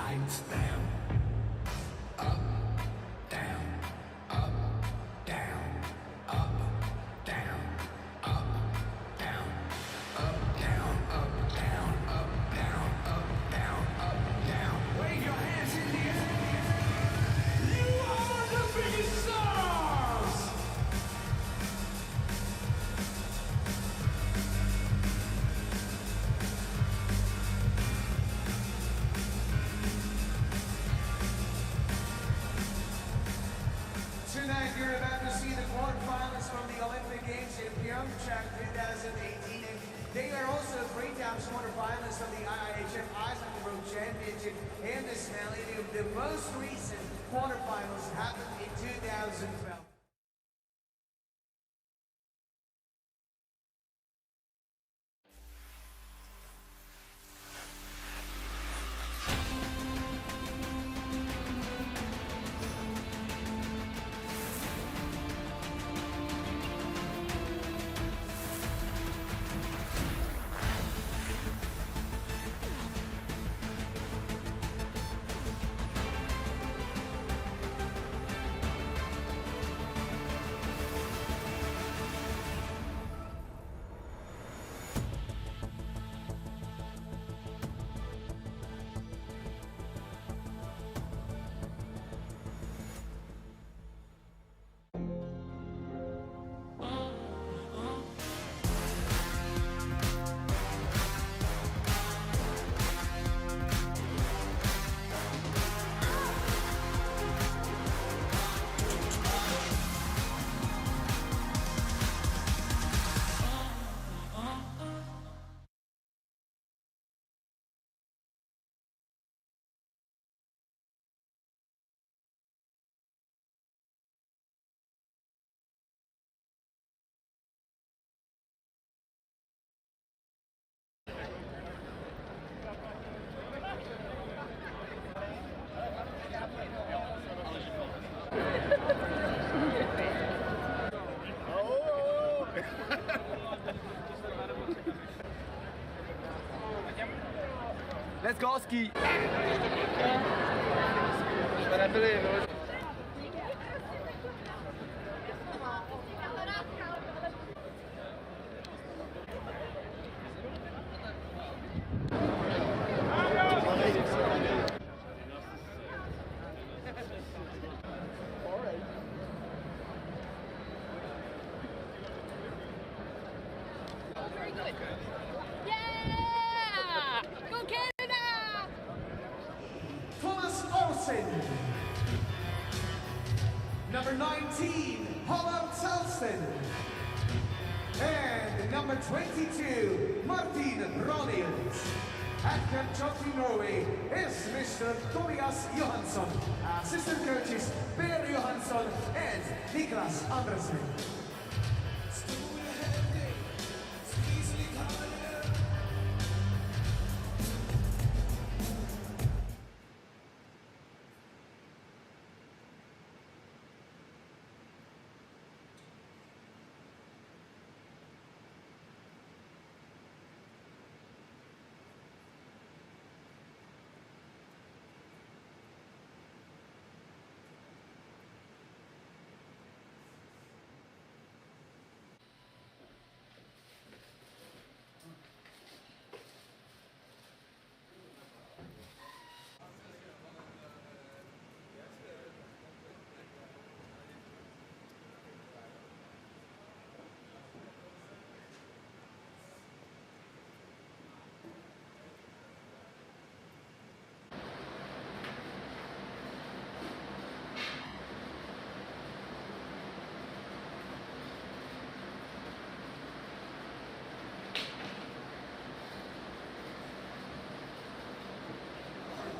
lights down. Up, down, up, down, up, down, up, down, up, down, up, down, up, down, up, down, up, down. Wave your hands in the air. You are the biggest stars! Tonight you're about to see the quarterfinals from the Olympic Games in Pyeongchang 2018. And they are also three times quarterfinalists of the IIHF Ice Hockey World Championship. And this finale of the most recent quarterfinals happened in 2012. Let's go ski! Very good. Yeah! Go Canada! Thomas Olsen. Number 19, Holland Telston. And number 22, Martin Ronnius. Actor Jockey Norway is Mr. Tobias Johansson. Assistant coaches Per Johansson and Niklas Andersen.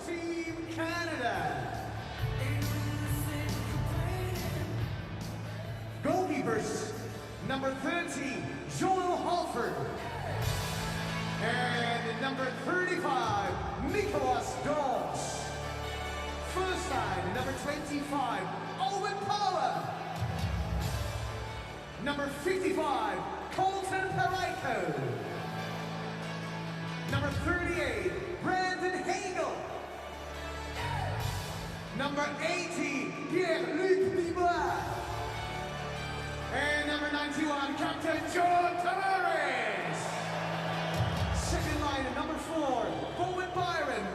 Team Canada. Goalkeepers, number 30, Joel Halford. And number 35, Nicholas Dawes. First line, number 25, Owen Power. Number 55, Colton Perico. Number 38, Brandon Hagel. Number 80, Pierre-Luc Dubois. And number 91, Captain John Tavares. Second line, number 4, Bowen Byron.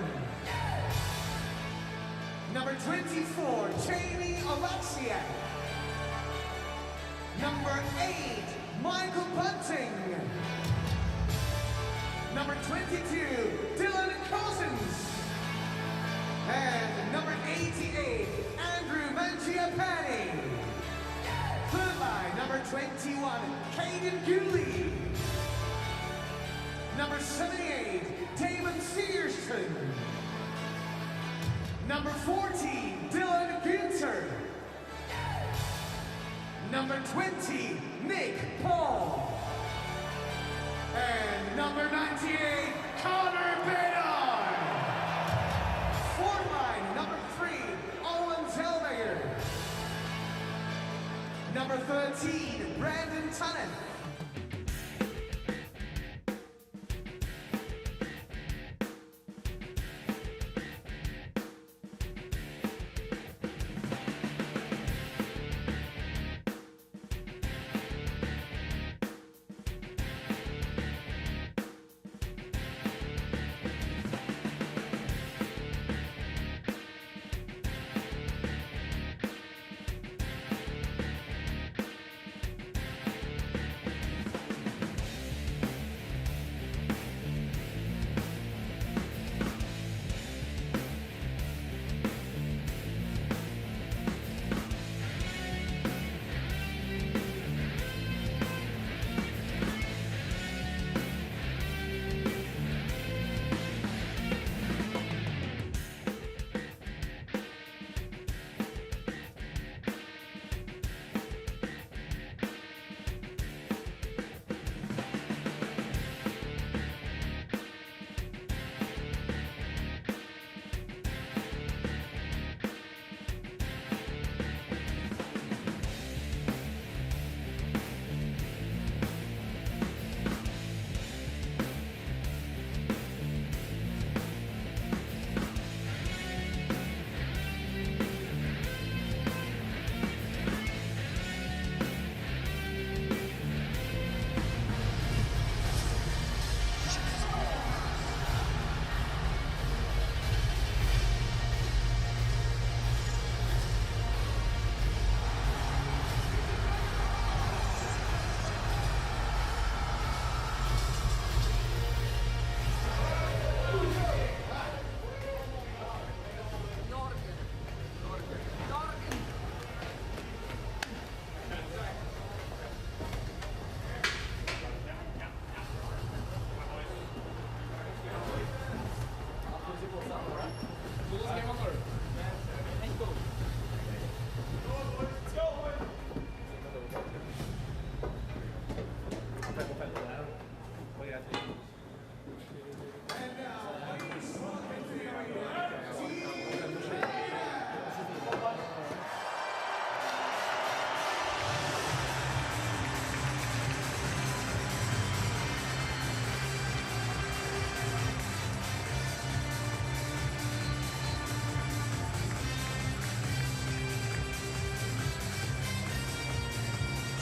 Number 24, Jamie Alexiak. Number 8, Michael Bunting. Number 22, Dylan Cousins. And number 88, Andrew Mangiapane. Third line, number 21, Caden Gooley. Number 78, Damon Searson. Number 40, Dylan Günther. Number 20, Nick Paul. And number 98, Connor Bedard. Fourth line, number 3, Owen Zellweger. Number 13, Brandon Tunnett.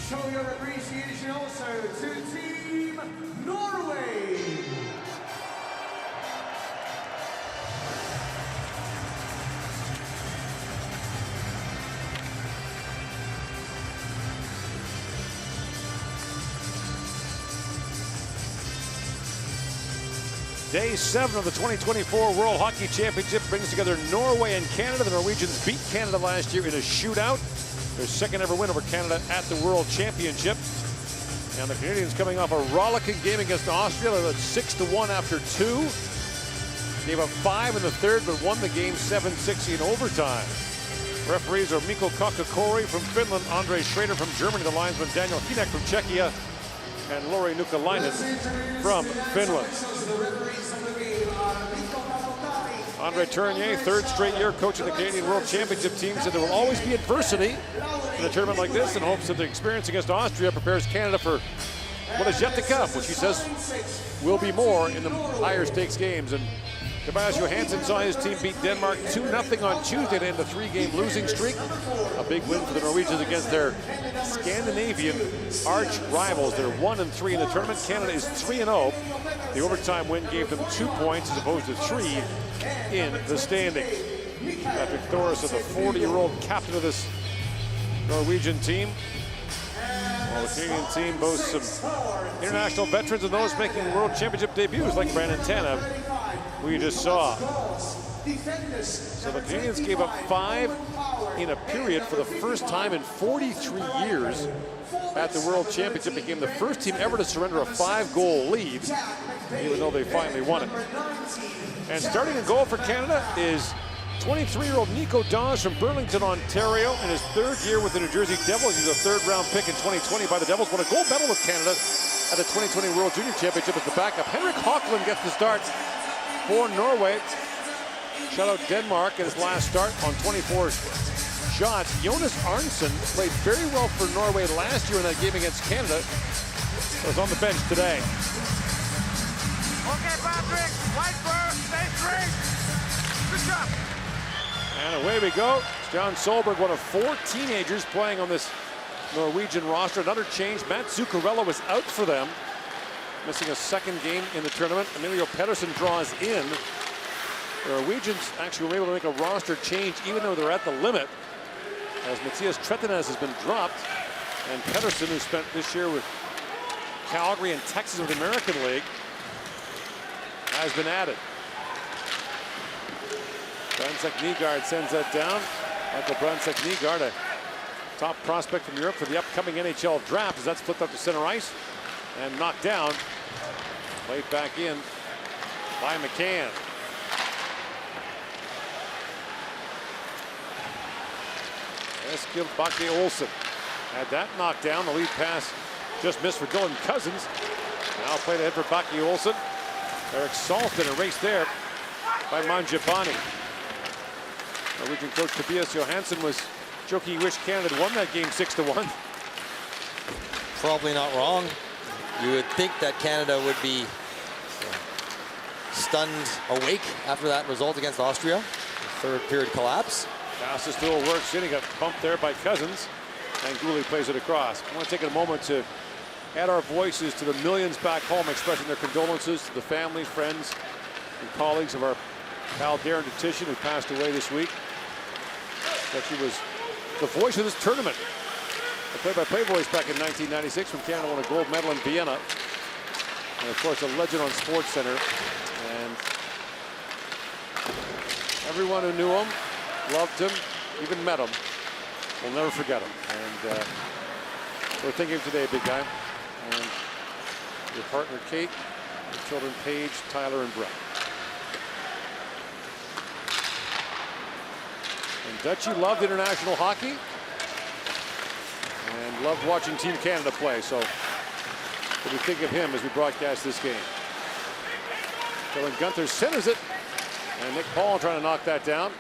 Show your appreciation also to Team Norway. Day 7 of the 2024 World Hockey Championship brings together Norway and Canada. The Norwegians beat Canada last year in a shootout. Their second ever win over Canada at the World Championship. And the Canadians coming off a rollicking game against Austria. They led 6-1 after 2. Gave up 5 in the third, but won the game 7-6 in overtime. Referees are Mikko Kakakori from Finland, Andre Schrader from Germany, the linesman Daniel Hinek from Czechia, and Lori Nukalainen from Finland. Andre Tournier, third straight year coaching the Canadian World Championship team, said there will always be adversity in a tournament like this, and hopes that the experience against Austria prepares Canada for what is yet to come, which he says will be more in the higher stakes games. And Tobias Johansson saw his team beat Denmark 2-0 on Tuesday to end a 3-game losing streak. A big win for the Norwegians against their Scandinavian arch rivals. They're 1-3 in the tournament. Canada is 3-0. The overtime win gave them 2 points as opposed to 3 in the standings. Patrick Thoresen, the 40-year-old captain of this Norwegian team. While the Canadian team boasts some international veterans and those making World Championship debuts like Brandon Tanev, we just saw. So the Canadians gave up 5 in a period for the first time in 43 years at the World Championship. Became the first team ever to surrender a 5-goal lead, even though they finally won it. And starting in goal for Canada is 23-year-old Nico Dawes from Burlington, Ontario. In his 3rd year with the New Jersey Devils, he's a 3rd-round pick in 2020 by the Devils. Won a gold medal with Canada at the 2020 World Junior Championship as the backup. Henrik Hockland gets the start for Norway. Shut out Denmark in his last start on 24 shots. Jonas Arntzen played very well for Norway last year in that game against Canada. Was on the bench today. Okay, Patrick, white first, stay straight. Good job. And away we go. John Solberg, one of 4 teenagers playing on this Norwegian roster. Another change. Matt Zuccarello was out for them, missing a 2nd game in the tournament. Emilio Pettersson draws in. The Norwegians actually were able to make a roster change even though they're at the limit, as Matthias Tretinez has been dropped, and Pettersson, who spent this year with Calgary and Texas with the American League, has been added. Brandsäck Nygaard sends that down. Michael Brandsäck Nygaard, a top prospect from Europe for the upcoming NHL draft, as that's flipped up to center ice and knocked down. Played back in by McCann. Eskil Bakke Olsen had that knocked down. The lead pass just missed for Dylan Cousins. Now played ahead for Bakke Olsen. Eric Salton erased there by Mangiapane. Norwegian coach Tobias Johansson was joking he wished Canada had won that game 6-1. Probably not wrong. You would think that Canada would be stunned awake after that result against Austria. The 3rd period collapse. Passes still works in. He got bumped there by Cousins, and Gouli plays it across. I want to take a moment to add our voices to the millions back home expressing their condolences to the families, friends, and colleagues of our pal Darren Detition, who passed away this week. That he was the voice of this tournament. The play-by-play voice back in 1996 when Canada won a gold medal in Vienna. And of course, a legend on SportsCenter. And everyone who knew him, loved him, even met him, will never forget him. And we're thinking of today, big guy. And your partner, Kate, your children, Paige, Tyler, and Brett. And Dutchie loved international hockey and loved watching Team Canada play. So we'll be thinking of him as we broadcast this game. Dylan Gunther centers it. And Nick Paul trying to knock that down.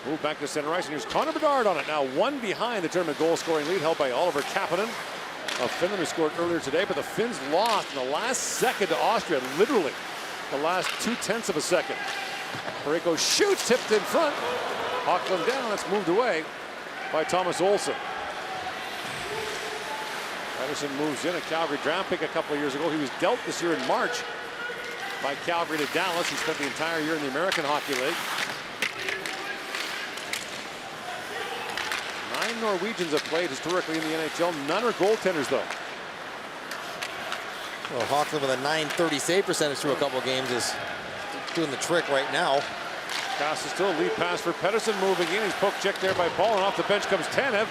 Move back to center ice, and here's Connor Bedard on it. Now 1 behind the tournament goal-scoring lead, held by Oliver Kapanen of Finland, who scored earlier today. But the Finns lost in the last second to Austria, literally the last 0.2 of a second. Parayko shoots, tipped in front. Hockland down, that's moved away by Thomas Olsson. Pettersson moves in, a Calgary draft pick a couple of years ago. He was dealt this year in March by Calgary to Dallas. He spent the entire year in the American Hockey League. 9 Norwegians have played historically in the NHL. None are goaltenders, though. Well, Hockland with a .930 save percentage through a couple of games is doing the trick right now. Pass is still a lead pass for Pettersson, moving in. He's poke checked there by Paul, and off the bench comes Tanev.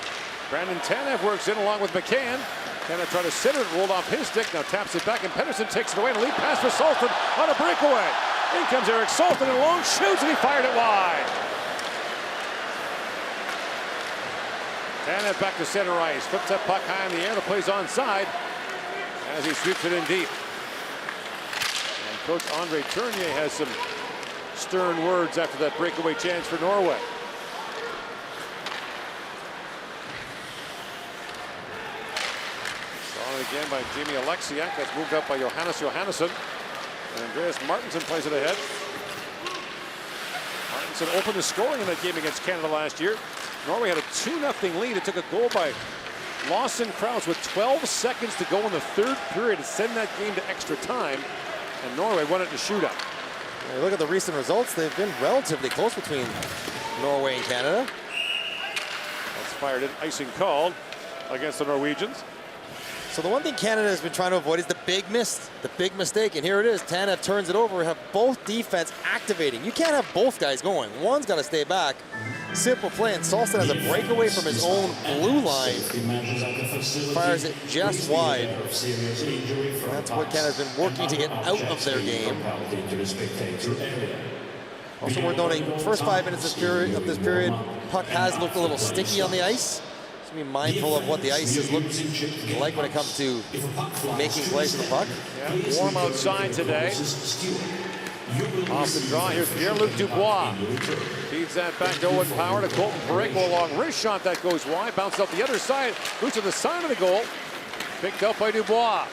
Brandon Tanev works in along with McCann. Tanev tried to center it, rolled off his stick, now taps it back, and Pettersson takes it away. And a lead pass for Salton on a breakaway. In comes Eric Salton, and long shoots, and he fired it wide. Tanev back to center ice, flips that puck high in the air. The play's onside as he sweeps it in deep. And Coach Andre Tournier has some stern words after that breakaway chance for Norway. On again by Jamie Alexiak. That's moved up by Johannes Johannesson. And Andreas Martinson plays it ahead. Sorensen opened the scoring in that game against Canada last year. Norway had a 2-0 lead. It took a goal by Lawson Krause with 12 seconds to go in the third period to send that game to extra time. And Norway won it in a shootout. Yeah, look at the recent results. They've been relatively close between Norway and Canada. That's fired in, icing called against the Norwegians. So the one thing Canada has been trying to avoid is the big mistake. And here it is. Tanev turns it over, have both defense activating. You can't have both guys going. One's got to stay back. Simple play, and Salston has a breakaway from his own blue line. Fires it just wide. That's what Canada's been working to get out of their game. Also worth noting, first 5 minutes of this period, puck has looked a little sticky on the ice. So be mindful of what the ice has looked like when it comes to making plays with the puck. Yeah, warm outside today. Off the draw, here's Pierre-Luc Dubois. Feeds that back to Owen Power to Colton Parayko, long wrist shot that goes wide. Bounces out the other side, boots to the side of the goal. Picked up by Dubois.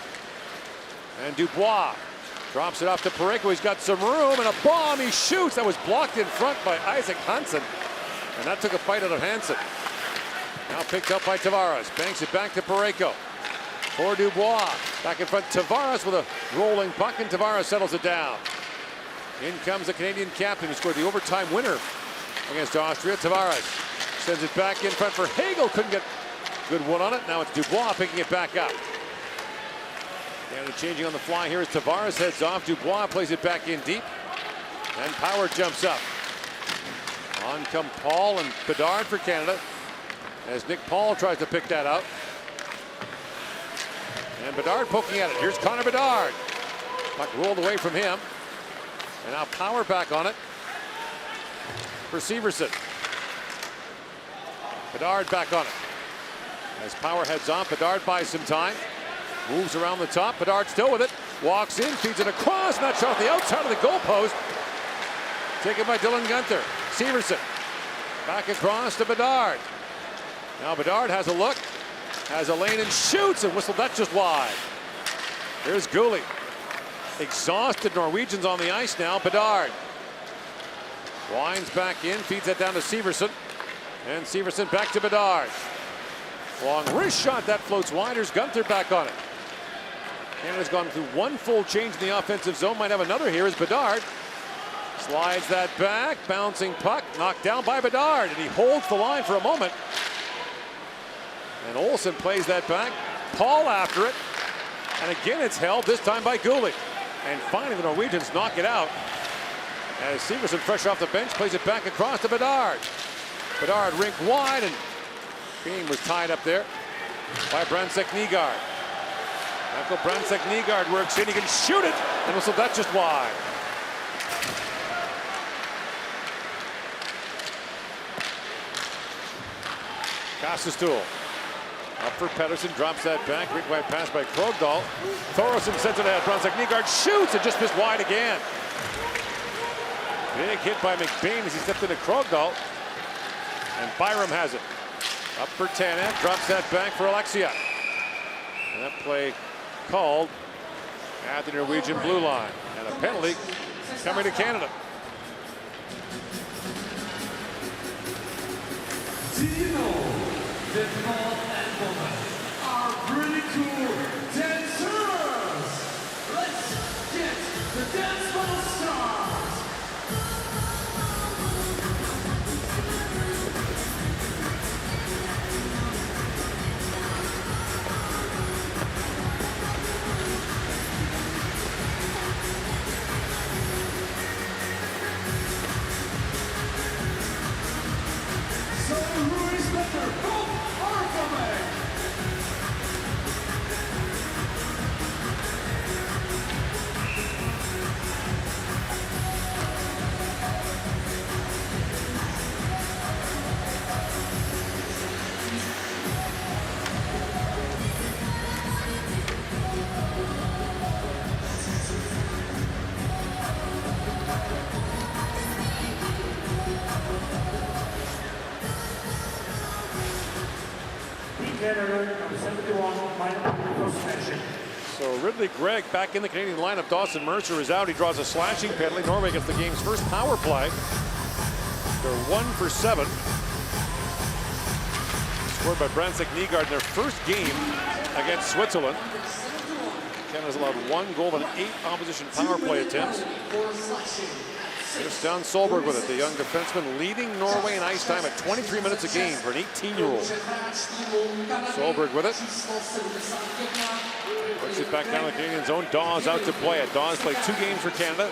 And Dubois drops it off to Parayko. He's got some room and a bomb. He shoots. That was blocked in front by Isaac Hansen. And that took a fight out of Hansen. Now picked up by Tavares. Banks it back to Parayko. For Dubois. Back in front, Tavares with a rolling puck, and Tavares settles it down. In comes the Canadian captain who scored the overtime winner against Austria. Tavares sends it back in front for Hagel. Couldn't get good one on it. Now it's Dubois picking it back up. Canada changing on the fly here as Tavares heads off. Dubois plays it back in deep. And Power jumps up. On come Paul and Bedard for Canada as Nick Paul tries to pick that up. And Bedard poking at it. Here's Connor Bedard. Puck rolled away from him. And now Power back on it for Severson. Bedard back on it. As Power heads off, Bedard buys some time. Moves around the top. Bedard still with it. Walks in, feeds it across. That shot at the outside of the goalpost. Taken by Dylan Guenther. Severson back across to Bedard. Now Bedard has a look. Has a lane and shoots and whistled that just wide. Here's Gooley. Exhausted Norwegians on the ice now. Bedard winds back in, feeds that down to Severson, and Severson back to Bedard. Long wrist shot that floats wide. Here's Guenther back on it. Canada's gone through one full change in the offensive zone. Might have another here as Bedard slides that back, bouncing puck, knocked down by Bedard, and he holds the line for a moment. And Olsen plays that back. Paul after it, and again it's held. This time by Gooley. And finally the Norwegians knock it out as Severson, fresh off the bench, plays it back across to Bedard. Bedard rink wide, and King was tied up there by Bransek Nygaard. Michael Bransek Nygaard works in, he can shoot it, and whistle that just wide. Kassestool. Up for Pettersson, drops that back. Great wide pass by Krogdahl. Thoresen sends it ahead. Bransek Nygaard shoots and just missed wide again. Big hit by McBain as he stepped into Krogdahl. And Byram has it. Up for Tanev, drops that back for Alexia. And that play called at the Norwegian blue line. And a penalty coming to Canada. Do you know that men and women are pretty cool dancers? Let's get the dance battle started. So who is better, Colt or Fome? So Ridley Gregg back in the Canadian lineup. Dawson Mercer is out. He draws a slashing penalty. Norway gets the game's first power play. They're 1 for 7. Scored by Brandsick Nygaard in their first game against Switzerland. Canada's allowed 1 goal and 8 opposition power play attempts. Here's Jan Solberg with it, the young defenseman leading Norway in ice time at 23 minutes a game for an 18-year-old. Solberg with it. Puts it back down to the Canadian zone. Dawes out to play it. Dawes played 2 games for Canada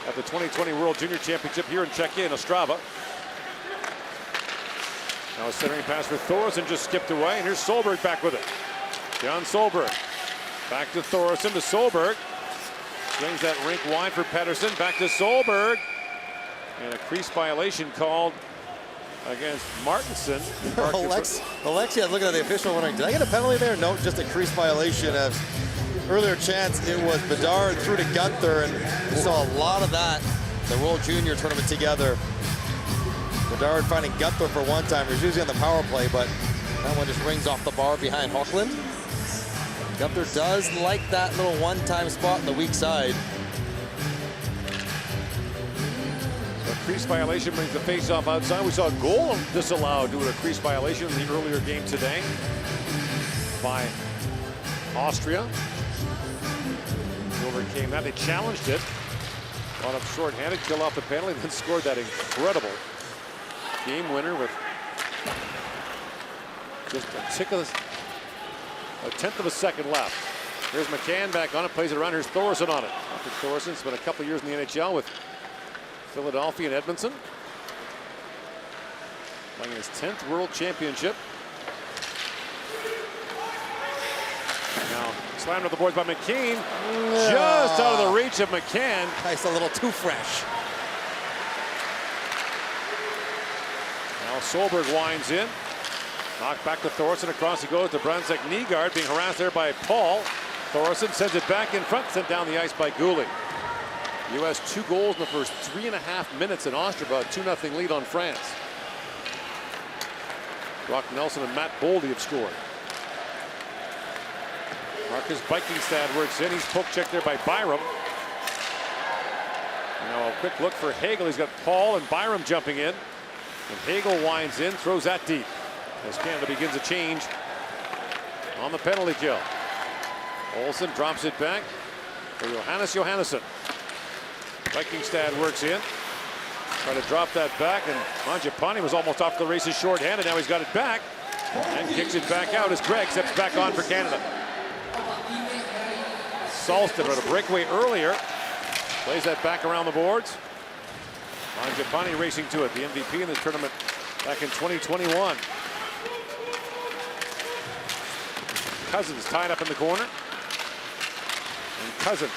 at the 2020 World Junior Championship here in Czechia in Ostrava. Now a centering pass for Thoresen just skipped away, and here's Solberg back with it. Jan Solberg. Back to Thoresen, to Solberg. Swings that rink wide for Pettersson. Back to Solberg. And a crease violation called against Martinson. Alexia, looking at the official, wondering, did I get a penalty there? No, just a crease violation. As earlier chance, it was Bedard through to Gunther, and we saw a lot of that. The World Junior Tournament together. Bedard finding Gunther for one-timers, usually on the power play, but that one just rings off the bar behind Hochland. Gunther does like that little one-time spot on the weak side. A crease violation brings the face-off outside. We saw a goal disallowed due to a crease violation in the earlier game today by Austria. They overcame that. They challenged it. Got up short-handed, kill off the penalty, then scored that incredible game winner with just a tenth of a second left. Here's McCann back on it, plays it around. Here's Thoresen on it. Thoresen spent a couple years in the NHL with Philadelphia and Edmonton. Playing his 10th World Championship. Now slammed to the boards by McCain. Just out of the reach of McCann. Nice, a little too fresh. Now Solberg winds in. Knocked back to Thoresen. Across he goes to Brandsick Nygaard, being harassed there by Paul. Thoresen sends it back in front, sent down the ice by Goulet. U.S. 2 goals in the first 3.5 minutes in Ostrava, a 2-0 lead on France. Brock Nelson and Matt Boldy have scored. Marcus Bikingstad works in. He's poke checked there by Byram. Now a quick look for Hagel. He's got Paul and Byram jumping in. And Hagel winds in, throws that deep. As Canada begins a change on the penalty kill. Olsen drops it back for Johannes Johannesson. Bikingstad works in. Try to drop that back, and Mangiapane was almost off the races short-handed. Now he's got it back and kicks it back out as Gregg steps back on for Canada. Salston had a breakaway earlier. Plays that back around the boards. Mangiapane racing to it, the MVP in this tournament back in 2021. Cousins tied up in the corner. And Cousins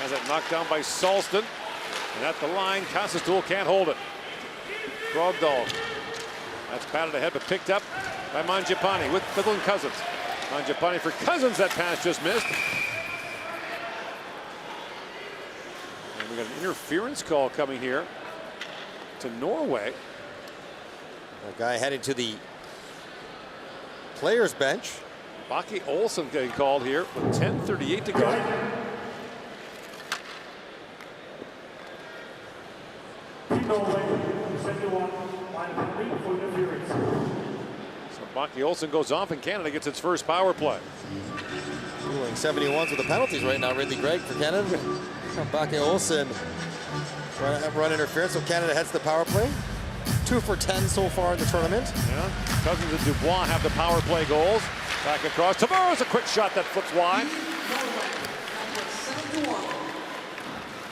has it knocked down by Salston. And at the line, Kasastul can't hold it. Brogdal. That's batted ahead, but picked up by Mangiapane with Dylan Cousins. Mangiapane for Cousins, that pass just missed. And we got an interference call coming here to Norway. A guy heading to the players' bench. Baki Olsen getting called here with 10:38 to go. So Baki Olsen goes off and Canada gets its first power play. Doing 71s with the penalties right now, Ridley Gregg for Canada. Baki Olsen run interference, so Canada heads the power play. 2 for 10 so far in the tournament. Yeah, Cousins and Dubois have the power play goals. Back across. Tavares, a quick shot that flips wide.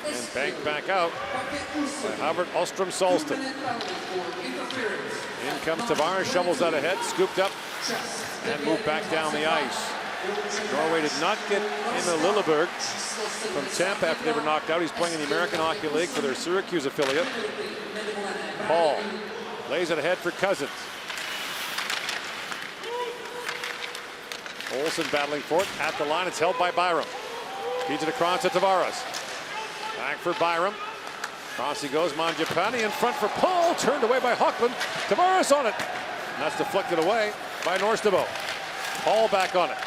And banked back out by Howard Ostrom Salston. In comes Tavares, shovels that ahead, scooped up, and moved back down the ice. Norway did not get Emil Lilleberg from Tampa after they were knocked out. He's playing in the American Hockey League for their Syracuse affiliate. Paul lays it ahead for Cousins. Olsen battling for it at the line. It's held by Byram. Feeds it across to Tavares. Back for Byram. Across he goes. Mangiapane in front for Paul. Turned away by Hochland. Tavares on it. And that's deflected away by Norstabo. Paul back on it.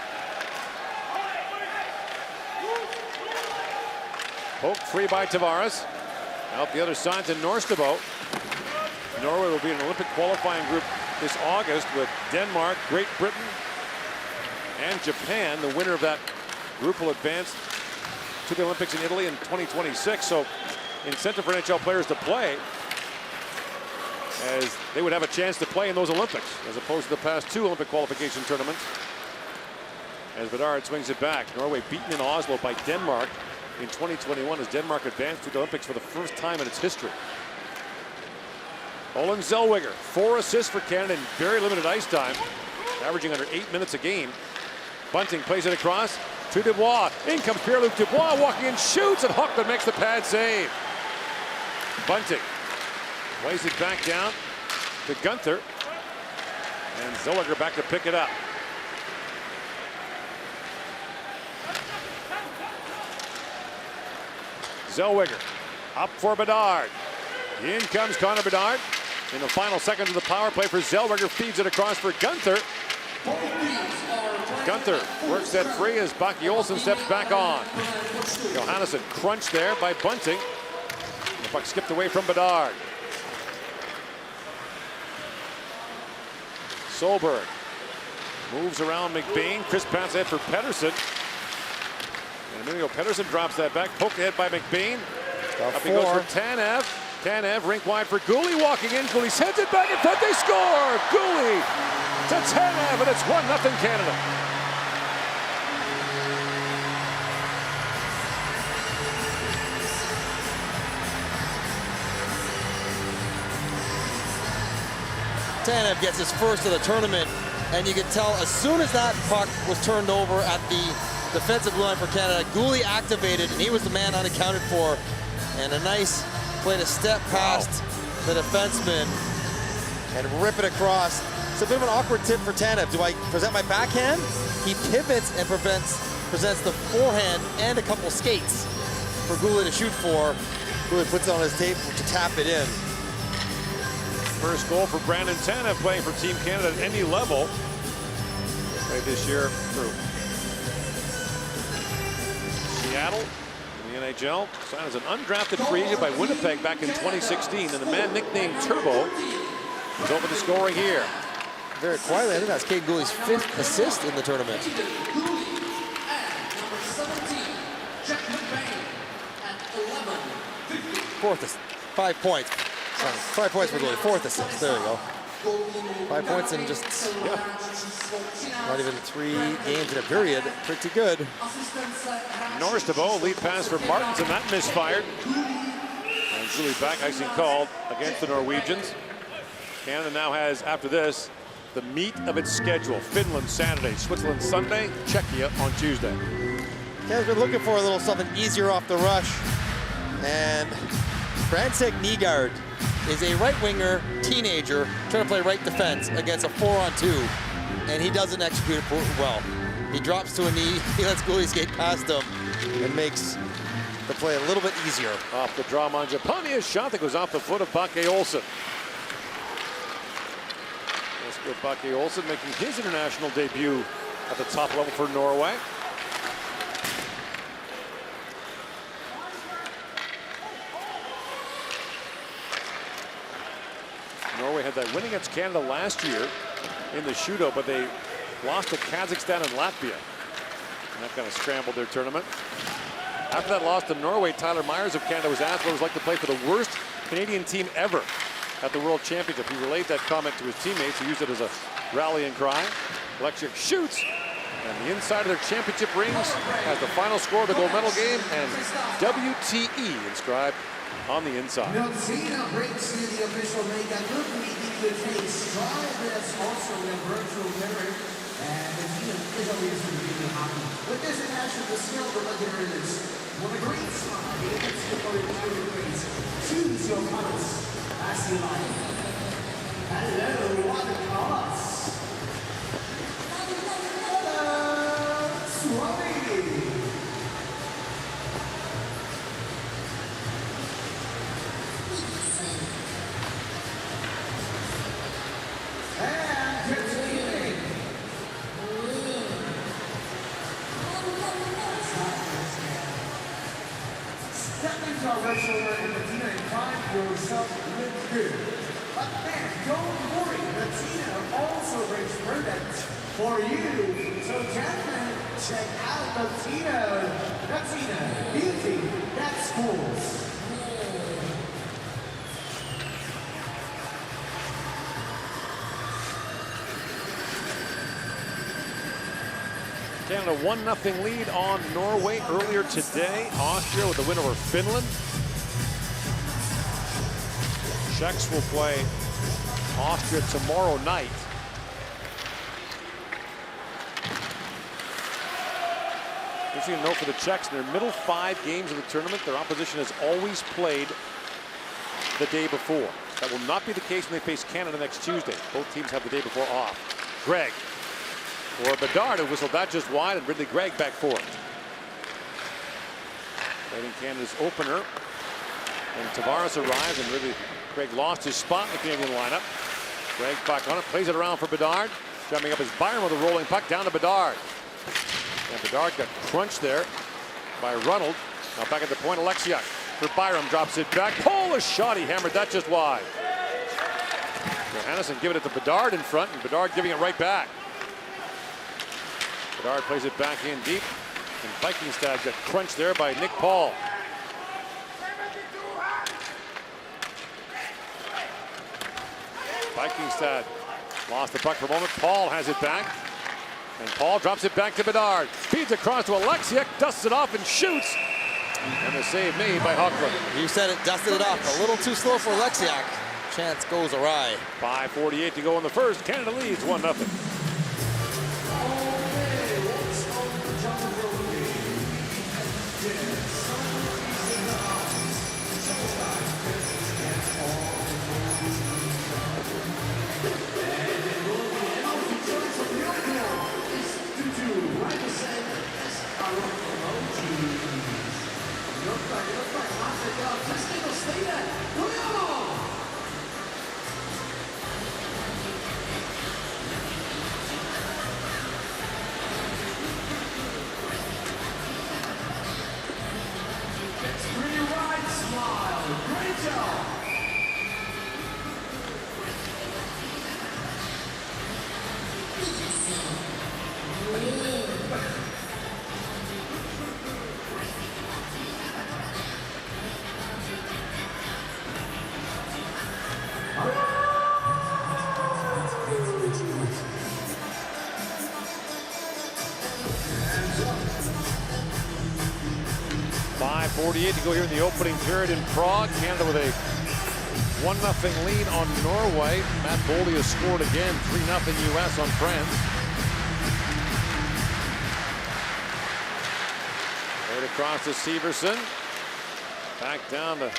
Poked free by Tavares. Out the other side to Norstabo. Norway will be in an Olympic qualifying group this August with Denmark, Great Britain, and Japan. The winner of that group will advance to the Olympics in Italy in 2026. So incentive for NHL players to play, as they would have a chance to play in those Olympics as opposed to the past 2 Olympic qualification tournaments. As Bedard swings it back, Norway beaten in Oslo by Denmark in 2021 as Denmark advanced to the Olympics for the first time in its history. Olen Zellweger, 4 assists for Canada in very limited ice time, averaging under 8 minutes a game. Bunting plays it across to Dubois. In comes Pierre-Luc Dubois, walking in, shoots, and Hookman makes the pad save. Bunting plays it back down to Gunther, and Zellweger back to pick it up. Zellweger up for Bedard. In comes Connor Bedard. In the final seconds of the power play for Zellweger, feeds it across for Gunther. Gunther works that free as Baki Olsen steps back on. Johannesson crunched there by Bunting. The puck skipped away from Bedard. Solberg moves around McBain. Chris pass ahead for Pettersson. And Emilio Pettersson drops that back. Poked ahead by McBain. Up he goes for Tanev. Tanev rink wide for Gouli, walking in. Gouli sends it back in front. They score! Gouli to Tanev, and it's 1-0 Canada. Tanev gets his first of the tournament, and you can tell as soon as that puck was turned over at the defensive line for Canada, Gouli activated, and he was the man unaccounted for. And a nice play to step past the defenseman and rip it across. It's a bit of an awkward tip for Tanev. Do I present my backhand? He pivots and presents the forehand and a couple skates for Gouli to shoot for. Gouli puts it on his tape to tap it in. First goal for Brandon Tanev, playing for Team Canada at any level. Played this year through Seattle in the NHL. Signed as an undrafted free agent by Winnipeg back in 2016. And the man nicknamed Turbo is open to scoring here. Very quietly, I think that's Cade Gouli's 5th assist in the tournament. 5 points. 5 points for Gouli, 4th assist. There we go. 5 points in just not even 3 games in a period. Pretty good. Norris DeVoe, lead pass for Martins, and that misfired. And Gouli back, icing called against the Norwegians. Canada now has, after this, the meat of its schedule. Finland Saturday, Switzerland Sunday, Czechia on Tuesday. Canada's been looking for a little something easier off the rush. And Frantek Nygaard is a right-winger teenager trying to play right defense against a 4-on-2, and he doesn't execute it well. He drops to a knee, he lets Gouli skate past him, and makes the play a little bit easier. Off the draw, Mangiapane, a shot that goes off the foot of Baki Olsen. Let's go Baki Olsen making his international debut at the top level for Norway. Norway had that win against Canada last year in the shootout, but they lost to Kazakhstan and Latvia. And that kind of scrambled their tournament. After that loss to Norway, Tyler Myers of Canada was asked what it was like to play for the worst Canadian team ever at the World Championship. He relayed that comment to his teammates, who used it as a rallying cry. Electric shoots, and the inside of their championship rings has the final score of the gold medal game and WTE inscribed on the inside. Cena brings you the official mega group meeting between Strive that's also a virtual mirror, and the team is always really happy. With this international, the skill of the is on the green side, it's the greens. Choose your colors as you like. Hello, what colors? Swami. Virtual in the team in 5 yourself look good. But man, don't worry, Latina also brings merchandise for you. So gentlemen, check out Latina. Latina, beauty, that's cool. Canada 1-0 lead on Norway earlier today. Austria with a win over Finland. Czechs will play Austria tomorrow night. Interesting to note for the Czechs, in their middle 5 games of the tournament, their opposition has always played the day before. That will not be the case when they face Canada next Tuesday. Both teams have the day before off. Greg. Or Bedard, who whistled that just wide, and Ridley Gregg back for it. Fighting Canada's opener. And Tavares arrives, and Ridley Gregg lost his spot in the Canadian lineup. Gregg back on it, plays it around for Bedard. Jumping up is Byram with a rolling puck down to Bedard. And Bedard got crunched there by Ronald. Now back at the point, Alexiak for Byram, drops it back. Polish shot, he hammered that just wide. Johannesson giving it to Bedard in front, and Bedard giving it right back. Bedard plays it back in deep, and Vikingstad got crunched there by Nick Paul. Vikingstad lost the puck for a moment. Paul has it back, and Paul drops it back to Bedard. Feeds across to Alexiak, dusts it off and shoots. And the save made by Hochland. You said it, dusted it off. A little too slow for Alexiak. Chance goes awry. 5:48 to go in the first. Canada leads 1-0. .48 to go here in the opening period in Prague. Canada with a 1-0 lead on Norway. Matt Boldy has scored again. 3-0 U.S. on France. Right across to Severson. Back down to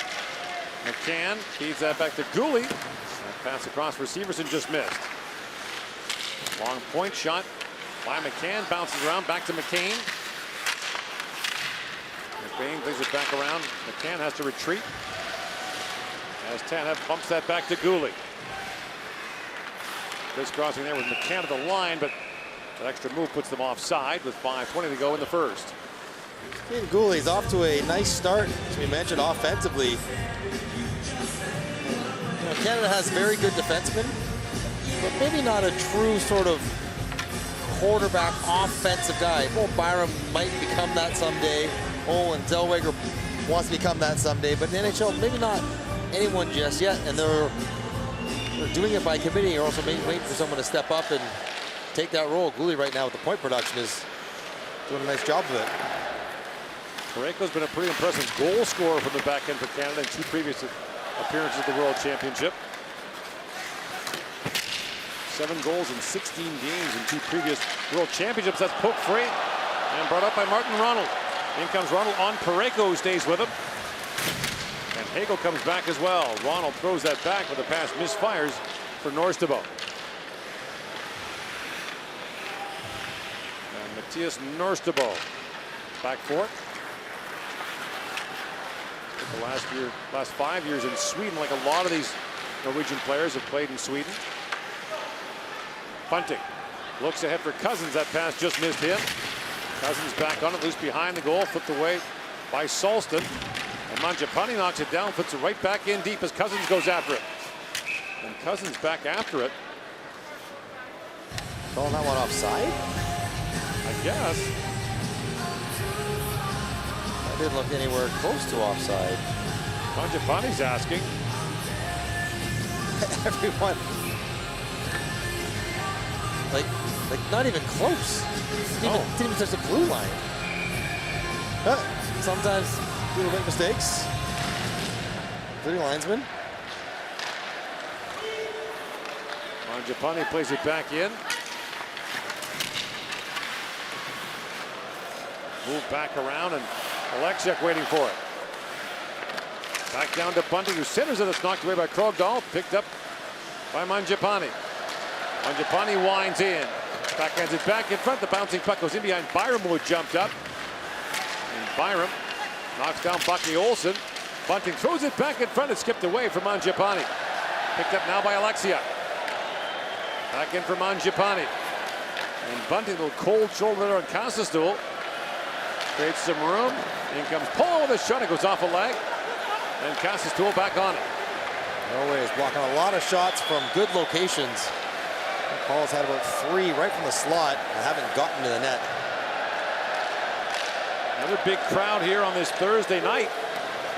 McCann. Feeds that back to Gooley. That pass across for Severson just missed. Long point shot by McCann. Bounces around back to McCain. McBain plays it back around. McCann has to retreat as Tanev bumps that back to Gooley. Crisscrossing there with McCann at the line, but that extra move puts them offside with 5:20 to go in the first. Steve Gooley's off to a nice start, as we mentioned, offensively. You know, Canada has very good defensemen, but maybe not a true sort of quarterback offensive guy. Well, Byram might become that someday. And Zellweger wants to become that someday, but in the NHL, maybe not anyone just yet. And they're doing it by committee, or also waiting for someone to step up and take that role. Gooley right now with the point production is doing a nice job of it. Parayko's been a pretty impressive goal scorer from the back end for Canada in 2 previous appearances at the World Championship. 7 goals in 16 games in 2 previous World Championships. That's poked free and brought up by Martin Ronald. In comes Ronald on Parayko, who stays with him. And Hagel comes back as well. Ronald throws that back, but the pass misfires for Norstabo. And Matthias Norstabo back for it. The last 5 years in Sweden, like a lot of these Norwegian players have played in Sweden. Bunting looks ahead for Cousins. That pass just missed him. Cousins back on it, loose behind the goal, flipped away by Solston. And Mangiapane knocks it down, puts it right back in deep as Cousins goes after it. And Cousins back after it. Calling that one offside? I guess. That didn't look anywhere close to offside. Mangiapane's asking. Everyone. Like not even close. Didn't even touch the blue line. Sometimes people make mistakes. Including linesmen. Mangiapane plays it back in. Move back around, and Alexiak waiting for it. Back down to Bunting, who centers it. It's knocked away by Krogdahl. Picked up by Mangiapane. Mangiapane winds in. Backhands it back in front. The bouncing puck goes in behind Byram, who jumped up. And Byram knocks down Bucky Olsen. Bunting throws it back in front. It's skipped away from Mangiapane. Picked up now by Alexiak. Back in for Mangiapane. And Bunting, a little cold shoulder there on Kastelstool. Creates some room. In comes Paul with a shot. It goes off a leg. And Kastelstool back on it. Norway is blocking a lot of shots from good locations. Paul's had about 3 right from the slot and haven't gotten to the net. Another big crowd here on this Thursday night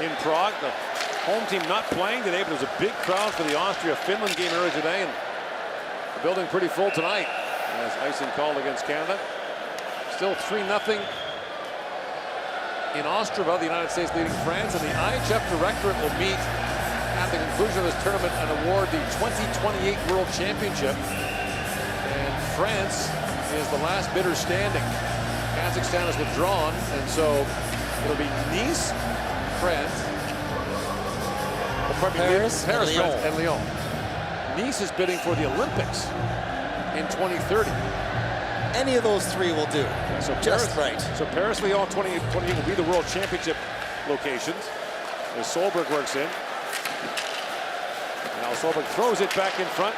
in Prague. The home team not playing today, but it was a big crowd for the Austria-Finland game earlier today. And the building pretty full tonight as icing called against Canada. Still 3-0 in Ostrava, the United States leading France, and the IIHF directorate will meet at the conclusion of this tournament and award the 2028 World Championship. And France is the last bidder standing. Kazakhstan has withdrawn, and so it'll be Nice, France, Paris and Lyon. And Lyon. Nice is bidding for the Olympics in 2030. Any of those 3 will do. So Just Paris, right. So Paris, Lyon, 2028 will be the World Championship locations. As Solberg works in. Now Solberg throws it back in front.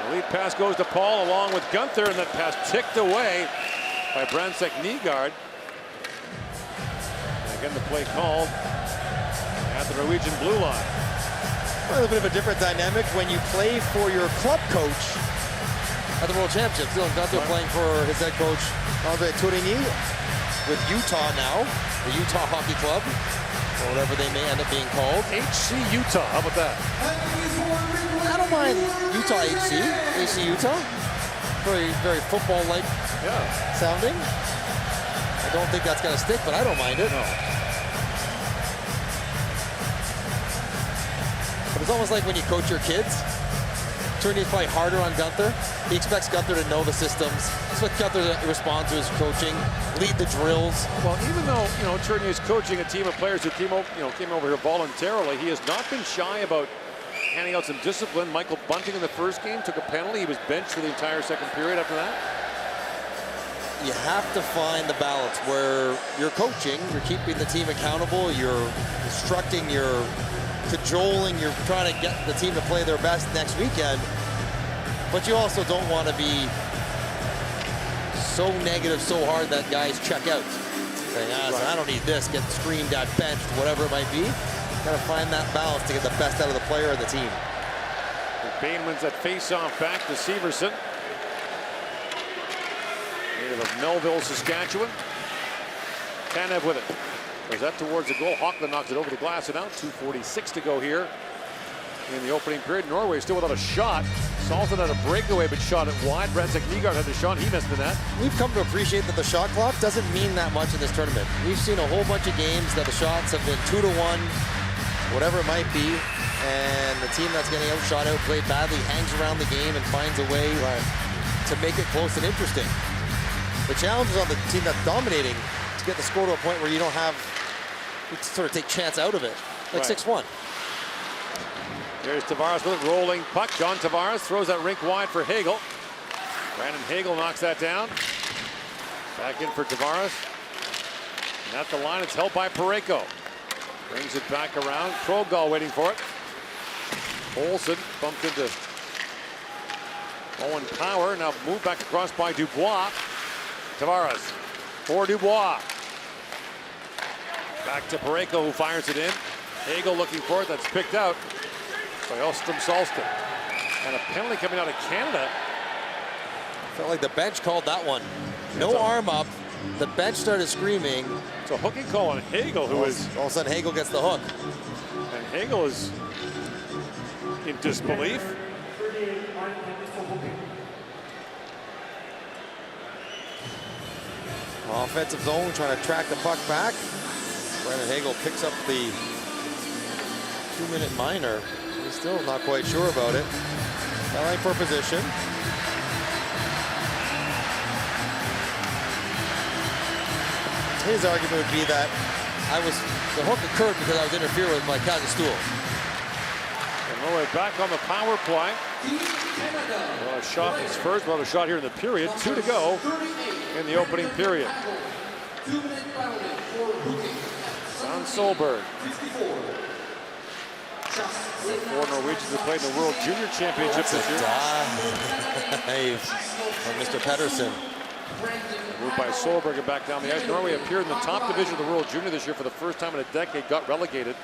The lead pass goes to Paul along with Gunther, and that pass ticked away by Brancek Nygaard. And again, the play called at the Norwegian blue line. A little bit of a different dynamic when you play for your club coach at the World Championships. Dylan Gunther playing for his head coach, Andre Tourigny, with Utah now, the Utah Hockey Club, or whatever they may end up being called. HC Utah, how about that? I don't mind Utah HC Utah. Very, very football-like sounding. I don't think that's going to stick, but I don't mind it. No. But it's almost like when you coach your kids. Tourney's probably harder on Gunther. He expects Gunther to know the systems. He expects Gunther to respond to his coaching, lead the drills. Well, even though, Tourney is coaching a team of players who came over here voluntarily, he has not been shy about handing out some discipline. Michael Bunting in the first game took a penalty. He was benched for the entire second period after that. You have to find the balance where you're coaching, you're keeping the team accountable, you're instructing, you're cajoling, you're trying to get the team to play their best next weekend, but you also don't want to be so negative so hard that guys check out. Saying, I don't need this, get screamed at, benched, whatever it might be. Got to find that balance to get the best out of the player and the team. Bain wins that face-off back to Severson. Native of Melville, Saskatchewan. Tanev with it. Goes that towards the goal. Hockland knocks it over the glass and out. 2:46 to go here in the opening period. Norway still without a shot. Salton had a breakaway but shot it wide. Brancek Nygaard had the shot. He missed the net. We've come to appreciate that the shot clock doesn't mean that much in this tournament. We've seen a whole bunch of games that the shots have been 2-1, whatever it might be, and the team that's getting outshot, outplayed badly, hangs around the game and finds a way to make it close and interesting. The challenge is on the team that's dominating to get the score to a point where you don't have, you sort of take chance out of it, like 6-1. There's Tavares with it, rolling puck. John Tavares throws that rink wide for Hagel. Brandon Hagel knocks that down. Back in for Tavares. And at the line, it's held by Parayko. Brings it back around. Krogdahl waiting for it. Olsen bumped into Owen Power. Now moved back across by Dubois. Tavares for Dubois. Back to Pareko, who fires it in. Hagel looking for it. That's picked out by Ostrom Salston. And a penalty coming out of Canada. Felt like the bench called that one. No arm up. The bench started screaming. It's a hooking call on Hagel, who is... All of a sudden, Hagel gets the hook. And Hagel is in disbelief. Offensive zone, trying to track the puck back. Brandon Hagel picks up the 2-minute minor. He's still not quite sure about it. Battling for position. His argument would be that the hook occurred because I was interfering with my cat and stool. And Norway back on the power play. Well, a shot is first. Well, a shot here in the period. 2 to go in the opening period. Son Solberg. Four Norwegians have played in the World Junior Championship this year. Dive from Mr. Pedersen. Moved by Solberg and back down the ice. Norway appeared in the top division of the World Junior this year for the first time in a decade, got relegated.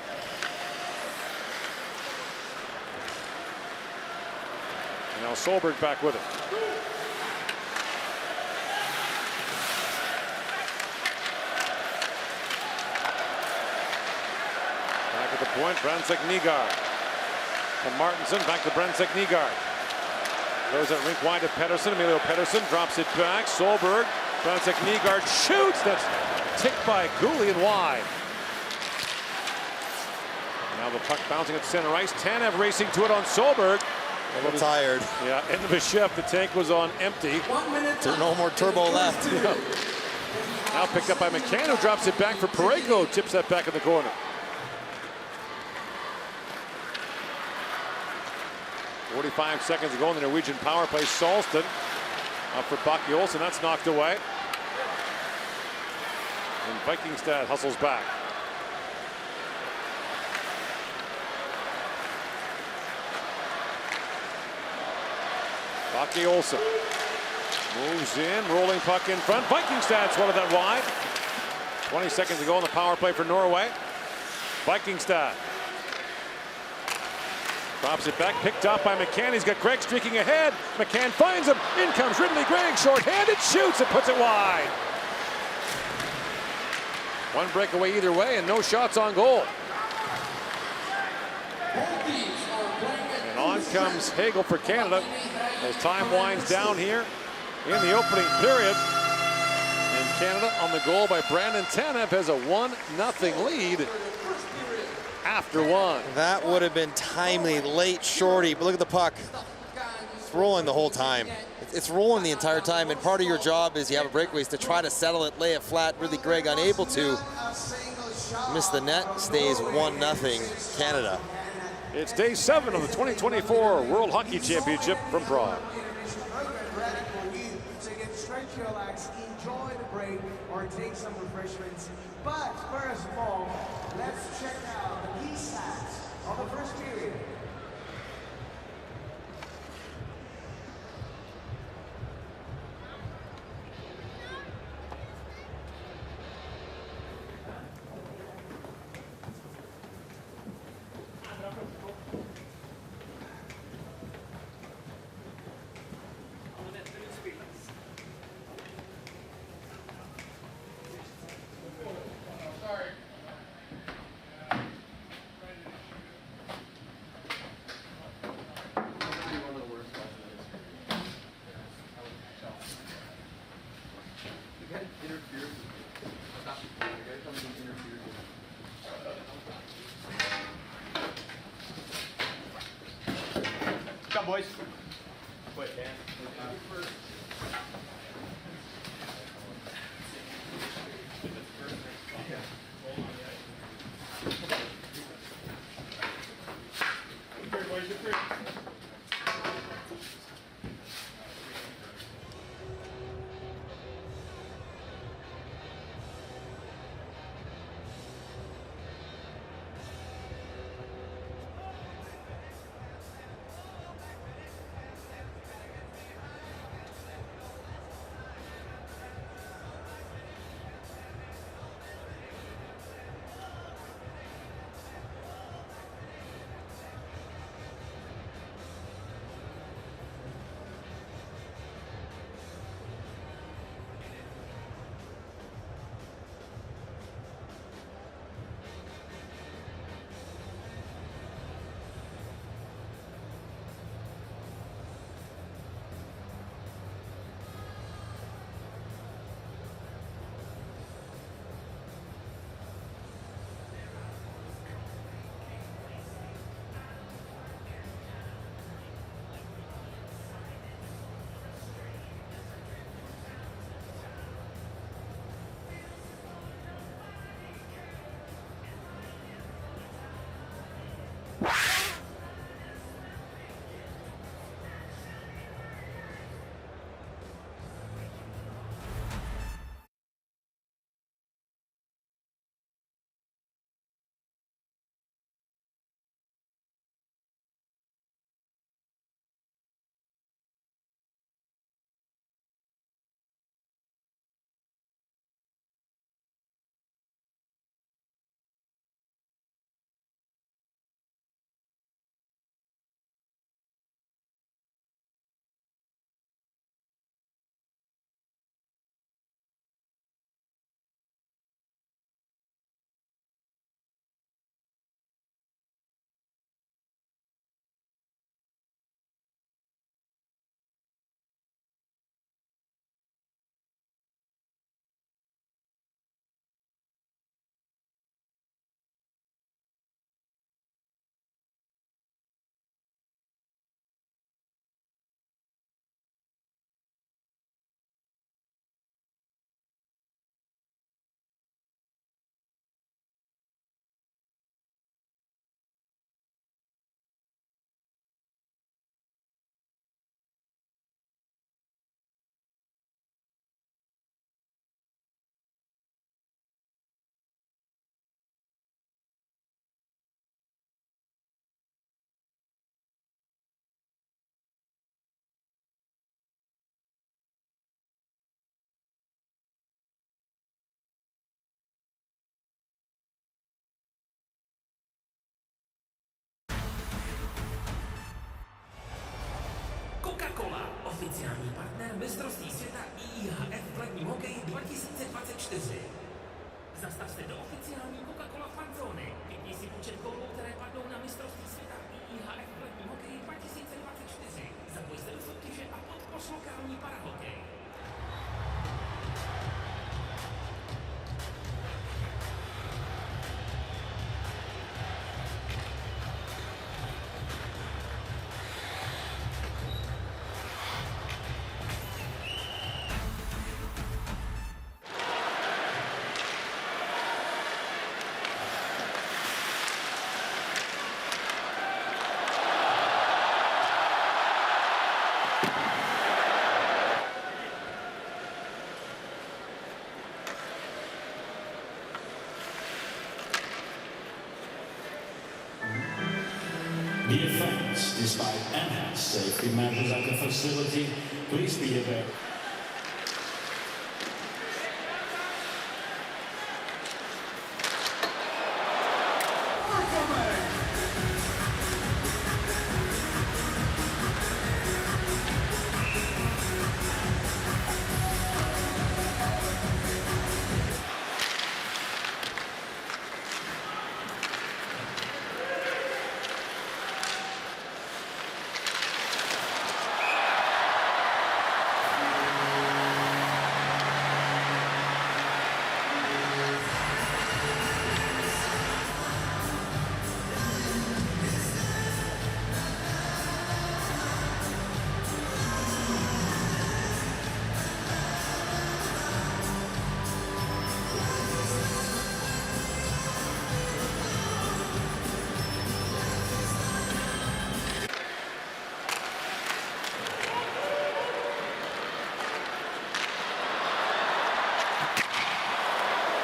And now Solberg back with it. Back at the point, Brandtzek-Nygaard. From Martinson, back to Brandtzek-Nygaard. Throws it rink wide to Pedersen. Emilio Pedersen drops it back. Solberg. Brandtzek-Nygaard shoots. That's tipped by Gooley and wide. Now the puck bouncing at center ice. Tanev racing to it on Solberg. A little tired. Yeah, end of his shift. The tank was on empty. No more turbo left. Yeah. Now picked up by McCann, who drops it back for Pareko. Tips that back in the corner. .45 seconds to go in the Norwegian power play. Salston up for Bucky Olsen. That's knocked away. And Vikingstad hustles back. Bucky Olsen moves in, rolling puck in front. Vikingstad swallowed that wide. 20 seconds to go in the power play for Norway. Vikingstad drops it back, picked up by McCann. He's got Gregg streaking ahead. McCann finds him. In comes Ridley Gregg, short-handed, shoots and puts it wide. One breakaway either way and no shots on goal. And on comes Hagel for Canada as time winds down here in the opening period. And Canada on the goal by Brandon Tanev has a 1-0 lead. After one. That would have been timely, late, shorty, but look at the puck. It's rolling the whole time. It's rolling the entire time, and part of your job is you have a breakaway is to try to settle it, lay it flat. Really, Gregg unable to. Miss the net, stays 1-0 Canada. It's day 7 of the 2024 World Hockey Championship from Prague. So you can stretch your legs, enjoy the break, or take some refreshments. But first of all, let's check out the key stats of the first period. Come, boys. Wait, oficiální partner mistrovství světa IIHF v ledním hokeji 2024. Zastav se do oficiální Coca-Cola fanzóny. Vypni si počet gólů, které padnou na mistrovství světa IIHF v ledním hokeji 2024. Zapoj se do soutěže a podpoř lokální parahokej. Dear fans, despite enhanced safety measures at the facility, please be aware.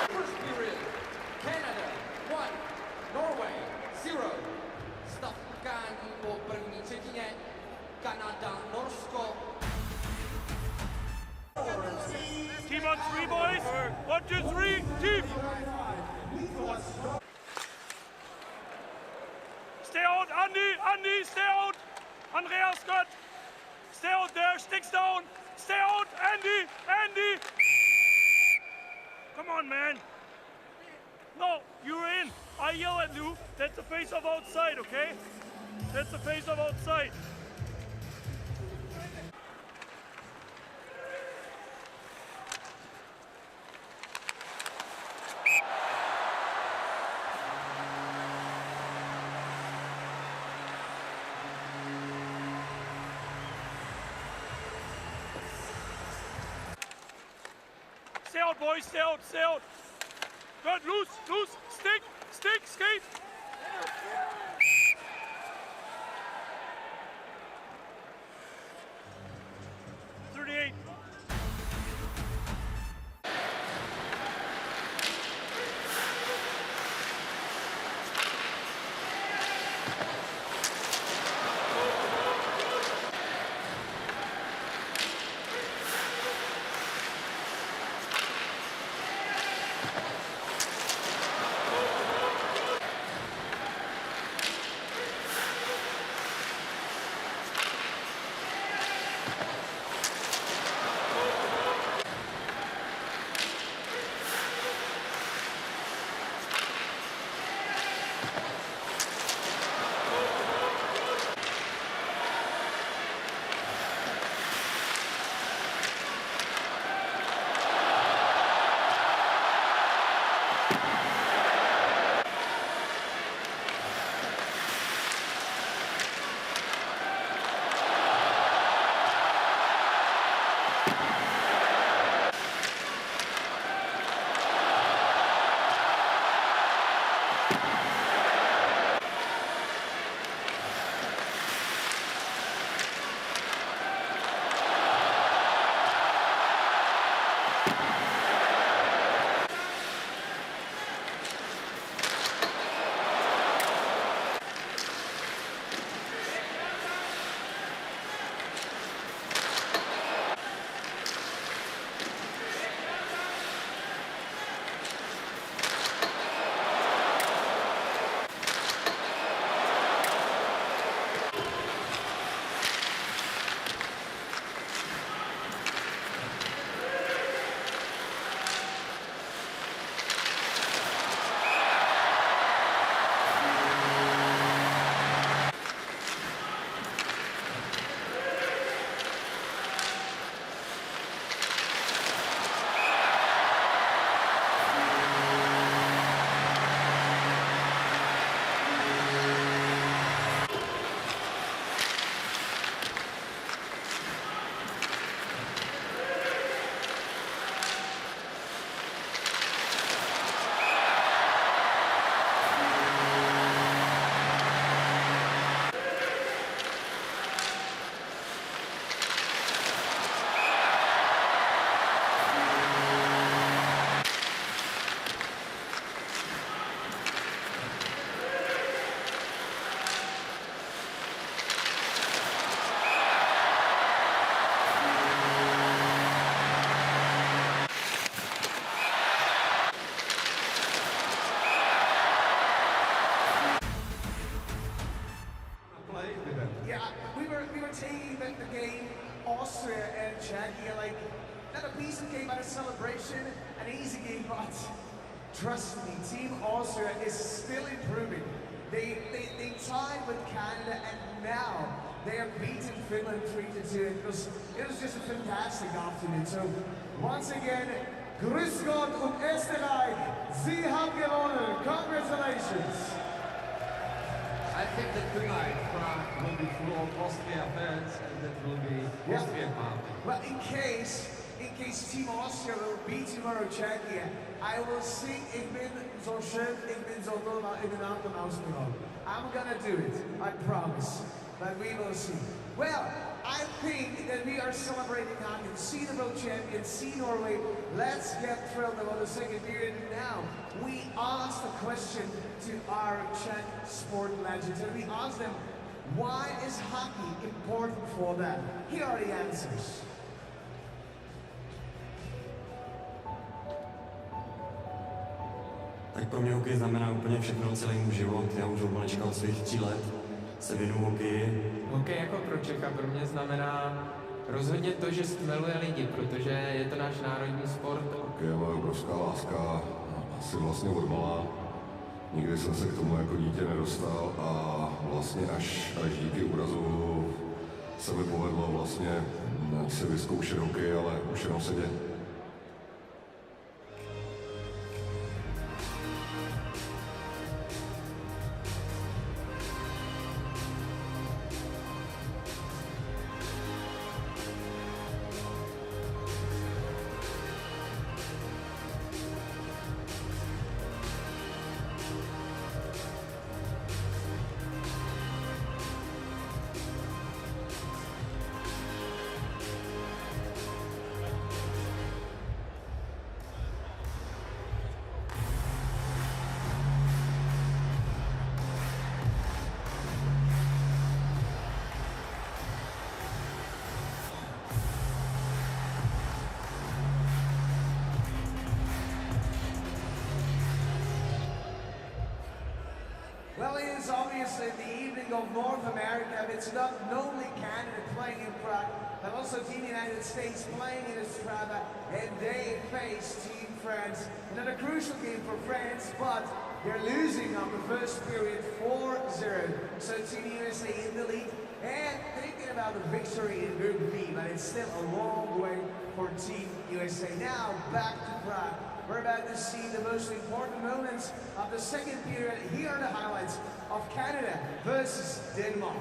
First period, Canada 1, Norway 0. Stav utkání po první třetině, Kanada, Norsko. Team on three, boys. 1, 2, 3, team. Stay out, Andy. Andy, stay out. Andreas, good. Stay out there. Sticks down. Stay out, Andy. Andy. Come on, man. No, you're in. I yell at you. That's the face of outside, okay? That's the face of outside. Stay out, boys. Stay out. Stay out. Good. Loose. Loose. Stick. Stick. Skate. Czechia. Like, not a piece of cake, but a celebration, an easy game, but trust me, Team Austria is still improving. They tied with Canada, and now they have beaten Finland 3-2. It was just a fantastic afternoon. So once again, Grüß Gott und Österreich, Sie haben gewonnen. Congratulations. I think that tonight Prague will be full of Austria fans, and that will be Austrian party. Well, in case Team Austria will beat tomorrow Czechia, I will sing Ich bin so schön, ich bin so toll, ich bin Anton ausgenommen. I'm gonna do it, I promise. But we will see. Well, I think that we are celebrating hockey. See the world champions, see Norway. Let's get thrilled about the second period. Now, we asked a question to our Czech sport legends, and we asked them, why is hockey important for them? Here are the answers. Tak pro mě hokej znamená úplně všechno, celý můj život. Já už od malička od svých 3 let se věnuju hokeji. Hokej jako pro Čecha pro mě znamená rozhodně to, že stmeluje lidi, protože je to náš národní sport. Hokej je moje obrovská láska, asi vlastně od malá. Nikdy jsem se k tomu jako dítě nedostal a vlastně až díky úrazu se mi povedlo vlastně si vyzkoušet hokej, ale už jenom sedět. Well, it is obviously the evening of North America. It's not only Canada playing in Prague, but also Team United States playing in Ostrava, and they face Team France. Another crucial game for France, but they're losing on the first period 4-0. So Team USA in the lead, and thinking about the victory in Group B, but it's still a long way for Team USA. Now, back to Prague. We're about to see the most important moments of the second period. Here are the highlights of Canada versus Denmark.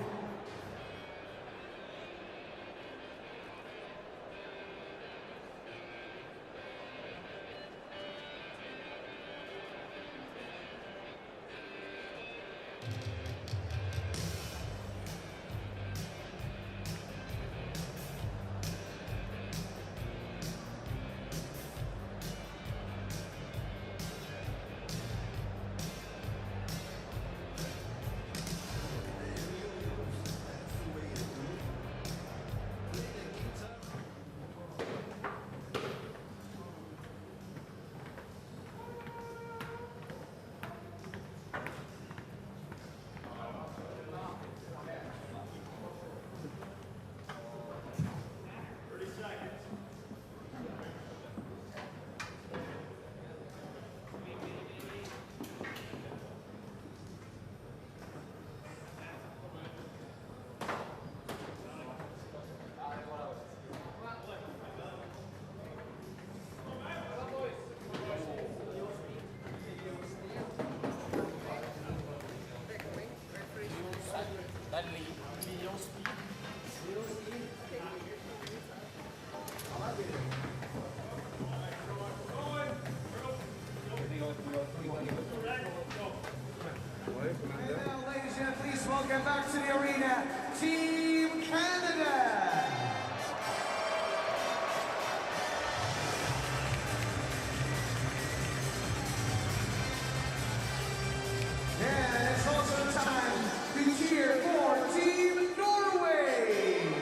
Welcome back to the arena, Team Canada! And it's also time to cheer for Team Norway!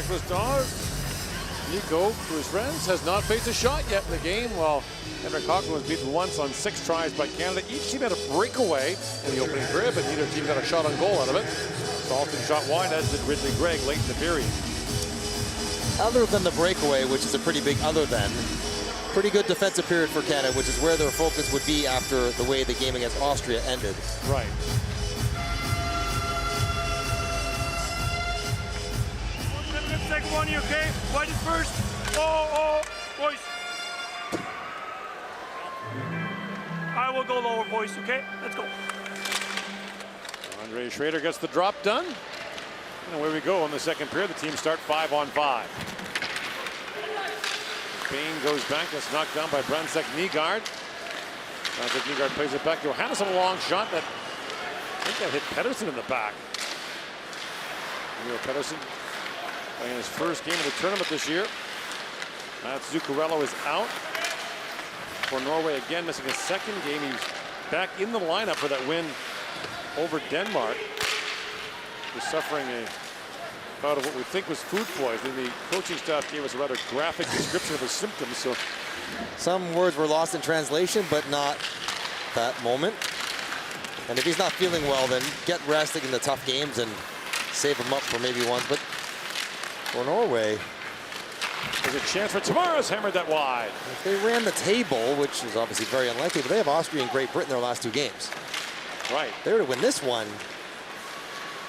Nicholas Dawes. Nico, to his friends, has not faced a shot yet in the game, while Henrik Hockland was beaten once on 6 tries by Canada. Each team had a breakaway in the opening period, but neither team got a shot on goal out of it. Salton shot wide, as did Ridley Gregg late in the period. Other than the breakaway, which is a pretty big other than, pretty good defensive period for Canada, which is where their focus would be after the way the game against Austria ended. Right. Second one, you okay? White is first. Oh, boys. I will go lower, boys, okay? Let's go. Andre Schrader gets the drop done. And away we go in the second period. The teams start 5-on-5. Bain goes back. That's knocked down by Brandstad Nygaard. Brandstad Nygaard plays it back to Johannesson. A long shot that I think that hit Pettersson in the back. Neil Pettersson playing his first game of the tournament this year. Mats Zuccarello is out for Norway again, missing a second game. He's back in the lineup for that win over Denmark. He's suffering a bout of what we think was food poisoning. The coaching staff gave us a rather graphic description of his symptoms. So some words were lost in translation, but not that moment. And if he's not feeling well, then get rested in the tough games and save him up for maybe one. But for Norway, there's a chance for Tavares, hammered that wide. If they ran the table, which is obviously very unlikely, but they have Austria and Great Britain their last 2 games. Right. They were to win this one.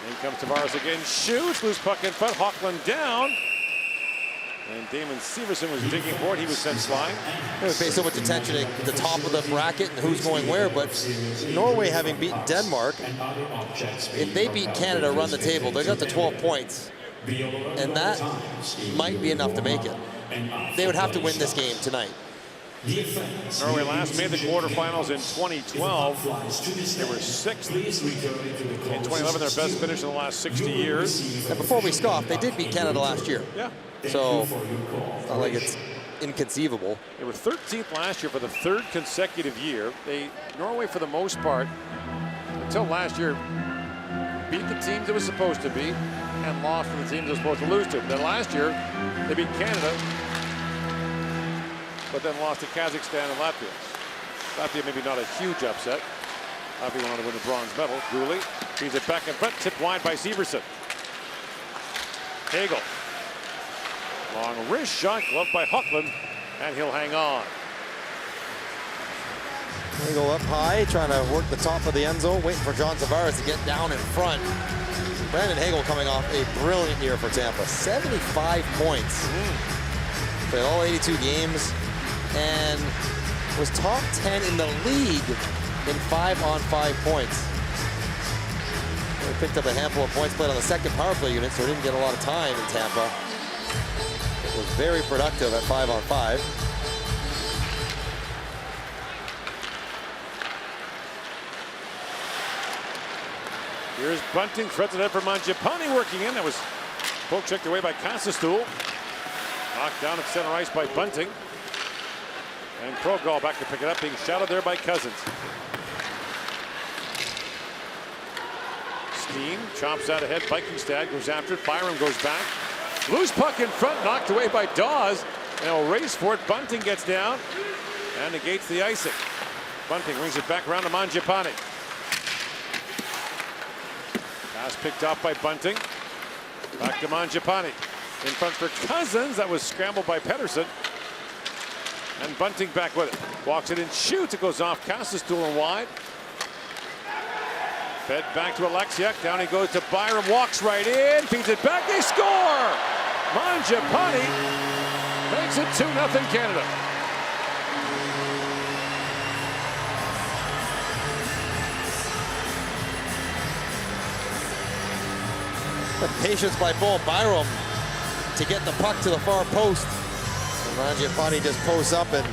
In comes Tavares again, shoots, loose puck in front, Hockland down. And Damon Severson was digging for it. He was sent flying. They would pay so much attention at the top of the bracket and who's going where, but Norway, having beaten Denmark, if they beat Canada, run the table, they got to 12 points. And that might be enough to make it. They would have to win this game tonight. Norway last made the quarterfinals in 2012. They were 6th in 2011, their best finish in the last 60 years. And before we scoff, they did beat Canada last year. Yeah. So, it's not like it's inconceivable. They were 13th last year for the 3rd consecutive year. Norway, for the most part, until last year, beat the teams it was supposed to beat and lost to the teams it was supposed to lose to. Then last year, they beat Canada, but then lost to Kazakhstan and Latvia. Latvia maybe not a huge upset. Latvia wanted to win the bronze medal. Dooley feeds it back in front, tipped wide by Severson. Hagel. Long wrist shot, gloved by Hockland, and he'll hang on. Hagel up high, trying to work the top of the end zone, waiting for John Tavares to get down in front. Brandon Hagel coming off a brilliant year for Tampa. 75 points. Played all 82 games and was top 10 in the league in 5-on-5 points. He picked up a handful of points, played on the second power play unit, so he didn't get a lot of time in Tampa. It was very productive at 5-on-5. Here's Bunting, threads it out for Mangiapane working in. That was poke checked away by Kassestool. Knocked down at center ice by Bunting. And Krogall back to pick it up, being shouted there by Cousins. Steen chops out ahead. Bikingstad goes after it. Byram goes back. Loose puck in front, knocked away by Dawes. And he'll race for it. Bunting gets down and negates the icing. Bunting brings it back around to Mangiapane. Pass picked off by Bunting. Back to Mangiapane. In front for Cousins. That was scrambled by Pettersson. And Bunting back with it. Walks it in, shoots. It goes off Kassestool and wide. Fed back to Alexiak. Down he goes to Byram. Walks right in. Feeds it back. They score! Mangiapane makes it 2-0 Canada. The patience by Bo Byram to get the puck to the far post. And Mangiapane just posts up and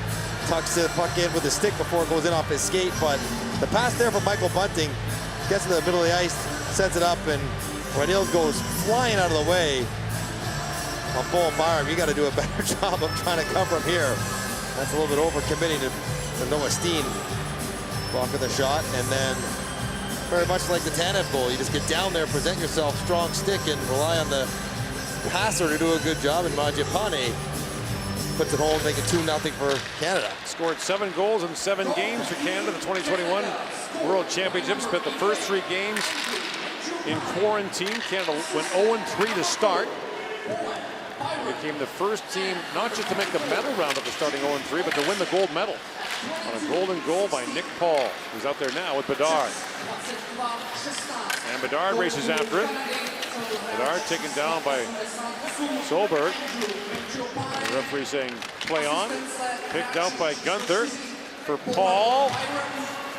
tucks the puck in with the stick before it goes in off his skate. But the pass there from Michael Bunting gets to the middle of the ice, sets it up, and Ranil goes flying out of the way. On Bo Byram, you got to do a better job of trying to cover him here. That's a little bit overcommitting to Noah Steen blocking the shot, and then very much like the Tanev goal, you just get down there, present yourself, strong stick, and rely on the passer to do a good job, and Mangiapane puts it home, making 2-0 for Canada. Scored 7 goals in 7 games for Canada. The 2021 World Championship. Spent the first 3 games in quarantine. Canada went 0-3 to start. Became the first team not just to make the medal round after starting 0-3, but to win the gold medal on a golden goal by Nick Paul, who's out there now with Bedard. And Bedard races after it. Bedard taken down by Solberg. The referee saying play on. Picked out by Gunther for Paul.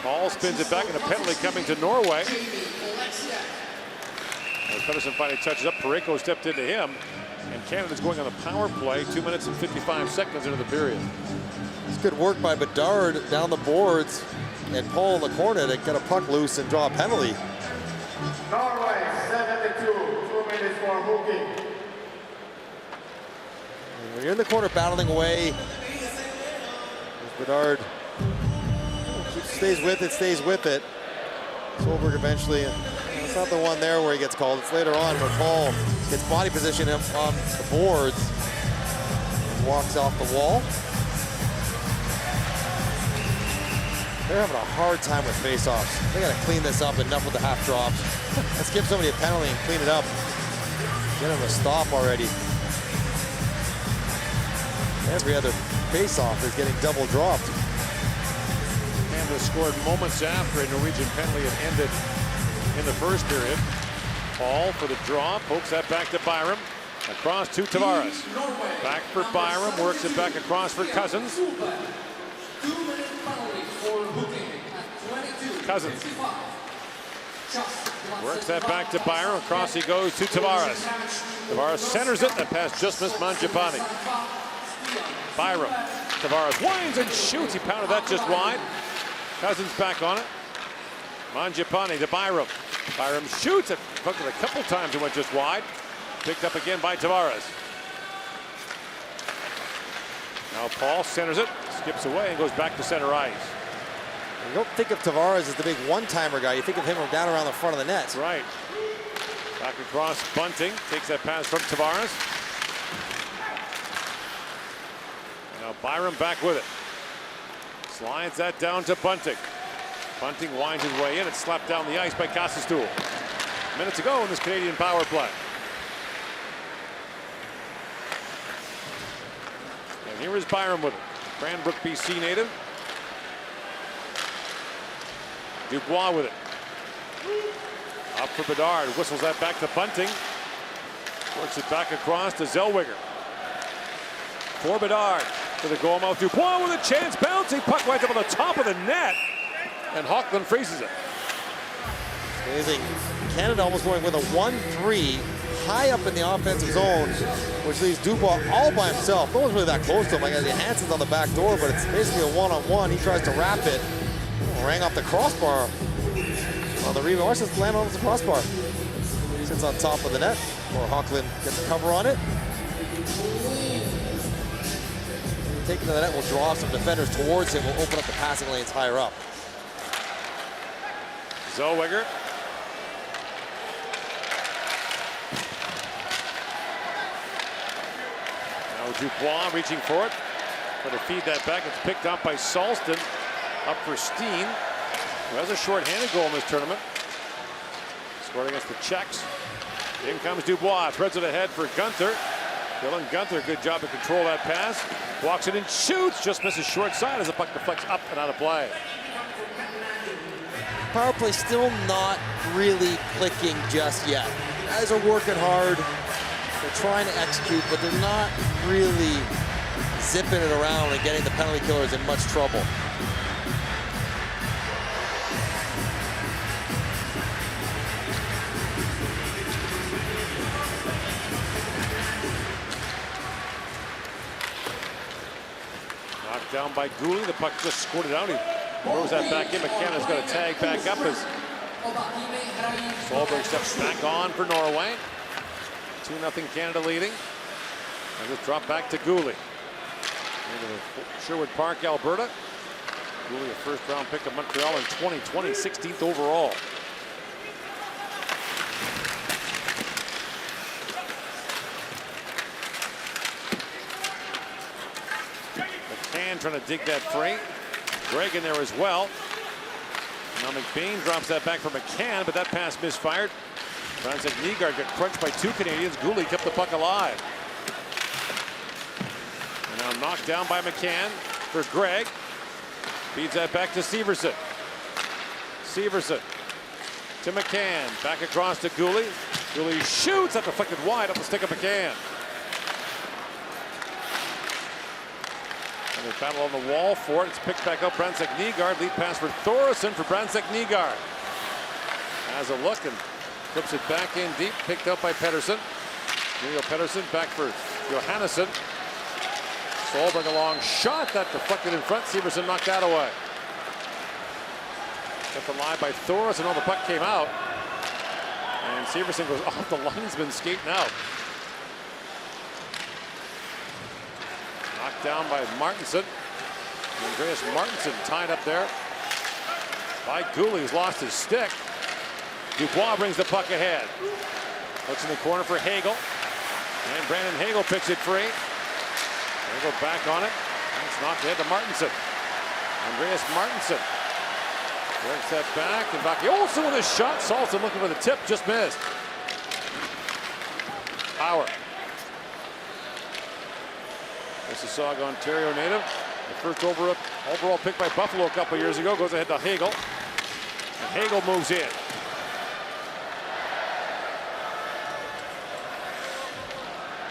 Paul spins it back, and a penalty coming to Norway. As Pedersen finally touches up, Parayko stepped into him. And Canada's going on a power play, 2 minutes and 55 seconds into the period. It's good work by Bedard down the boards, and Paul in the corner to get a puck loose and draw a penalty. Norway 72, 2 minutes for hooking. When you're in the corner battling away, Bedard stays with it. Solberg eventually, it's not the one there where he gets called. It's later on where Paul gets body position on the boards and walks off the wall. They're having a hard time with face-offs. They got to clean this up, enough with the half drops. Let's give somebody a penalty and clean it up. Get him a stop already. Every other face-off is getting double dropped. Canada scored moments after a Norwegian penalty had ended in the first period. Paul for the draw, pokes that back to Byram. Across to Tavares. Back for Byram, works it back across for Cousins. Cousins works that back to Byram. Across he goes to Tavares. Tavares centers it. That pass just missed Mangiapane. Byram. Tavares winds and shoots. He pounded that just wide. Cousins back on it. Mangiapane to Byram. Byram shoots it. Hooked it a couple times. It went just wide. Picked up again by Tavares. Now Paul centers it. Skips away and goes back to center ice. You don't think of Tavares as the big one-timer guy. You think of him down around the front of the net. That's right. Back across Bunting. Takes that pass from Tavares. And now Byram back with it. Slides that down to Bunting. Bunting winds his way in. It's slapped down the ice by Kastelstool. Minutes to go in this Canadian power play. And here is Byram with it. Cranbrook, BC native. Dubois with it. Up for Bedard. Whistles that back to Bunting. Works it back across to Zellweger. For Bedard. To the goal mouth. Dubois with a chance. Bouncing puck right up on the top of the net. And Hochland freezes it. Amazing. Canada almost going with a 1-3 high up in the offensive zone, which leaves Dubois all by himself. No one's really that close to him. I got Hansen's on the back door, but it's basically a one-on-one. He tries to wrap it. Rang off the crossbar on the rebound. Watch this land on the crossbar. Sits on top of the net. Or Hochland gets a cover on it. Taking to the net will draw some defenders towards him. Will open up the passing lanes higher up. Zellweger. Now Dubois reaching for it. Trying to feed that back. It's picked up by Salston. Up for Steen, who has a short-handed goal in this tournament. Scored against the Czechs. In comes Dubois. Threads it ahead for Gunther. Dylan Gunther, good job to control that pass. Walks it and shoots. Just misses short side as the puck deflects up and out of play. Power play still not really clicking just yet. Guys are working hard. They're trying to execute, but they're not really zipping it around and getting the penalty killers in much trouble. Knocked down by Gooley. The puck just squirted out. He throws that back in. McKenna's got to tag back up as Solberg steps back on for Norway. 2-0 Canada leading. And just drop back to Gooley. Into Sherwood Park, Alberta. Gooley, a first-round pick of Montreal in 2020, 16th overall. trying to dig that free. Greg in there as well. Now McBain drops that back for McCann, but that pass misfired. Brandon Nygaard got crunched by 2 Canadians. Gooley kept the puck alive. And now knocked down by McCann for Greg. Feeds that back to Severson. Severson to McCann. Back across to Gooley. Gooley shoots. That deflected wide up the stick of McCann. And they battle on the wall for it. It's picked back up. Brandon Nygaard. Lead pass for Thoresen for Brandon Nygaard. Has a look and flips it back in deep. Picked up by Pettersson. Neil Pettersson back for Johannesson. Solberg a long shot that deflected in front. Severson knocked that away. Kept alive by Thoresen. All the puck came out. And Severson goes off the linesman skating out. Knocked down by Martinson. Andreas Martinson tied up there by Gooley, who's lost his stick. Dubois brings the puck ahead. Looks in the corner for Hagel. And Brandon Hagel picks it free. Hagel back on it. It's knocked ahead to Martinson. Andreas Martinson works that back. And Vaki Olsen with a shot. Salson looking for the tip. Just missed. Power. Mississauga, Ontario native. The first overall pick by Buffalo a couple years ago. Goes ahead to Hagel. And Hagel moves in.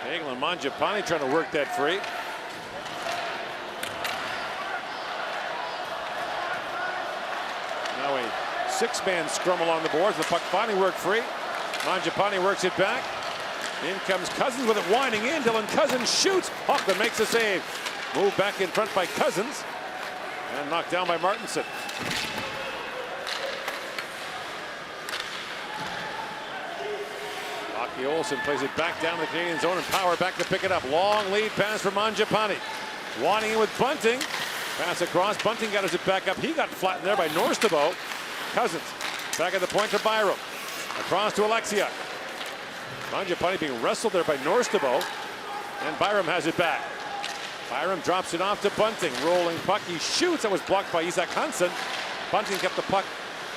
Hagel and Mangiapane trying to work that free. Now a 6-man scrum along the boards. The puck finally worked free. Mangiapane works it back. In comes Cousins with it winding in. Dylan Cousins shoots. Hoffman makes the save. Moved back in front by Cousins. And knocked down by Martinson. Vaki Olsen plays it back down the Canadian zone and Power back to pick it up. Long lead pass for Mangiapane. Winding in with Bunting. Pass across. Bunting gathers it back up. He got flattened there by Norstabo. Cousins back at the point to Byram. Across to Alexiak. Mangiapane being wrestled there by Norstabo. And Byram has it back. Byram drops it off to Bunting. Rolling puck. He shoots. That was blocked by Isak Hansen. Bunting kept the puck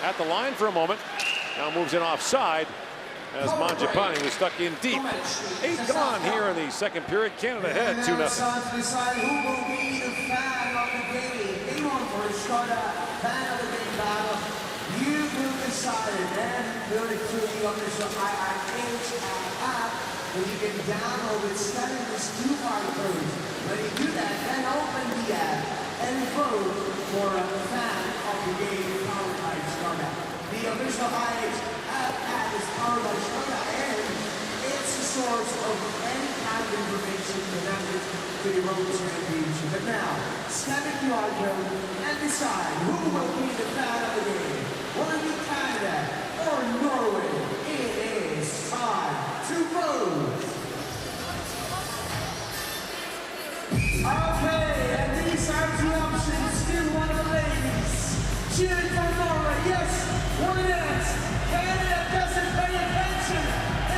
at the line for a moment. Now moves in offside as Mangiapane was stuck in deep. 8 gone here in the second period. Canada ahead 2-0. Who will be the fan of the game? Anyone for a starter, fan of the game battle. You will decide it and build it through the official IIHF app. And you can download it, scanning this QR code. When you do that, then open the app and vote for a fan of the game powered by Starter. The official IIHF app is powered by Starter, and it's a source of any kind of information connected to the Road Championship. But now, scan the QR code and decide who will be the fan of the game. Will it be Canada or Norway? It is time to vote. Okay, and these are 2 options. Still one of the ladies cheering for Norway. Yes, 1 minute. Canada doesn't pay attention.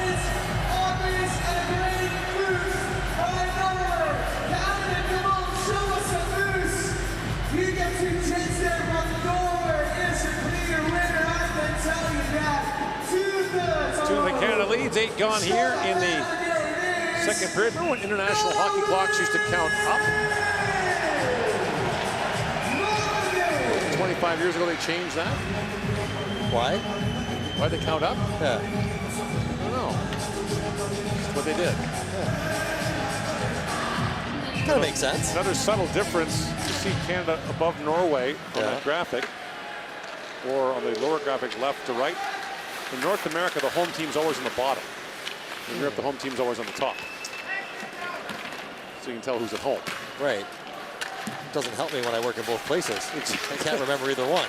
It's obvious and a great boost by Norway. Canada, come on, show us a boost. You get 2 chances there, but Norway is a clear winner. I can tell you that. 2-3. To the Canada leads. 8 gone here in the second period. Remember when international hockey clocks used to count up? 25 years ago they changed that. Why? Why'd they count up? Yeah. I don't know. That's what they did. Kind of makes sense. Another subtle difference. You see Canada above Norway on that graphic, or on the lower graphic left to right. In North America, the home team's always on the bottom. In Europe, the home team's always on the top. So you can tell who's at home. Right. It doesn't help me when I work in both places. I can't remember either one.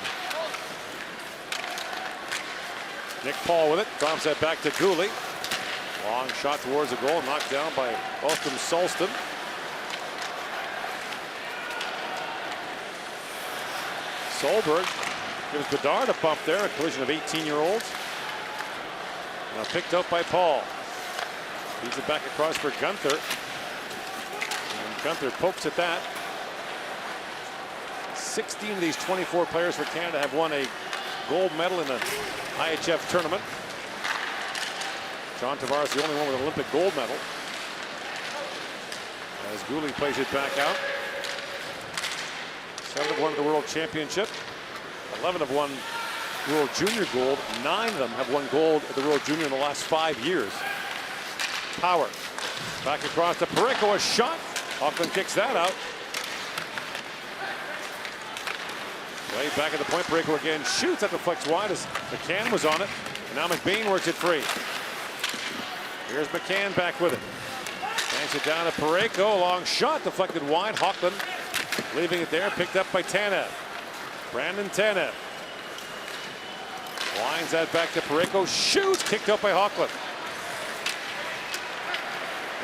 Nick Paul with it. Drops that back to Gooley. Long shot towards the goal. Knocked down by Austin Solston. Solberg gives Bedard a bump there. A collision of 18-year-olds. Now picked up by Paul. Feeds it back across for Gunther. And Gunther pokes at that. 16 of these 24 players for Canada have won a gold medal in the IIHF tournament. John Tavares, the only one with an Olympic gold medal. As Gouli plays it back out. 7 have won the World Championship. 11 have won World Junior gold. 9 of them have won gold at the World Junior in the last 5 years. Power. Back across to Parayko, a shot. Auckland kicks that out. Way back at the point, Parayko again shoots at the flex wide as McCann was on it. And now McBain works it free. Here's McCann back with it. Banks it down to Parayko. Long shot deflected wide. Auckland leaving it there, picked up by Tanev. Brandon Tanev. Winds that back to Parayko. Shoots, kicked out by Auckland.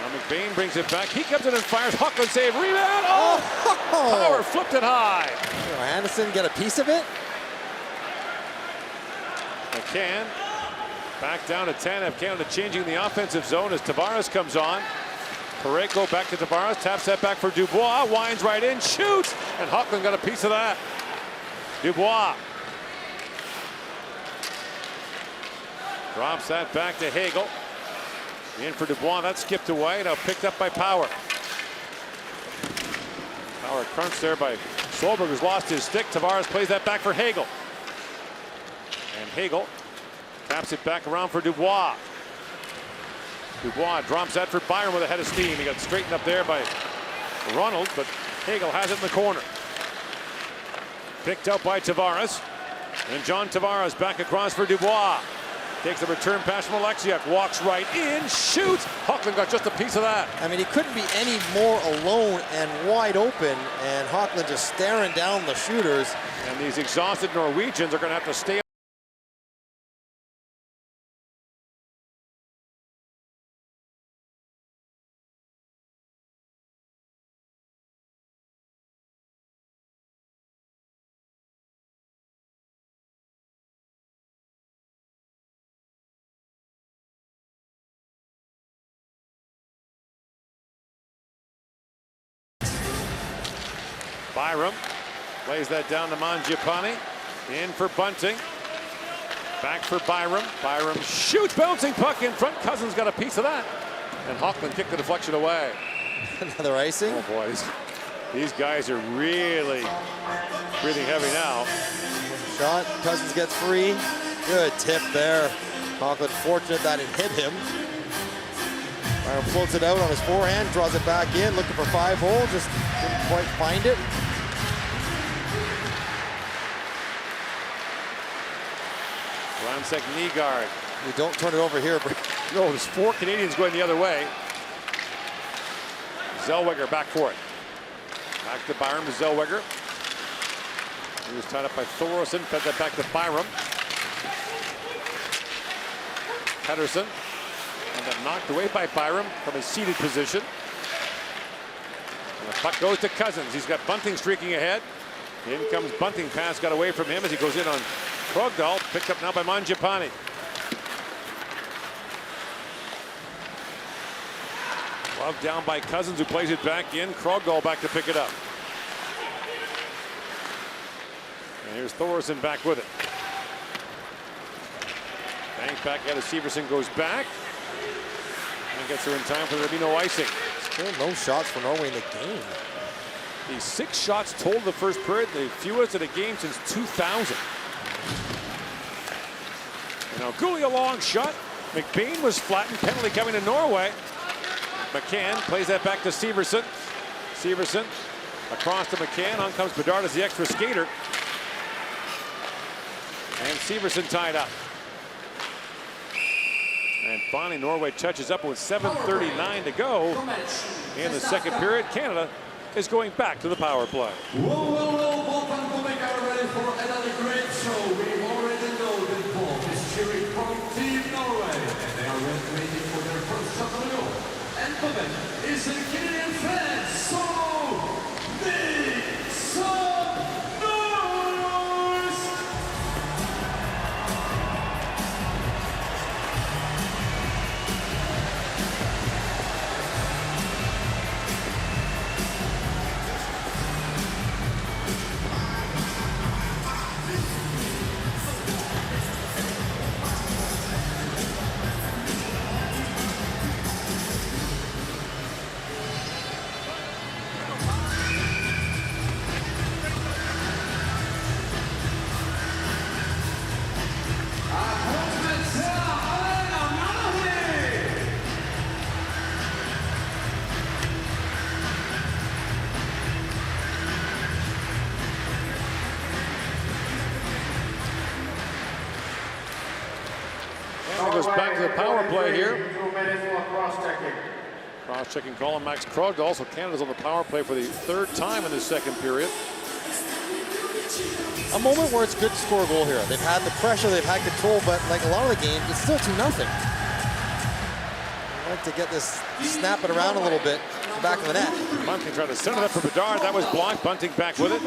Now McBain brings it back. He comes in and fires. Auckland save. Rebound. Oh! Power flipped it high. Anderson get a piece of it. McCann back down to Tanev. Canada changing the offensive zone as Tavares comes on. Parayko back to Tavares. Taps that back for Dubois. Winds right in. Shoots. And Auckland got a piece of that. Dubois. Drops that back to Hagel. In for Dubois. That skipped away. Now picked up by Power. Power crunched there by Solberg, who's lost his stick. Tavares plays that back for Hagel. And Hagel taps it back around for Dubois. Dubois drops that for Byron with a head of steam. He got straightened up there by Ronald, but Hagel has it in the corner. Picked up by Tavares. And John Tavares back across for Dubois. Takes the return pass from Alexiuk. Walks right in. Shoots. Auckland got just a piece of that. I mean, he couldn't be any more alone and wide open. And Auckland just staring down the shooters. And these exhausted Norwegians are going to have to stay. Byram plays that down to Mangiapane. In for Bunting. Back for Byram. Byram shoots, bouncing puck in front. Cousins got a piece of that. And Auckland kicked the deflection away. Another icing. Oh, boys. These guys are really breathing heavy now. Shot. Cousins gets free. Good tip there. Auckland fortunate that it hit him. Byram floats it out on his forehand, draws it back in, looking for 5-hole, just didn't quite find it. Ramsek knee guard. You don't turn it over here. No, there's 4 Canadians going the other way. Zellweger back for it. Back to Byram to Zellweger. He was tied up by Thoresen, fed that back to Byram. Pettersson. And then knocked away by Byram from his seated position. And the puck goes to Cousins. He's got Bunting streaking ahead. In comes Bunting. Pass got away from him as he goes in on Krogdahl. Picked up now by Mangiapane. Glove down by Cousins, who plays it back in. Krogdahl back to pick it up. And here's Thoresen back with it. Banks back out of Severson, goes back. And gets her in time for there to be no icing. Still no shots for Norway in the game. The 6 shots total the first period, the fewest in a game since 2000. And now Gouli a long shot. McBain was flattened, penalty coming to Norway. McCann plays that back to Severson. Severson across to McCann. On comes Bedard as the extra skater. And Severson tied up. And finally, Norway touches up with 7:39 to go in the second period. Canada is going back to the power play. Well, welcome to make our ready for another great show. We already know that Bob is cheering from Team Norway, and they are waiting for their first shot on the goal. And for them is the Canadian fans, so big, some noise! goes back to the power play here. 2 minutes for cross-checking. Cross-checking call on Max Krug. Also, Canada's on the power play for the 3rd time in this second period. A moment where it's good to score a goal here. They've had the pressure, they've had control, but like a lot of the games, it's still 2-0. I'd like to get this, snap it around a little bit, back of the net. Bunting tried to send it up for Bedard. That was blocked. Bunting back with it.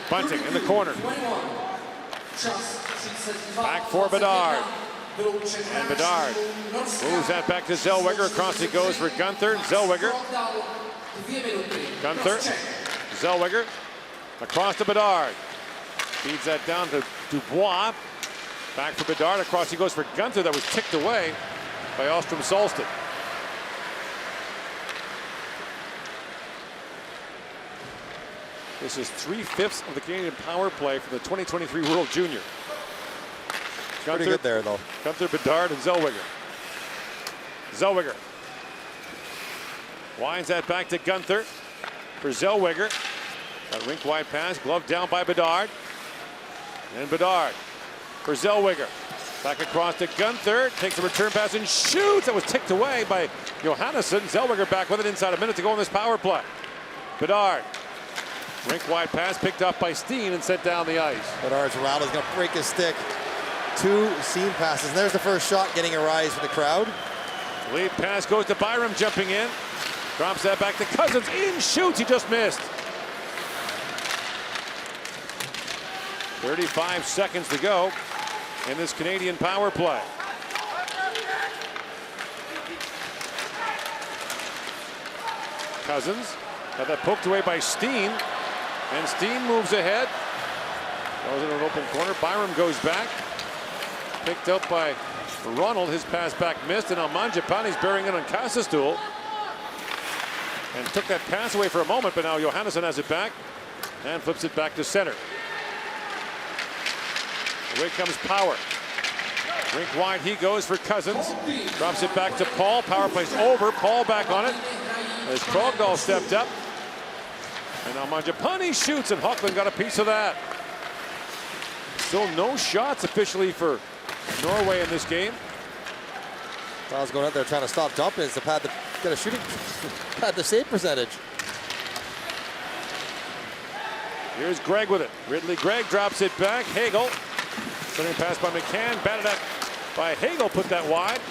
Bunting in the corner. Back for Bedard. And Bedard moves that back to Zellweger. Across he goes for Gunther. Zellweger. Gunther. Zellweger. Across to Bedard. Feeds that down to Dubois. Back for Bedard. Across he goes for Gunther. That was ticked away by Ostrom Solstead. This is 3/5 of the Canadian power play for the 2023 World Junior. Gunther, pretty good there, though. Gunther, Bedard, and Zellweger. Zellweger winds that back to Gunther for Zellweger. Got a rink wide pass, glove down by Bedard. And Bedard for Zellweger. Back across to Gunther, takes a return pass and shoots. That was ticked away by Johannesson. Zellweger back with it inside a minute to go in this power play. Bedard. Rink wide pass picked up by Steen and sent down the ice. Bedard's around, he's gonna break his stick. 2 seam passes. And there's the first shot getting a rise from the crowd. Lead pass goes to Byram jumping in. Drops that back to Cousins. In shoots, he just missed. 35 seconds to go in this Canadian power play. Cousins got that poked away by Steen. And Steen moves ahead. Goes in an open corner. Byram goes back. Picked up by Ronald. His pass back missed. And now Mangiapane's bearing in on Casastool. And took that pass away for a moment. But now Johannesson has it back. And flips it back to center. Away comes Power. Rink wide he goes for Cousins. Drops it back to Paul. Power plays over. Paul back on it. As Krogdahl stepped up. And now Mangiapane shoots, and Hockland got a piece of that. Still no shots officially for Norway in this game. Kyle's going out there trying to stop dumping to pad the, get a shooting, pad the save percentage. Here's Gregg with it. Ridley Gregg drops it back. Hagel. Sending pass by McCann. Batted up by Hagel. Put that wide.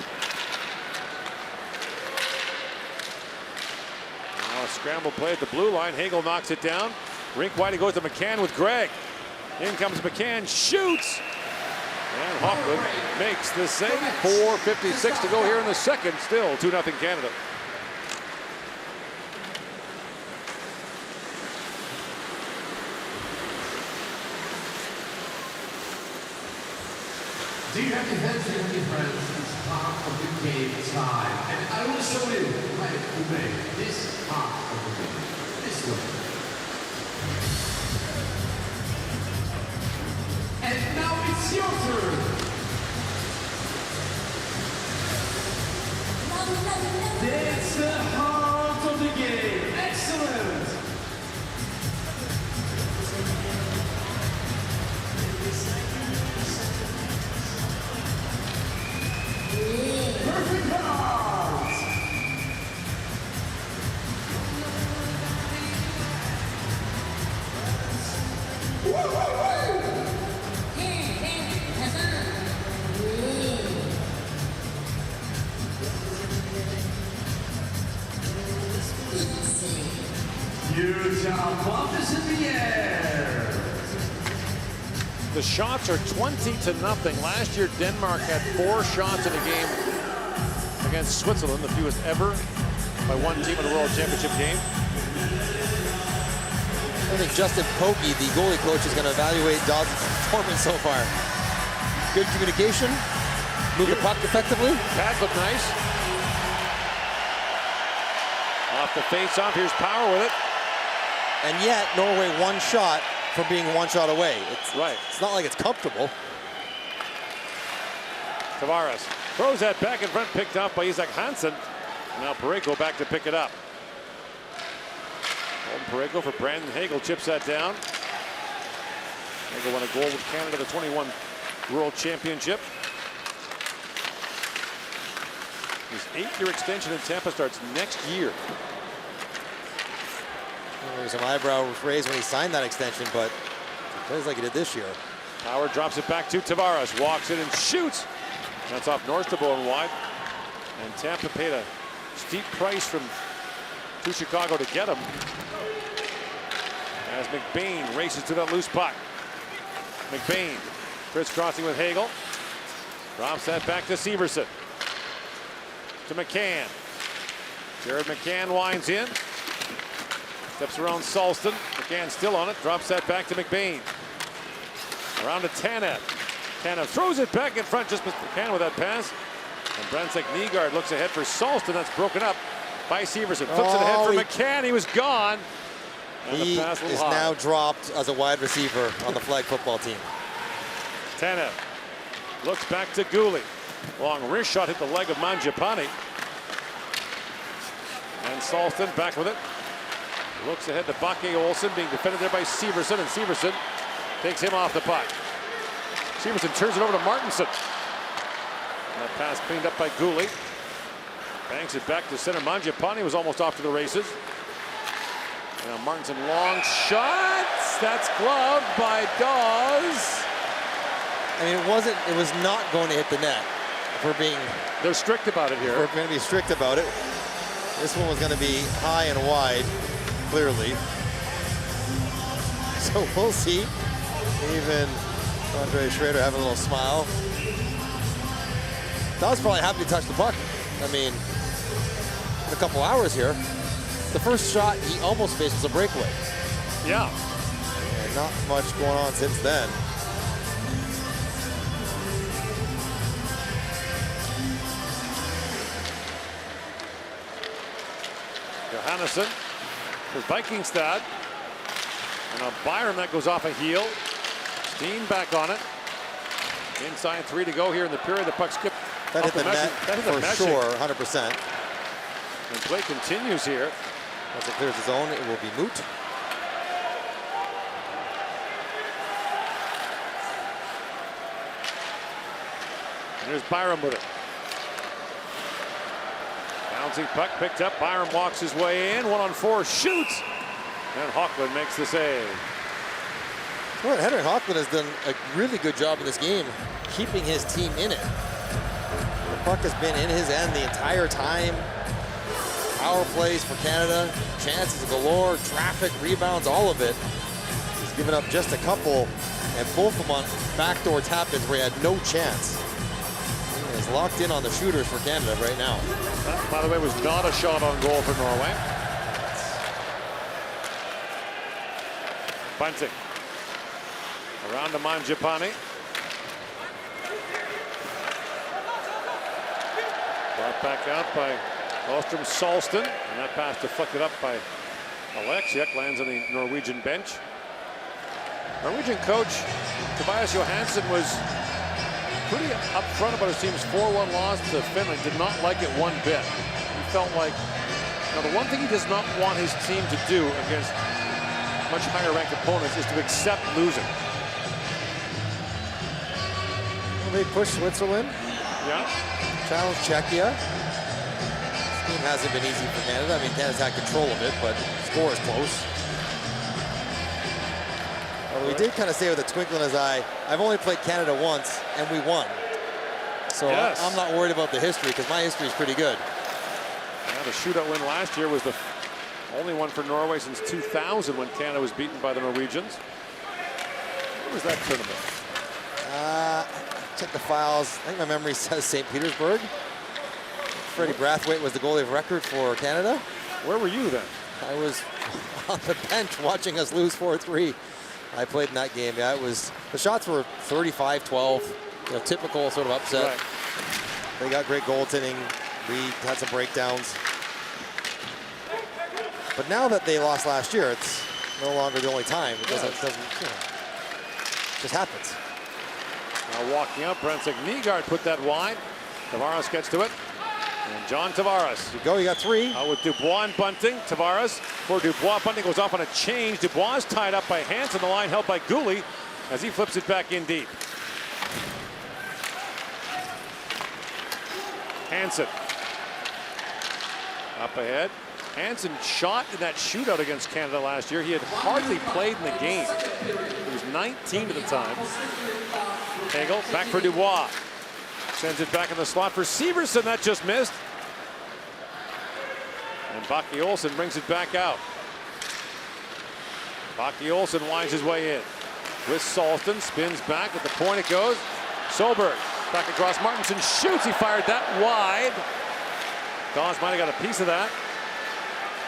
Now a scramble play at the blue line. Hagel knocks it down. Rink wide he goes to McCann with Gregg. In comes McCann. Shoots. And Hockland makes the save. 4:56 to go here in the second. Still 2-0 Canada. Dear defensive difference is part of the game time, and I will show you how to make this part of the game. This way. And now it's your turn. That's the heart of the game. Excellent. Perfect pass! Huge bumpers in the air. The shots are 20-0. Last year, Denmark had 4 shots in a game against Switzerland, the fewest ever by one team in a World Championship game. I think Justin Pokey, the goalie coach, is going to evaluate Dawson's performance so far. Good communication, move the puck effectively. Pads look nice. Off the face-off, here's Power with it. And yet, Norway 1 shot from being 1 shot away. It's, right. It's not like it's comfortable. Tavares throws that back in front, picked up by Isaac Hansen. Now Parayko back to pick it up. Golden Parayko for Brandon Hagel, chips that down. Hagel won a goal with Canada, the 21 World Championship. His 8-year extension in Tampa starts next year. There was some eyebrows raised when he signed that extension, but he plays like he did this year. Power drops it back to Tavares, walks in and shoots. That's off Norstabo and wide. And Tampa paid a steep price to Chicago to get him. As McBain races to that loose puck. McBain crisscrossing with Hagel. Drops that back to Severson. To McCann. Jared McCann winds in. Steps around Salston. McCann still on it. Drops that back to McBain. Around to Tanev. Tanev throws it back in front. Just missed McCann with that pass. And Brensek Nygaard looks ahead for Salston. That's broken up by Severson. Flips it ahead for McCann. He was gone. And He is now dropped as a wide receiver on the flag football team. Tanev looks back to Gouli. Long wrist shot hit the leg of Mangiapane. And Salston back with it. Looks ahead to Bakke Olsen, being defended there by Severson, and Severson takes him off the puck. Severson turns it over to Martinson. And that pass cleaned up by Gouli. Banks it back to center. Mangiapane was almost off to the races. Now Martinson, long shot. That's gloved by Dawes. I mean, it was not going to hit the net. They're strict about it here. We're going to be strict about it. This one was going to be high and wide, clearly. So we'll see. Even Andre Schrader having a little smile. Dawes probably happy to touch the puck. I mean, in a couple hours here. The first shot he almost faced was a breakaway. Yeah. And not much going on since then. Johannesson for Vikingstad. And a Byram that goes off a heel. Steen back on it. Inside 3 to go here in the period. The puck skipped. That hit the net for sure, 100%. And play continues here. Once it clears the zone, it will be moot. And here's Byram with it. Bouncing puck picked up. Byram walks his way in. 1-on-4 shoots. And Hochland makes the save. Well, Henrik Hochland has done a really good job in this game, keeping his team in it. The puck has been in his end the entire time. Power plays for Canada, chances galore, traffic, rebounds, all of it. He's given up just a couple, and both of them on backdoor tap-ins where he had no chance. He is locked in on the shooters for Canada right now. That, by the way, was not a shot on goal for Norway. Bunting. Around to Mangiapane. Brought back out by Ostrom Salston, and that pass deflected up by Alexiak, lands on the Norwegian bench. Norwegian coach Tobias Johansson was pretty upfront about his team's 4-1 loss to Finland. Did not like it one bit. He felt like, now the one thing he does not want his team to do against much higher ranked opponents is to accept losing. Well, they push Switzerland. Yeah. Challenge Czechia. This game hasn't been easy for Canada. I mean, Canada's had control of it, but the score is close. Although we did kind of say with a twinkle in his eye, I've only played Canada once, and we won. So yes. I'm not worried about the history, because my history is pretty good. Yeah, the shootout win last year was the only one for Norway since 2000 when Canada was beaten by the Norwegians. What was that tournament? Check the files. I think my memory says St. Petersburg. Freddie Brathwaite was the goalie of record for Canada. Where were you then? I was on the bench watching us lose 4-3. I played in that game. Yeah, it was, the shots were 35-12, you know, typical sort of upset. Right. They got great goaltending. We had some breakdowns. But now that they lost last year, it's no longer the only time. It doesn't you know, it just happens. Now walking up, Brensek Nygaard put that wide. Tavares gets to it. And John Tavares. There you go, you got 3. With Dubois and Bunting. Tavares for Dubois. Bunting goes off on a change. Dubois is tied up by Hansen. The line held by Gouli as he flips it back in deep. Hansen. Up ahead. Hansen shot in that shootout against Canada last year. He had hardly played in the game. He was 19 at the time. Hagel back for Dubois. Sends it back in the slot for Severson. That just missed. And Baki Olsen brings it back out. Baki Olsen winds his way in. With Salton, spins back at the point it goes. Solberg back across. Martinson shoots. He fired that wide. Dawes might have got a piece of that.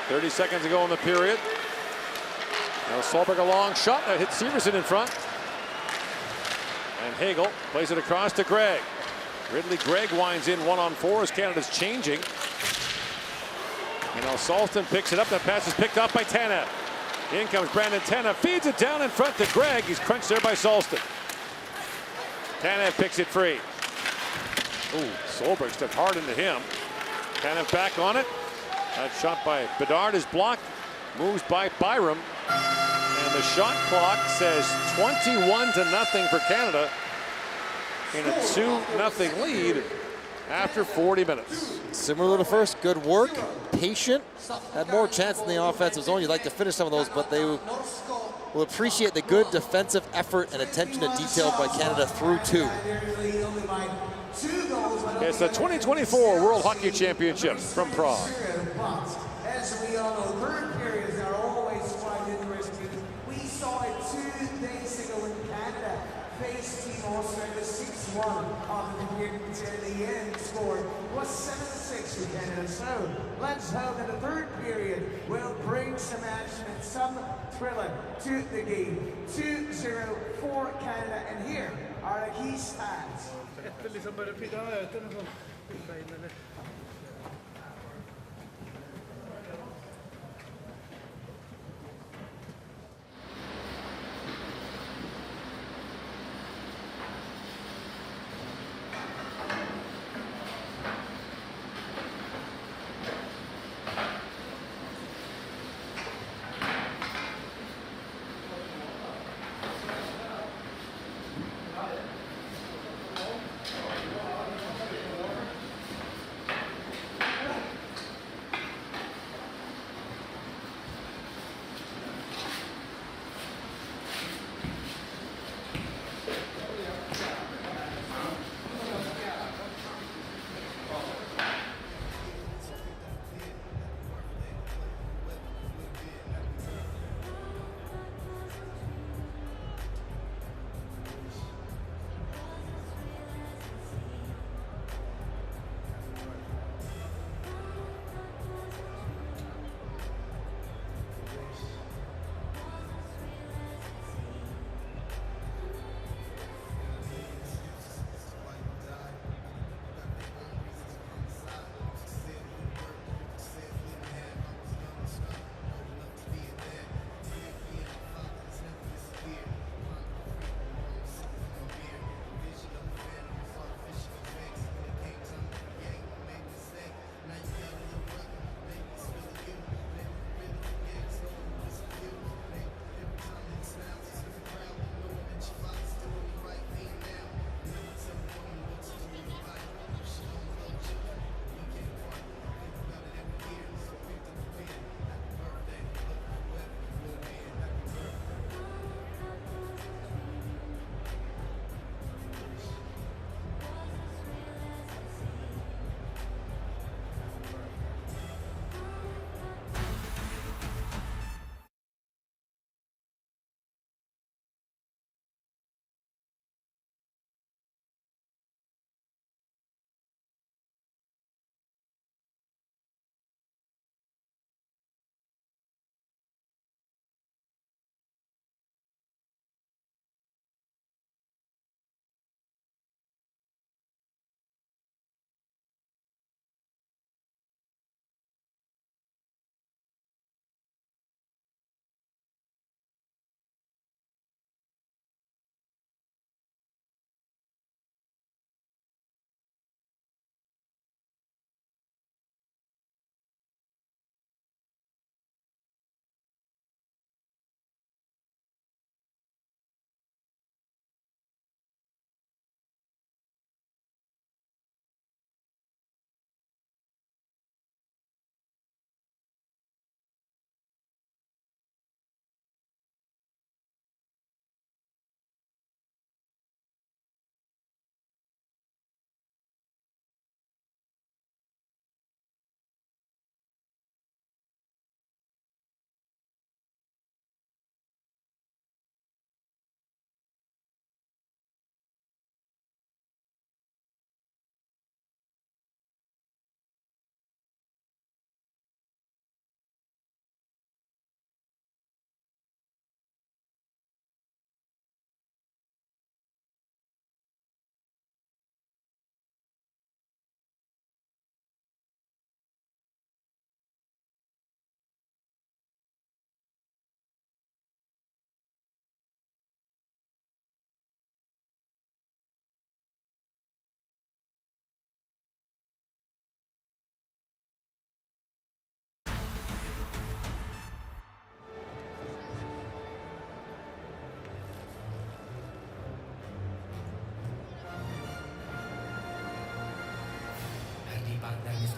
30 seconds ago in the period. Now Solberg a long shot that hit Severson in front. And Hagel plays it across to Gregg. Ridley Gregg winds in 1-on-4 as Canada's changing. And now Salton picks it up. That pass is picked off by Tanev. In comes Brandon Tanev, feeds it down in front to Gregg. He's crunched there by Salton. Tanev picks it free. Ooh, Solberg stepped hard into him. Tanev back on it. That shot by Bedard is blocked. Moves by Byram. And the shot clock says 21-0 for Canada in a 2-0 lead after 40 minutes. Similar to the first, good work, patient, had more chance in the offensive zone. You'd like to finish some of those, but they will appreciate the good defensive effort and attention to detail by Canada through 2. It's the 2024 World Hockey Championship from Prague. As we all know, third periods are always quite interesting. We saw it 2 days ago when Canada faced Team Austria in the 6-1 of the period, and the end score was 7-6 for Canada. So let's hope that the third period will bring some action and some thriller to the game. 2-0 for Canada, and here are the key stats.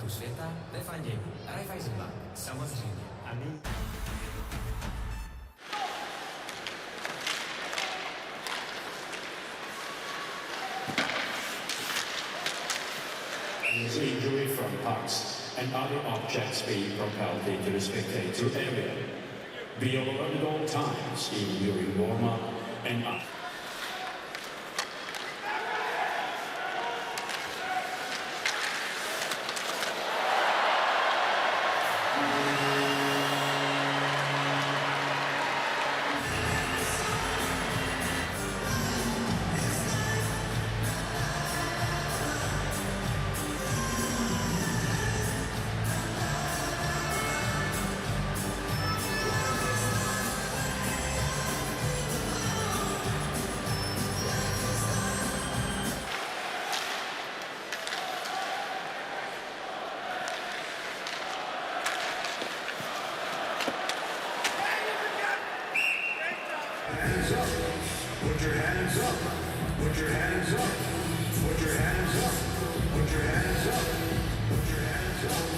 mistru světa ve fandění. Raiffeisenbank, samozřejmě. A nyní... Injury from pucks and other objects being propelled into the spectator area. Be alert at all times during warm-up and up. Hands up. Put your hands up. Put your hands up. Put your hands up. Put your hands up. Put your hands up.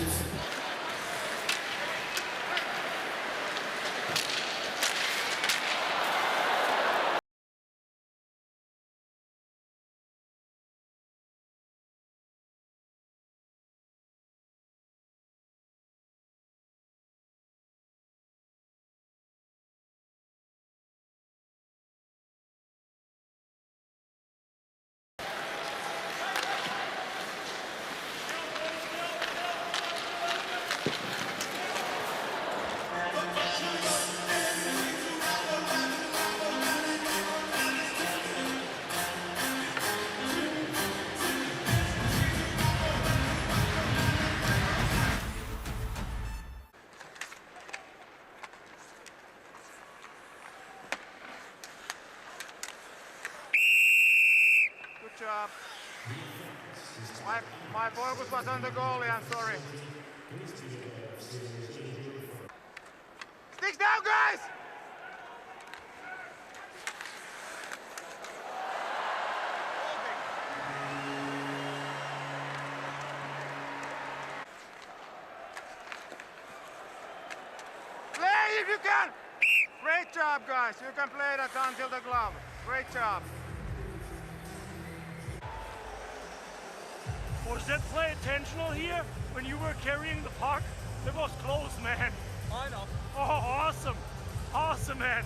Good job. My focus was on the goalie, I'm sorry. Sticks down, guys! Play if you can! Great job, guys. You can play that until the glove. Great job. Was that play intentional here when you were carrying the puck? It was close, man. I know. Oh, awesome. Awesome, man.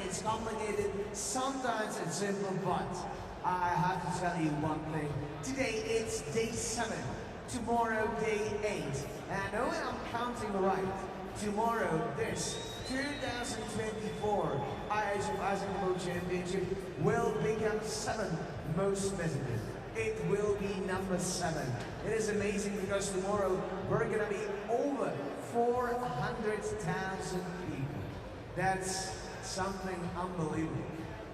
It's complicated, sometimes it's simple, but I have to tell you one thing. Today it's day 7 tomorrow day 8. And when I'm counting right, tomorrow this 2024 IIHF Iceland World Championship will become 7th most visited. It will be number 7. It is amazing because tomorrow we're gonna be over 400,000 people. That's something unbelievable.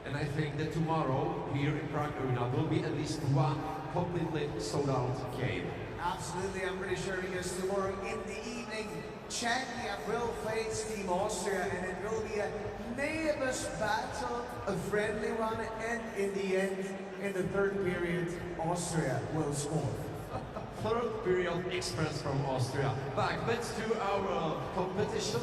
And I think that tomorrow here in Prague Arena will be at least one completely sold out game. Absolutely, I'm pretty sure because tomorrow in the evening, Czechia will face Team Austria and it will be a neighbors battle, a friendly one, and in the end, in the third period, Austria will score. Third period express from Austria. Back to our competition.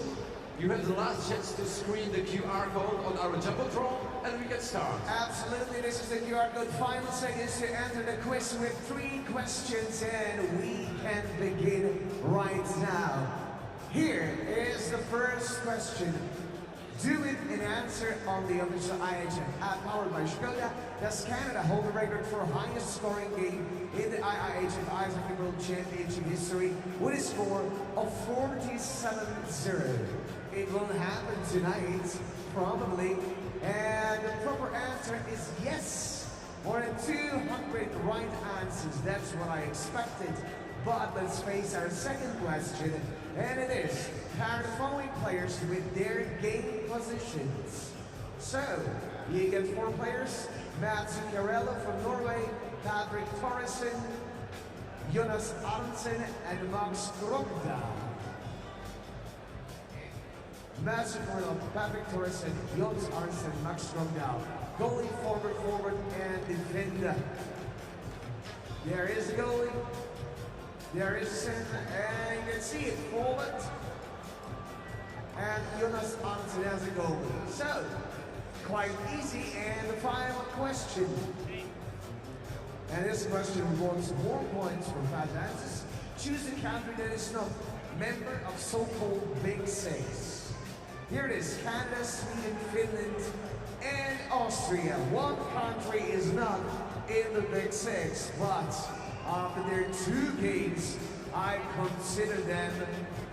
You have the last chance to screen the QR code on our Jumbotron and we can start. Absolutely, this is the QR code. Final seconds to enter the quiz with 3 questions and we can begin right now. Here is the first question. Do it and answer on the official IIHF app powered by Skoda. Does Canada hold the record for highest scoring game in the IIHF Ice Hockey World Championship history with a score of 47-0? It will happen tonight, probably. And the proper answer is yes. More than 200 right answers. That's what I expected. But let's face our second question, and it is, pair the following players with their game positions. So, you get 4 players, Mats Zuccarello from Norway, Patrick Torresen, Jonas Arntzen, and Max Grogda. Mats Zuccarello, Patrick Torresen, Jonas Arntzen, Max Grogda. Goalie, forward, and defender. There is the goalie. There is Sen, and you can see it, forward. And Jonas Arntzen as a goalie. So, quite easy, and the final question. And this question wants 4 points for 5 answers. Choose a country that is not member of so-called Big Six. Here it is, Canada, Sweden, Finland, and Austria. One country is not in the Big Six, but after their 2 games, I consider them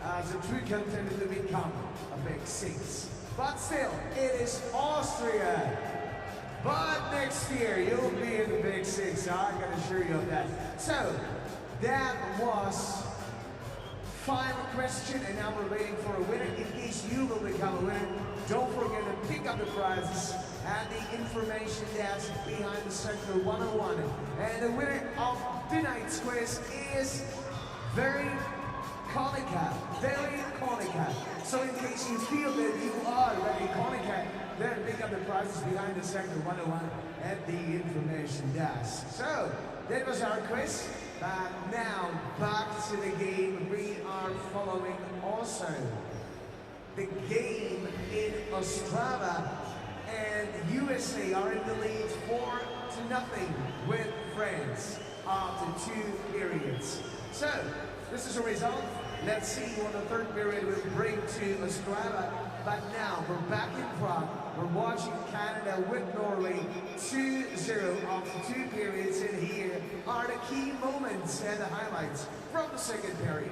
as a true contender to become a Big Six. But still, it is Austria. But next year, you'll be in the Big Six, I can assure you of that. So, that was final question, and now we're waiting for a winner. In case you will become a winner, don't forget to pick up the prizes at the information desk behind the Sector 101. And the winner of tonight's quiz is very Konica. So in case you feel that you are very Konica, then pick up the prizes behind the Sector 101 at the information desk. So, that was our quiz. But now, back to the game. We are following also the game in Ostrava, and USA are in the lead 4-0 with France after 2 periods. So, this is a result. Let's see what the third period will bring to Ostrava. But now, we're back in Prague. We're watching Canada with Norway 2-0 after 2 periods, and here are the key moments and the highlights from the second period.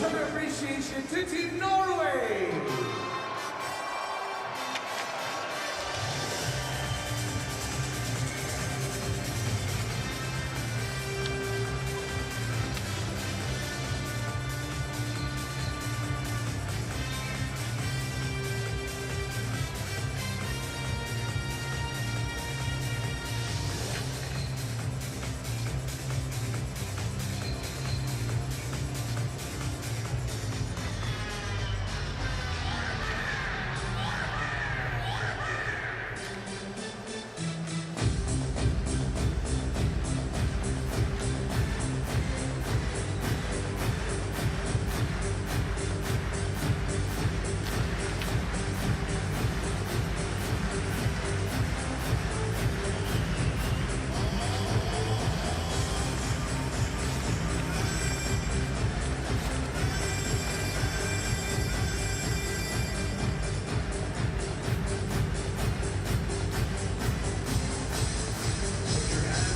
some appreciation to Team Norway.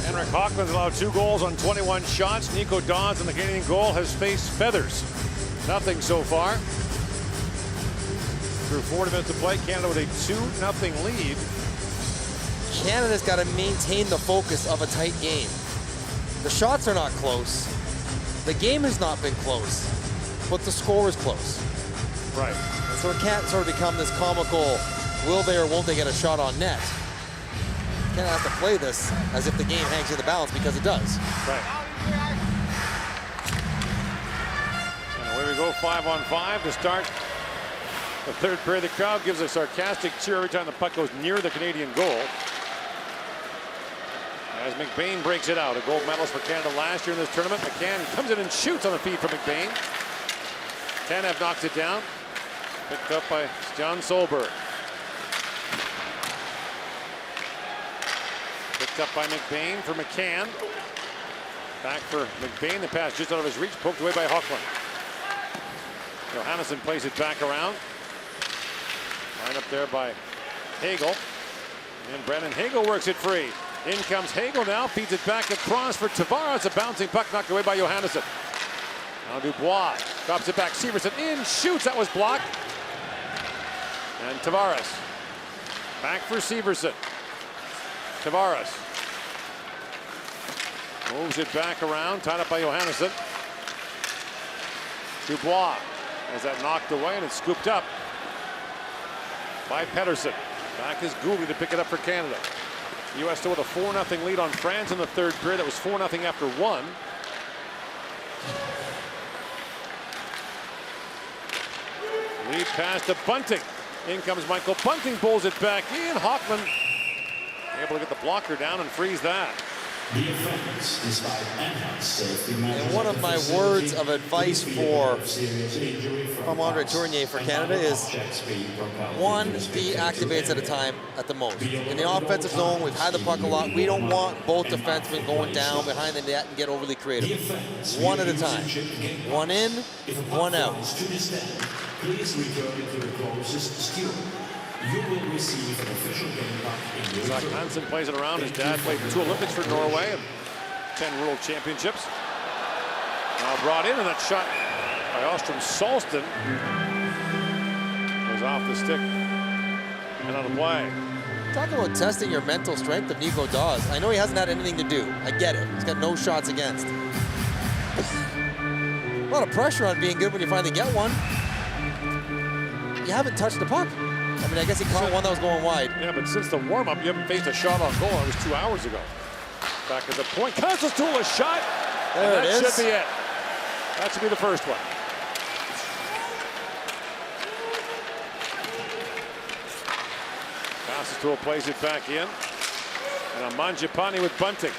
Henrik Hockland's allowed 2 goals on 21 shots. Nico Dawes in the Canadian goal has faced feathers. Nothing so far. Through 40 minutes of play, Canada with a 2-0 lead. Canada's got to maintain the focus of a tight game. The shots are not close. The game has not been close, but the score is close. Right. And so it can't sort of become this comical, will they or won't they get a shot on net? Canada has to play this as if the game hangs in the balance, because it does. Right. And away we go, 5-on-5 to start the third period. The crowd gives a sarcastic cheer every time the puck goes near the Canadian goal. As McBain breaks it out, a gold medalist for Canada last year in this tournament. McCann comes in and shoots on the feed from McBain. Tanev knocks it down. Picked up by John Solberg. Picked up by McBain for McCann. Back for McBain. The pass just out of his reach, poked away by Hockland. Johannesson plays it back around. Line up there by Hagel. And Brennan Hagel works it free. In comes Hagel now, feeds it back across for Tavares. A bouncing puck knocked away by Johannesson. Now Dubois drops it back. Severson in, shoots. That was blocked. And Tavares back for Severson. Tavares moves it back around, tied up by Johannesson. Dubois has that knocked away, and it's scooped up by Pettersson. Back is Gouli to pick it up for Canada. The U.S. still with a 4-0 lead on France in the third period. That was 4-0 after 1. Lead pass to Bunting. In comes Michael Bunting, pulls it back in. Hockland able to get the blocker down and freeze that. And one of my words of advice from Andre Tournier for Canada is 1 D-activates at a time at the most. In the offensive zone, we've had the puck a lot. We don't want both defensemen going down behind the net and get overly creative. 1 at a time. 1 in, 1 out. Please return to the closest steward. You will receive an official game puck in Zach Hansen plays it around. His dad played 2 Olympics for Norway and 10 World Championships. Now brought in, and that shot by Ostrom Solston was off the stick and on the play. Talk about testing your mental strength of Nico Dawes. I know he hasn't had anything to do. I get it. He's got no shots against. A lot of pressure on being good when you finally get one. You haven't touched the puck. I mean, I guess he caught one that was going wide. Yeah, but since the warm-up, you haven't faced a shot on goal. That was 2 hours ago. Back at the point. Constantine a shot. There it is. That should be it. That should be the first one. Constantine plays it back in. And a Mangiapane with Bunting.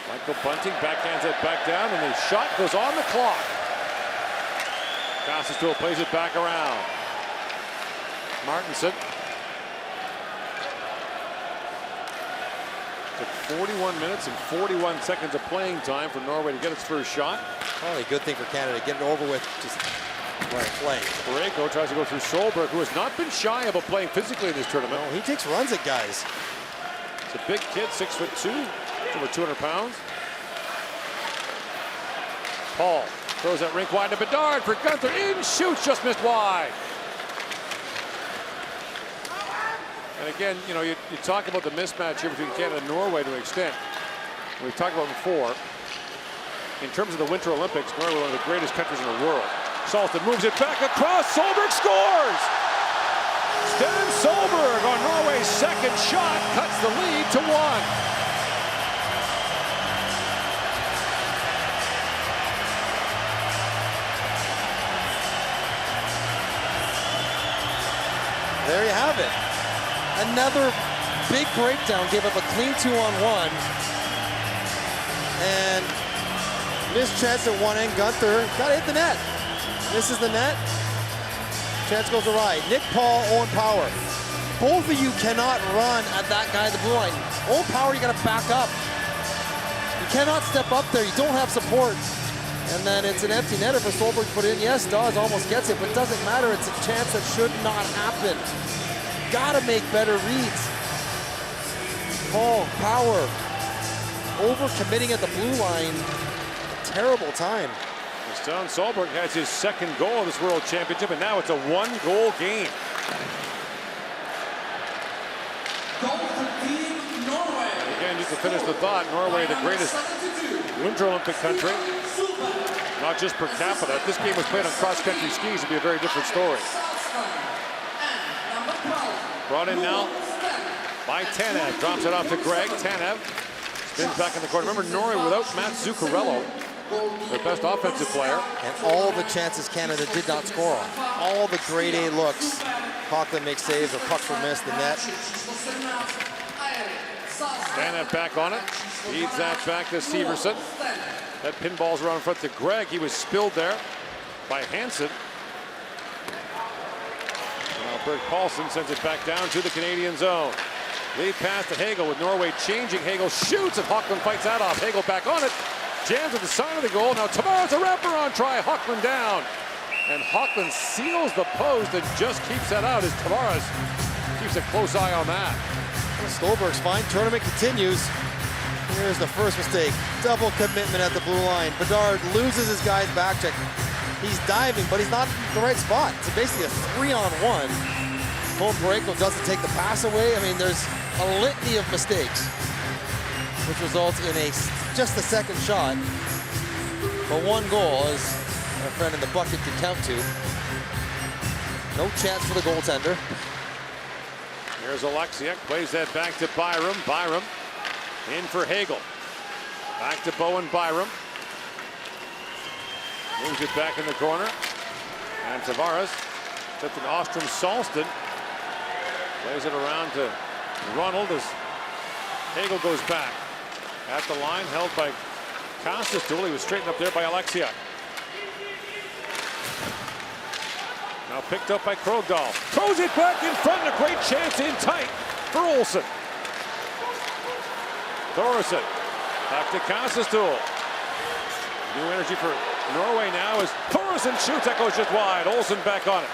Michael Bunting backhands it back down, and the shot goes on the clock. Constantine plays it back around. Martinson. Took 41 minutes and 41 seconds of playing time for Norway to get its first shot. Probably a good thing for Canada. Get it over with. Just playing. Parayko tries to go through Solberg, who has not been shy about playing physically in this tournament. No, he takes runs at guys. He's a big kid, 6'2", over 200 pounds. Paul Throws that rink wide to Bedard for Gunther. In, shoots, just missed wide. And again, you know, you talk about the mismatch here between Canada and Norway to an extent. We've talked about before. In terms of the Winter Olympics, Norway is one of the greatest countries in the world. Salton moves it back across. Solberg scores! Sten Solberg on Norway's second shot cuts the lead to 1. There you have it. Another big breakdown, gave up a clean 2-on-1. And missed chance at one end. Gunther got to hit the net. Misses the net. Chance goes awry. Nick Paul, Owen Power. Both of you cannot run at that guy at the blue line. Owen Power, you got to back up. You cannot step up there. You don't have support. And then it's an empty netter for Solberg to put in. Yes, Dawes almost gets it, but it doesn't matter. It's a chance that should not happen. Gotta make better reads. Paul, Power, over-committing at the blue line. Terrible time. Sten Solberg has his second goal of this World Championship, and now it's a one-goal game. Goal for Team Norway. And again, just to finish the thought, Norway, the greatest Winter Olympic country, not just per capita. If this game was played on cross-country skis, it'd be a very different story. Brought in now by Tanev. Drops it off to Greg. Tanev spins back in the corner. Remember, Norway without Matt Zuccarello, their best offensive player. And all the chances Canada did not score on. All the grade A looks. Hockland makes saves, or pucks were missed, the net. Tanev back on it. Feeds that back to Severson. That pinball's around in front to Greg. He was spilled there by Hansen. Now Berg Paulson sends it back down to the Canadian zone. Lead pass to Hagel with Norway changing. Hagel shoots and Hockland fights that off. Hagel back on it. Jams at the side of the goal. Now Tavares a wraparound try. Hockland down. And Hockland seals the post and just keeps that out as Tavares keeps a close eye on that. Stolberg's fine. Tournament continues. Here's the first mistake. Double commitment at the blue line. Bedard loses his guy's back check. He's diving, but he's not in the right spot. It's basically a 3-on-1. Parayko doesn't take the pass away. I mean, there's a litany of mistakes, which results in just the second shot. But one goal, as our friend in the bucket could count to. No chance for the goaltender. Here's Alexiak, plays that back to Byram. Byram in for Hagel. Back to Bowen Byram. Moves it back in the corner. And Tavares sets an Ostrom Salston. Plays it around to Ronald as Hagel goes back. At the line, held by Costas-Duel. He was straightened up there by Alexiak. Now picked up by Krogdahl. Throws it back in front. A great chance in tight for Olsen. Thoresen back to Costas-Duel. New energy for Norway now as Thoresen shoots. That goes just wide. Olsen back on it.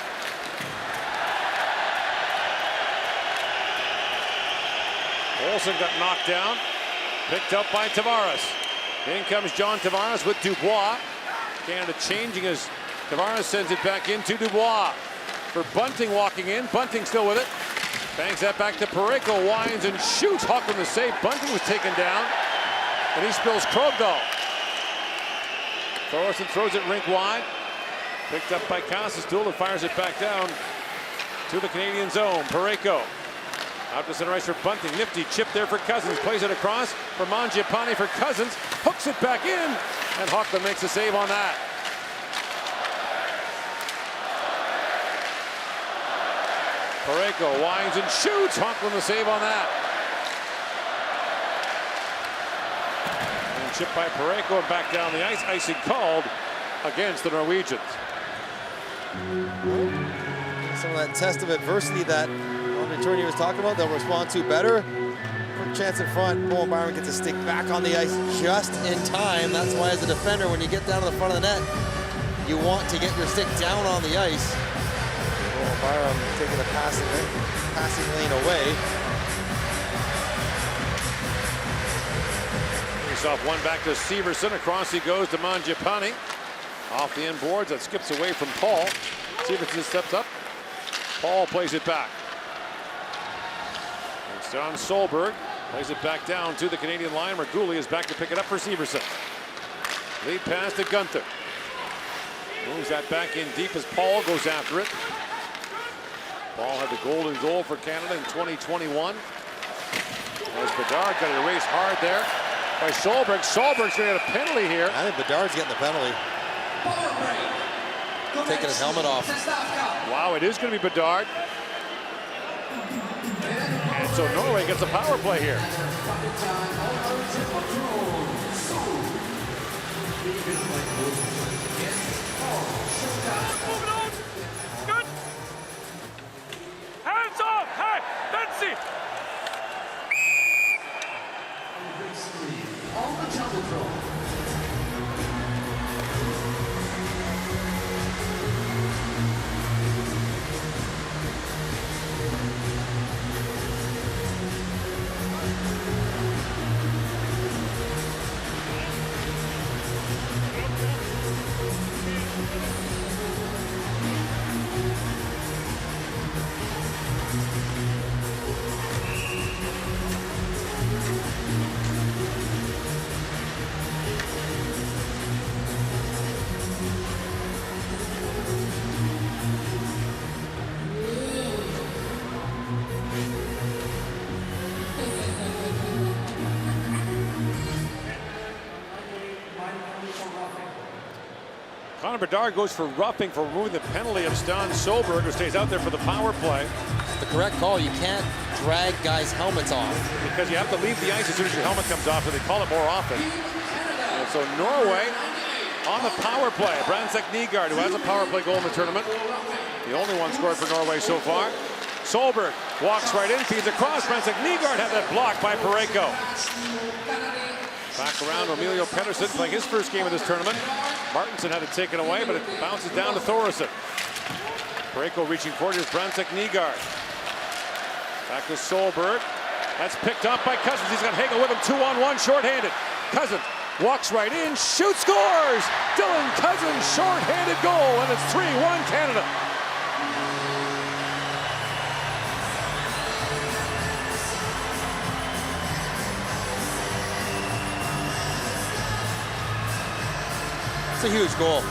Olsen got knocked down. Picked up by Tavares. In comes John Tavares with Dubois. Canada changing as Tavares sends it back into Dubois. For Bunting walking in. Bunting still with it. Bangs that back to Parayko. Winds and shoots. Hockland the save. Bunting was taken down. And he spills Krogdahl. Thoresen throws it rink wide. Picked up by Costas-Duel and fires it back down to the Canadian zone. Parayko. Out to center ice for Bunting. Nifty chip there for Cousins. Plays it across for Mangiapane for Cousins. Hooks it back in. And Hockland makes a save on that. Parayko winds and shoots. Hockland the save on that. And chipped by Parayko and back down the ice. Icing called against the Norwegians. Some of that test of adversity that Tourney was talking about, they'll respond to better. Quick chance in front. Bowen Byram gets a stick back on the ice just in time. That's why, as a defender, when you get down to the front of the net, you want to get your stick down on the ice. Bowen Byram taking the passing lane away. Face off one back to Severson. Across he goes to Mangiapane. Off the end boards, that skips away from Paul. Severson steps up. Paul plays it back. It's John Solberg. Plays it back down to the Canadian line. Marguli is back to pick it up for Severson. Lead pass to Gunther. Moves that back in deep as Paul goes after it. Paul had the golden goal for Canada in 2021. As Bedard got it erased hard there by Solberg. Solberg's going to get a penalty here. I think Bedard's getting the penalty. Taking his helmet off. Wow, it is going to be Bedard. And so Norway gets a power play here. Good. Hands off. Hey, that's it. On the Jumbotron. Connor Bedard goes for roughing for removing the penalty of Stan Solberg, who stays out there for the power play. The correct call. You can't drag guys' helmets off. Because you have to leave the ice as soon as your helmet comes off, and they call it more often. And so Norway on the power play. Brandstad Nygaard, who has a power play goal in the tournament. The only one scored for Norway so far. Solberg walks right in, feeds across. Brandstad Nygaard had that blocked by Parayko. Back around, Emilio Pettersson playing his first game of this tournament. Martinson had it taken away, but it bounces down to Thoresen. Parayko reaching forward, here's Brandstad Nygaard. Back to Solberg. That's picked up by Cousins. He's got Hagel with him, 2-on-1, shorthanded. Cousins walks right in, shoots, scores! Dylan Cousins, shorthanded goal, and it's 3-1 Canada. It's a huge goal.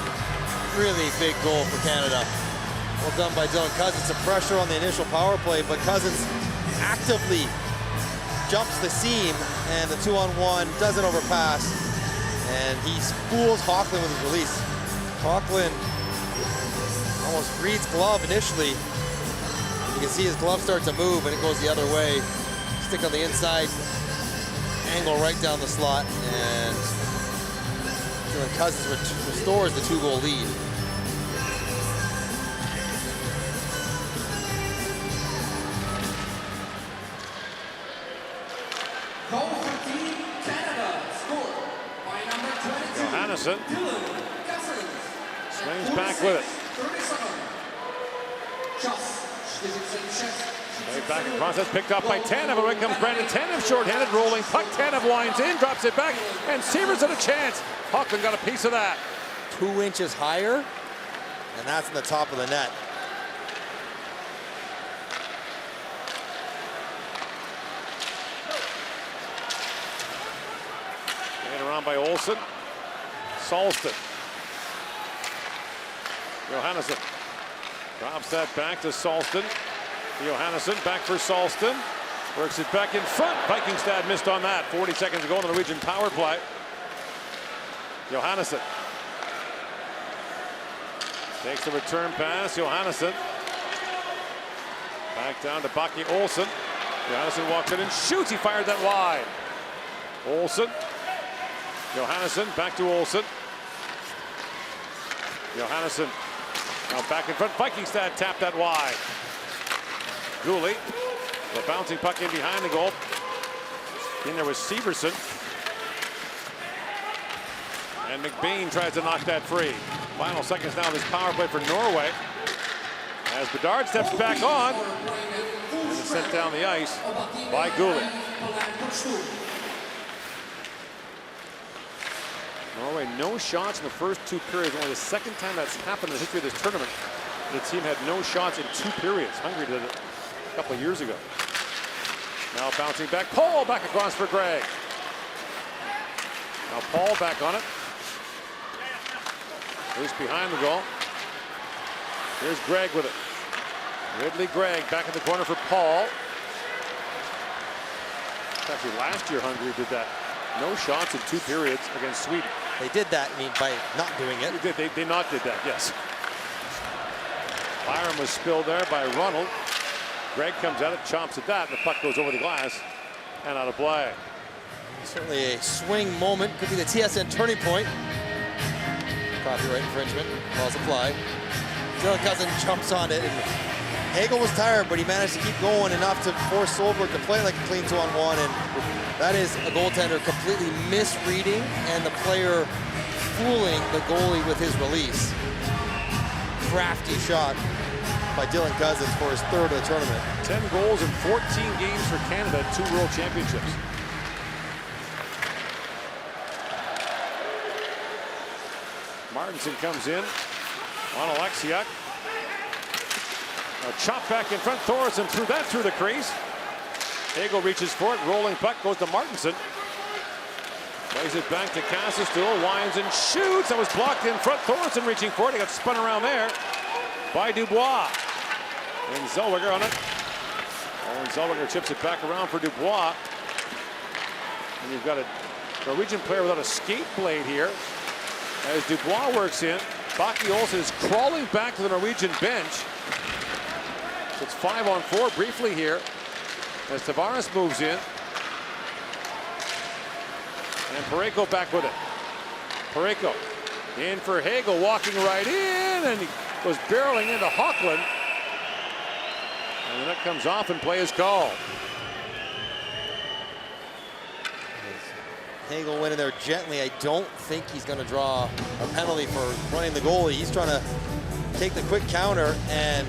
Really big goal for Canada. Well done by Dylan Cousins. Some pressure on the initial power play, but Cousins actively jumps the seam, and the 2-on-1 doesn't overpass, and he fools Hochland with his release. Hochland almost reads glove initially. You can see his glove start to move, and it goes the other way. Stick on the inside, angle right down the slot, and Dylan Cousins restores the 2-goal lead. Goal for Team Canada, scored by number 22. Johannesson Dylan Cousins. swings back with it. 37. Right back across, that's picked up by Tanev. Away comes Brandon Tanev, shorthanded, rolling puck. Tanev winds in, drops it back, and Severson a chance. Hochland got a piece of that. 2 inches higher, and that's in the top of the net. Taken around by Olsen. Salston. Johannesson drops that back to Salston. Johannesson back for Salston. Works it back in front. Vikingstad missed on that. 40 seconds ago on the Norwegian power play. Johannesson takes the return pass. Johannesson back down to Baki Olsen. Johannesson walks in and shoots. He fired that wide. Olsen. Johannesson back to Olsen. Johannesson now back in front. Vikingstad tapped that wide. Gooley, the bouncing puck in behind the goal. In there was Severson. And McBain tries to knock that free. Final seconds now of this power play for Norway. As Bedard steps back on. And is sent down the ice by Gooley. Norway, no shots in the first 2 periods. Only the second time that's happened in the history of this tournament. The team had no shots in 2 periods. Hungary did it a couple of years ago. Now bouncing back. Paul back across for Greg. Now Paul back on it. Loose behind the goal. Here's Greg with it. Ridley Gregg back in the corner for Paul. Actually, last year Hungary did that. No shots in 2 periods against Sweden. They did that by not doing it. They not did that, yes. Byron was spilled there by Ronald. Greg comes at it, chomps at that, and the puck goes over the glass and out of play. Certainly a swing moment. Could be the TSN turning point. Copyright infringement. Laws apply. Dylan Cousin jumps on it, and Hagel was tired, but he managed to keep going enough to force Solberg to play like a clean 2-on-1, and that is a goaltender completely misreading and the player fooling the goalie with his release. Crafty shot by Dylan Cousins for his 3rd of the tournament. 10 goals in 14 games for Canada at 2 World Championships. Martinson comes in on Alexiuk. A chop back in front. Thoresen threw that through the crease. Hagel reaches for it. Rolling puck goes to Martinson. Plays it back to Kasselstuhl. Winds and shoots. That was blocked in front. Thoresen reaching for it. He got spun around there by Dubois. And Zellweger on it. And Zellweger chips it back around for Dubois. And you've got a Norwegian player without a skate blade here. As Dubois works in, Baki Olsen is crawling back to the Norwegian bench. So it's 5-on-4 briefly here as Tavares moves in. And Parayko back with it. Parayko in for Hagel, walking right in, and he goes barreling into Hockland. And then it comes off and play is called. Hagel went in there gently. I don't think he's going to draw a penalty for running the goalie. He's trying to take the quick counter and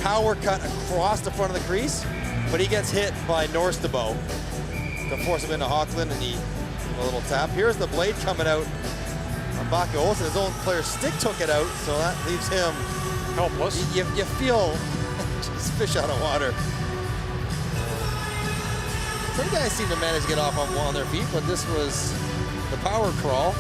power cut across the front of the crease, but he gets hit by Norstabo to force him into Hockland, and he gave a little tap. Here's the blade coming out on Baki Olsen. His own player's stick took it out, so that leaves him helpless. You feel just fish out of water. Some guys seem to manage to get off on their feet, but this was the power crawl.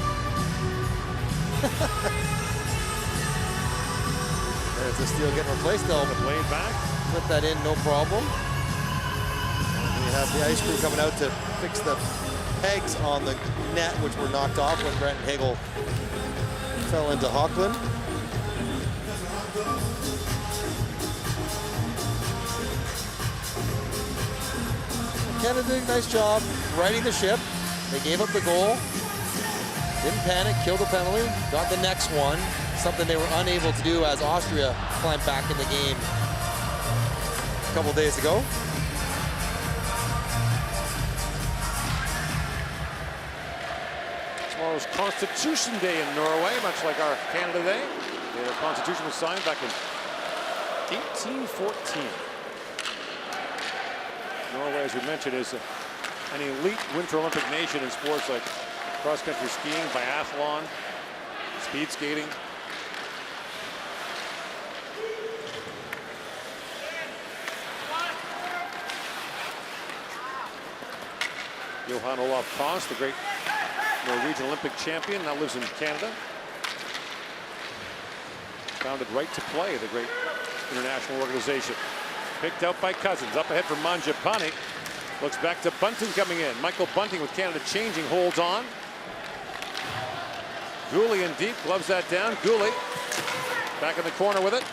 There's the steel getting replaced. They'll blade back. Flip that in, no problem. And we have the ice crew coming out to fix the pegs on the net, which were knocked off when Brent Hagel fell into Hockland. Canada did a nice job righting the ship. They gave up the goal, didn't panic, killed the penalty, got the next one, something they were unable to do as Austria climbed back in the game a couple days ago. Tomorrow's Constitution Day in Norway, much like our Canada Day. The Constitution was signed back in 1814. Norway, as we mentioned, is an elite Winter Olympic nation in sports like cross-country skiing, biathlon, speed skating. Johan Olav Koss, the great Norwegian Olympic champion, now lives in Canada. Founded Right to Play, the great international organization. Picked out by Cousins, up ahead for Mangiapane. Looks back to Bunting coming in. Michael Bunting with Canada changing, holds on. Gooley in deep, gloves that down. Gooley back in the corner with it.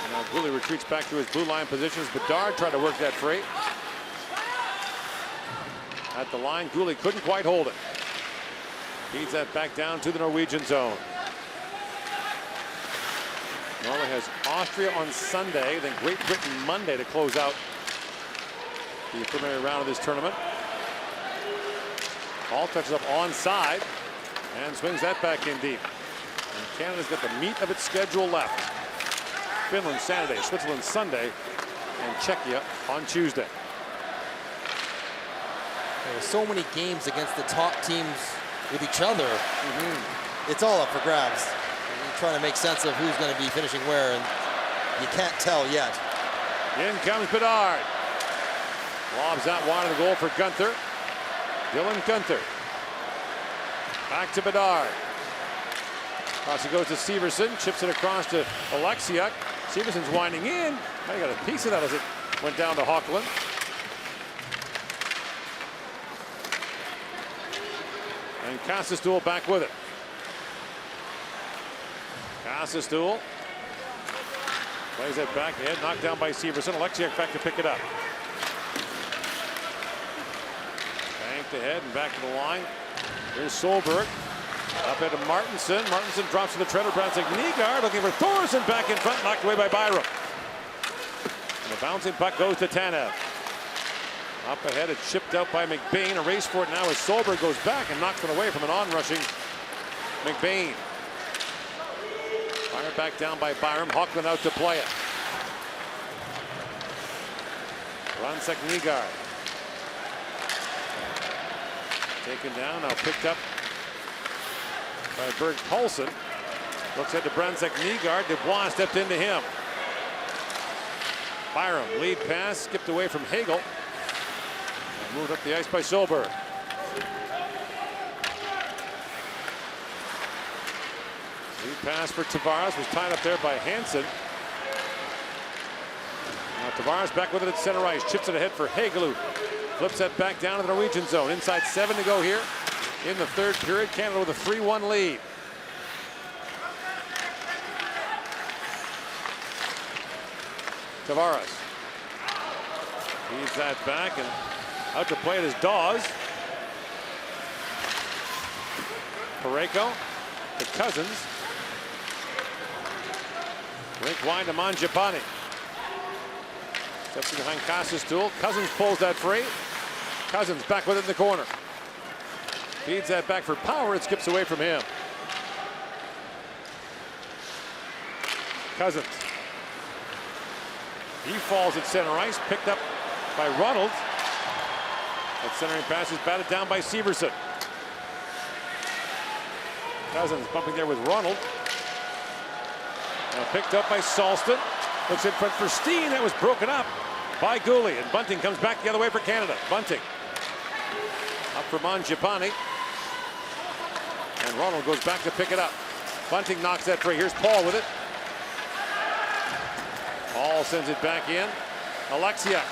And now Gooley retreats back to his blue line positions. Bedard tried to work that free. At the line, Gooley couldn't quite hold it. Feeds that back down to the Norwegian zone. Norway has Austria on Sunday, then Great Britain Monday to close out the preliminary round of this tournament. Hall touches up onside and swings that back in deep. And Canada's got the meat of its schedule left. Finland Saturday, Switzerland Sunday, and Czechia on Tuesday. There are so many games against the top teams with each other. It's all up for grabs. You're trying to make sense of who's going to be finishing where, and you can't tell yet. In comes Bedard. Lobs out wide of the goal for Gunther. Dylan Gunther. Back to Bedard. Across he goes to Severson. Chips it across to Alexiuk. Severson's winding in. I got a piece of that as it went down to Hockland. And Kassestuhl back with it. Kassestuhl plays it back ahead, knocked down by Severson. Alexiuk back to pick it up. Banked ahead and back to the line. Here's Solberg. Up into Martinson. Martinson drops to the treader. Brandsick Nygaard looking for Thorson back in front, knocked away by Byram. And the bouncing puck goes to Tanev. Up ahead, it's chipped out by McBain. A race for it now as Solberg goes back and knocks it away from an onrushing McBain. Fired back down by Byram. Hockland out to play it. Brandsick Nygaard. Taken down, now picked up by Berg Paulson. Looks at to Brandsick Nygaard. Dubois stepped into him. Byram, lead pass, skipped away from Hagel. And moved up the ice by Solberg. Lead pass for Tavares was tied up there by Hansen. Now Tavares back with it at center ice. Chips it ahead for Hagel. Flips that back down to the Norwegian zone. Inside 7 to go here in the third period. Canada with a 3-1 lead. Tavares feeds that back and out to play it is Dawes. Parayko to Cousins. Rink wide to Mangiapane. Steps behind Kassestuhl. Cousins pulls that free. Cousins back with it in the corner. Feeds that back for Power. It skips away from him. Cousins. He falls at center ice. Picked up by Ronald. That centering pass is batted down by Severson. Cousins bumping there with Ronald. Now picked up by Salston. Looks in front for Steen. That was broken up by Gooley. And Bunting comes back the other way for Canada. Bunting. Up for Mangiapane. And Ronald goes back to pick it up. Bunting knocks that free. Here's Paul with it. Paul sends it back in. Alexiuk.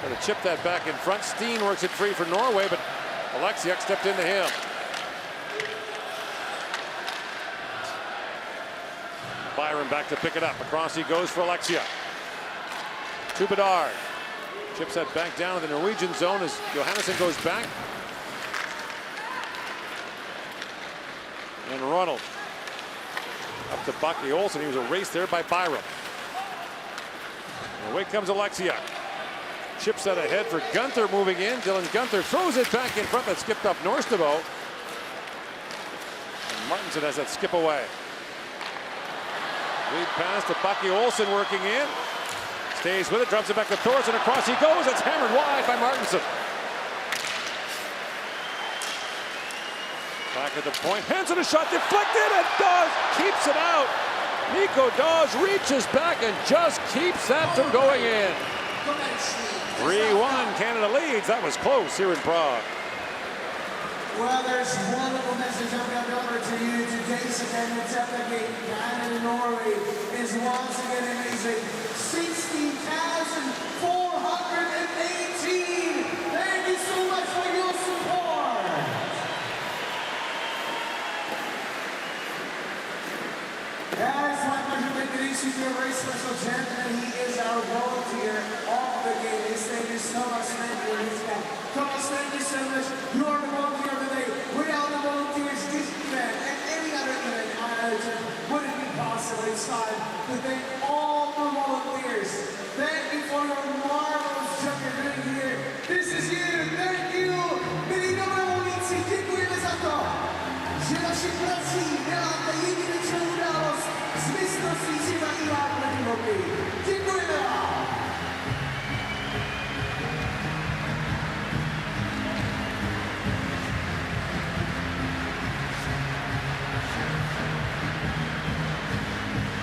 Going to chip that back in front. Steen works it free for Norway, but Alexiuk stepped into him. Byron back to pick it up. Across he goes for Alexiuk. To Bedard. Chips that back down to the Norwegian zone as Johannesson goes back. And Ronald. Up to Bucky Olsen. He was erased there by Byram. And away comes Alexiuk. Chips that ahead for Gunther moving in. Dylan Gunther throws it back in front. That skipped up Norstabo. And Martinson has that skip away. Lead pass to Bucky Olsen working in. Stays with it, drops it back to Thorson. Across he goes. It's hammered wide by Martinson. Back at the point. Hansen a shot deflected, and Dawes keeps it out. Nico Dawes reaches back and just keeps that from going in. 3-1, Canada leads. That was close here in Prague. Well, there's one little message I'm going to deliver to you. Today's attendance at the game, Canada and Norway, is once again amazing. 16,418. Thank you so much for your support. Guys, my pleasure to introduce you to a very special gentleman. He is our volunteer of the game. His name is Thomas Mendler. Thomas, thank you so much. You are the volunteer of the day. Without the volunteers, this event and any other event wouldn't be possible. It's time to thank all the volunteers. Thank you for your marvelous job you're doing here. This is you. Thank you. Milí dobrovolníci, děkujeme za to, že vaši prací děláte jedinečnou událost z mistrovství světa IIHF hokej. Děkujeme vám.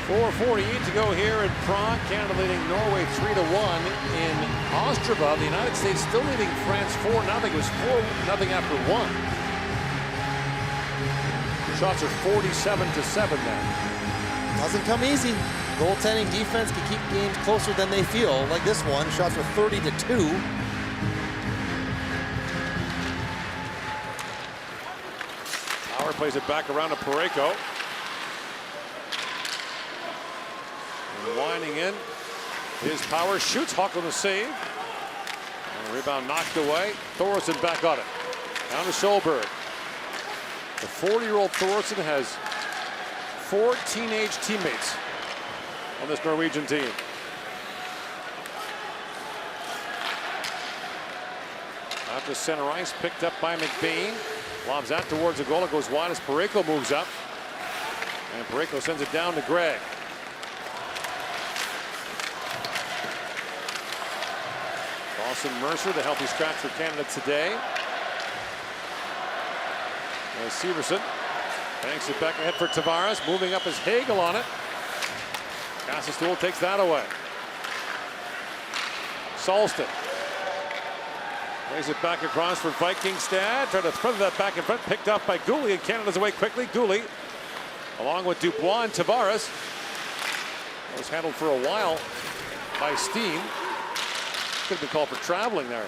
4:48 to go here in Prague. Canada leading Norway 3-1 in Ostrava. The United States still leading France 4-0. It was 4-0 after one. Shots are 47-7 now. Doesn't come easy. Goaltending defense can keep games closer than they feel. Like this one, shots were 30-2. Power plays it back around to Parayko. And winding in. His Power shoots. Hockland the save. And the rebound knocked away. Thoresen back on it. Down to Solberg. The 40-year-old Thoresen has 4 teenage teammates on this Norwegian team. Out to center ice, picked up by McBain. Lobs that towards the goal. It goes wide as Parayko moves up. And Parayko sends it down to Gregg. Dawson Mercer, the healthy scratch for Canada today. As Severson banks it back ahead for Tavares. Moving up is Hagel on it. Kassestool takes that away. Solston plays it back across for Vikingstad. Trying to throw that back in front. Picked up by Gouli, and Canada's away quickly. Gouli, along with Dubois and Tavares. That was handled for a while by Steen. Could have been called for traveling there.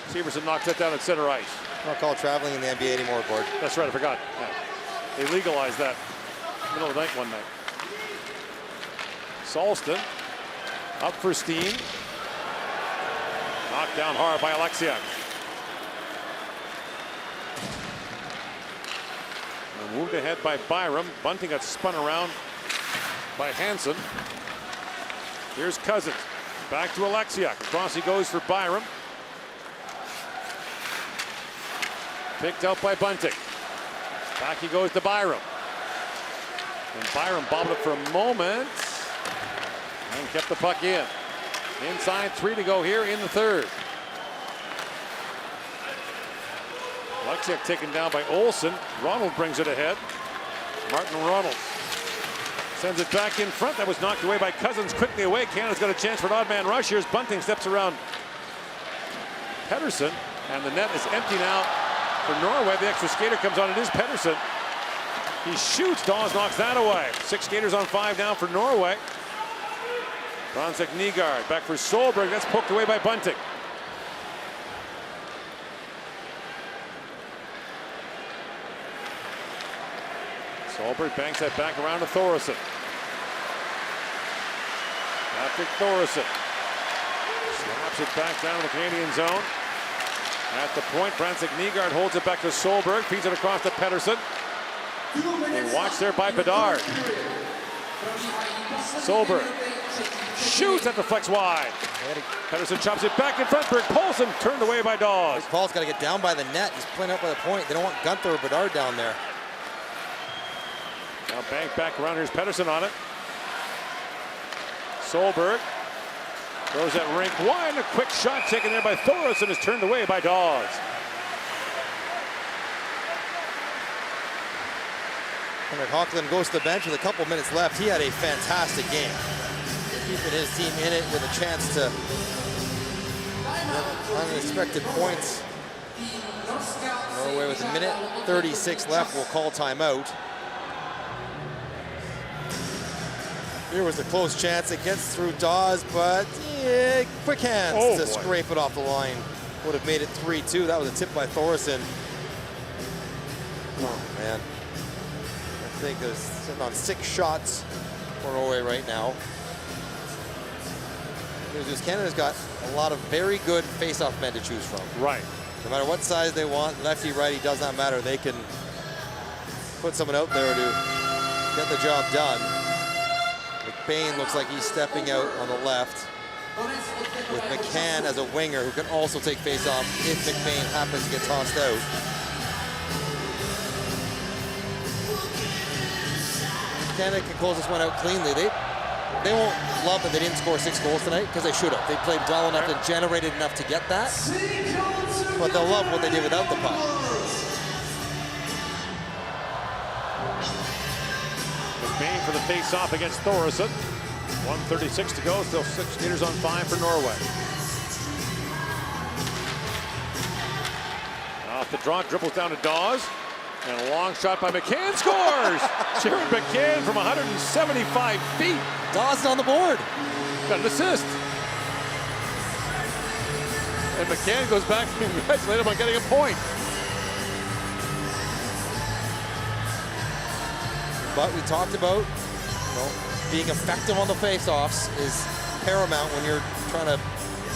Severson knocks that down at center ice. Not called traveling in the NBA anymore, Gord. That's right, I forgot. Yeah. They legalized that middle of the night one night. Solston up for Steen. Knocked down hard by Alexiak. And moved ahead by Byram. Bunting got spun around by Hansen. Here's Cousins. Back to Alexiak. Across he goes for Byram. Picked out by Bunting. Back he goes to Byram. And Byram bobbled it for a moment and kept the puck in. Inside 3 to go here in the third. Alexiak taken down by Olsen. Ronald brings it ahead. Martin Ronald sends it back in front. That was knocked away by Cousins. Quickly away. Canada's got a chance for an odd man rush. Here's Bunting, steps around Pettersson, and the net is empty now for Norway. The extra skater comes on. It is Pettersson. He shoots. Dawes knocks that away. 6 skaters on 5 now for Norway. Bronsek Nygaard back for Solberg. That's poked away by Bunting. Solberg banks that back around to Thoresen. Patrick Thoresen slaps it back down to the Canadian zone. At the point, Bronsek Nygaard holds it back to Solberg, feeds it across to Pettersson. They watch there by Bedard. Solberg shoots at the flex wide. Pettersson chops it back in front. Berg Paulson turned away by Dawes. Paul's got to get down by the net. He's playing up by the point. They don't want Gunther or Bedard down there. Now bank back around. Here's Pettersson on it. Solberg throws that rink wide. A quick shot taken there by Thoresen is turned away by Dawes. Henrik Hockland goes to the bench with a couple minutes left. He had a fantastic game. Keeping his team in it with a chance to unexpected points. Norway with a minute 36 left will call timeout. Here was a close chance. It gets through Dawes, but yeah, quick hands to scrape it off the line. Would have made it 3-2. That was a tip by Thoresen. Oh, man. I think they're sitting on 6 shots for Norway right now. Because Canada's got a lot of very good face-off men to choose from. Right. No matter what size they want, lefty, righty, does not matter. They can put someone out there to get the job done. McBain looks like he's stepping out on the left with McCann as a winger who can also take face-off if McBain happens to get tossed out. Canada can close this one out cleanly. They won't love that they didn't score 6 goals tonight, because they should have. They played well enough and generated enough to get that. But they'll love what they did without the puck. McBain for the face-off against Thorisson. 1:36 to go, still 6 meters on 5 for Norway. Off the draw, dribbles down to Dawes. And a long shot by McCann, scores! Jared McCann from 175 feet. Dawes is on the board. Got an assist. And McCann goes back to congratulate him on getting a point. But we talked about, being effective on the face-offs is paramount when you're trying to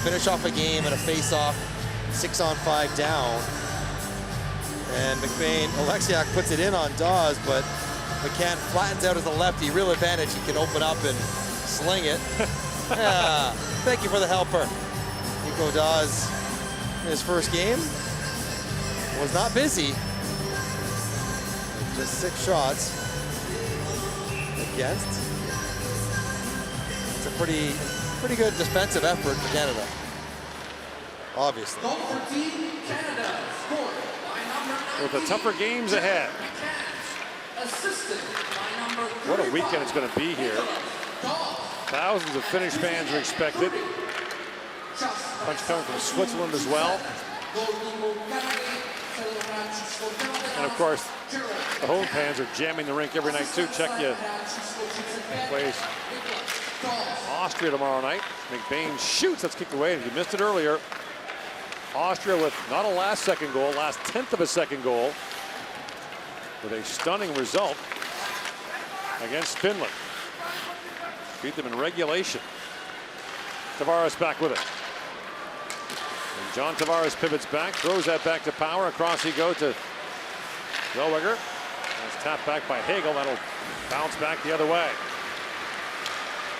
finish off a game and a face-off 6-on-5 down. And McBain, Alexiak puts it in on Dawes, but McCann flattens out as a lefty. Real advantage, he can open up and sling it. Yeah, thank you for the helper. Nico Dawes, in his first game, was not busy. Just 6 shots against. It's a pretty good defensive effort for Canada, obviously. Goal for Team Canada, scored. With the tougher games ahead. What a weekend it's going to be here. Thousands of Finnish fans are expected. Bunch coming from Switzerland as well. And of course, the home fans are jamming the rink every night too. Czechia plays Austria tomorrow night. McBain shoots, that's kicked away. If you missed it earlier, Austria with not a last second goal, last 10th of a second goal, with a stunning result against Finland. Beat them in regulation. Tavares back with it. And John Tavares pivots back, throws that back to Power. Across he goes to Zellweger. That's tapped back by Hagel. That'll bounce back the other way.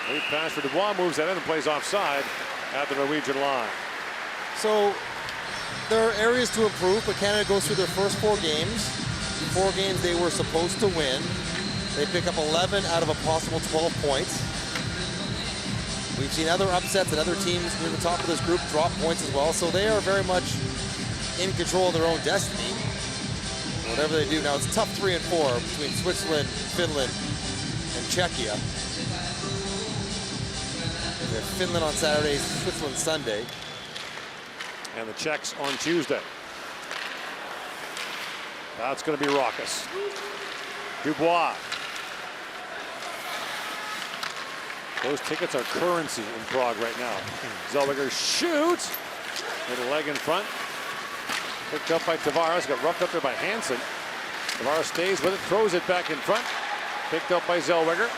Lead pass for Dubois, moves that in and plays offside at the Norwegian line. So there are areas to improve, but Canada goes through their first 4 games. 4 games they were supposed to win. They pick up 11 out of a possible 12 points. We've seen other upsets and other teams near the top of this group drop points as well, so they are very much in control of their own destiny. Whatever they do now, it's tough 3 and 4 between Switzerland, Finland, and Czechia. We have Finland on Saturday, Switzerland Sunday. And the Czechs on Tuesday. That's going to be raucous. Dubois. Those tickets are currency in Prague right now. Zellweger shoots. With a leg in front. Picked up by Tavares. Got roughed up there by Hansen. Tavares stays with it. Throws it back in front. Picked up by Zellweger.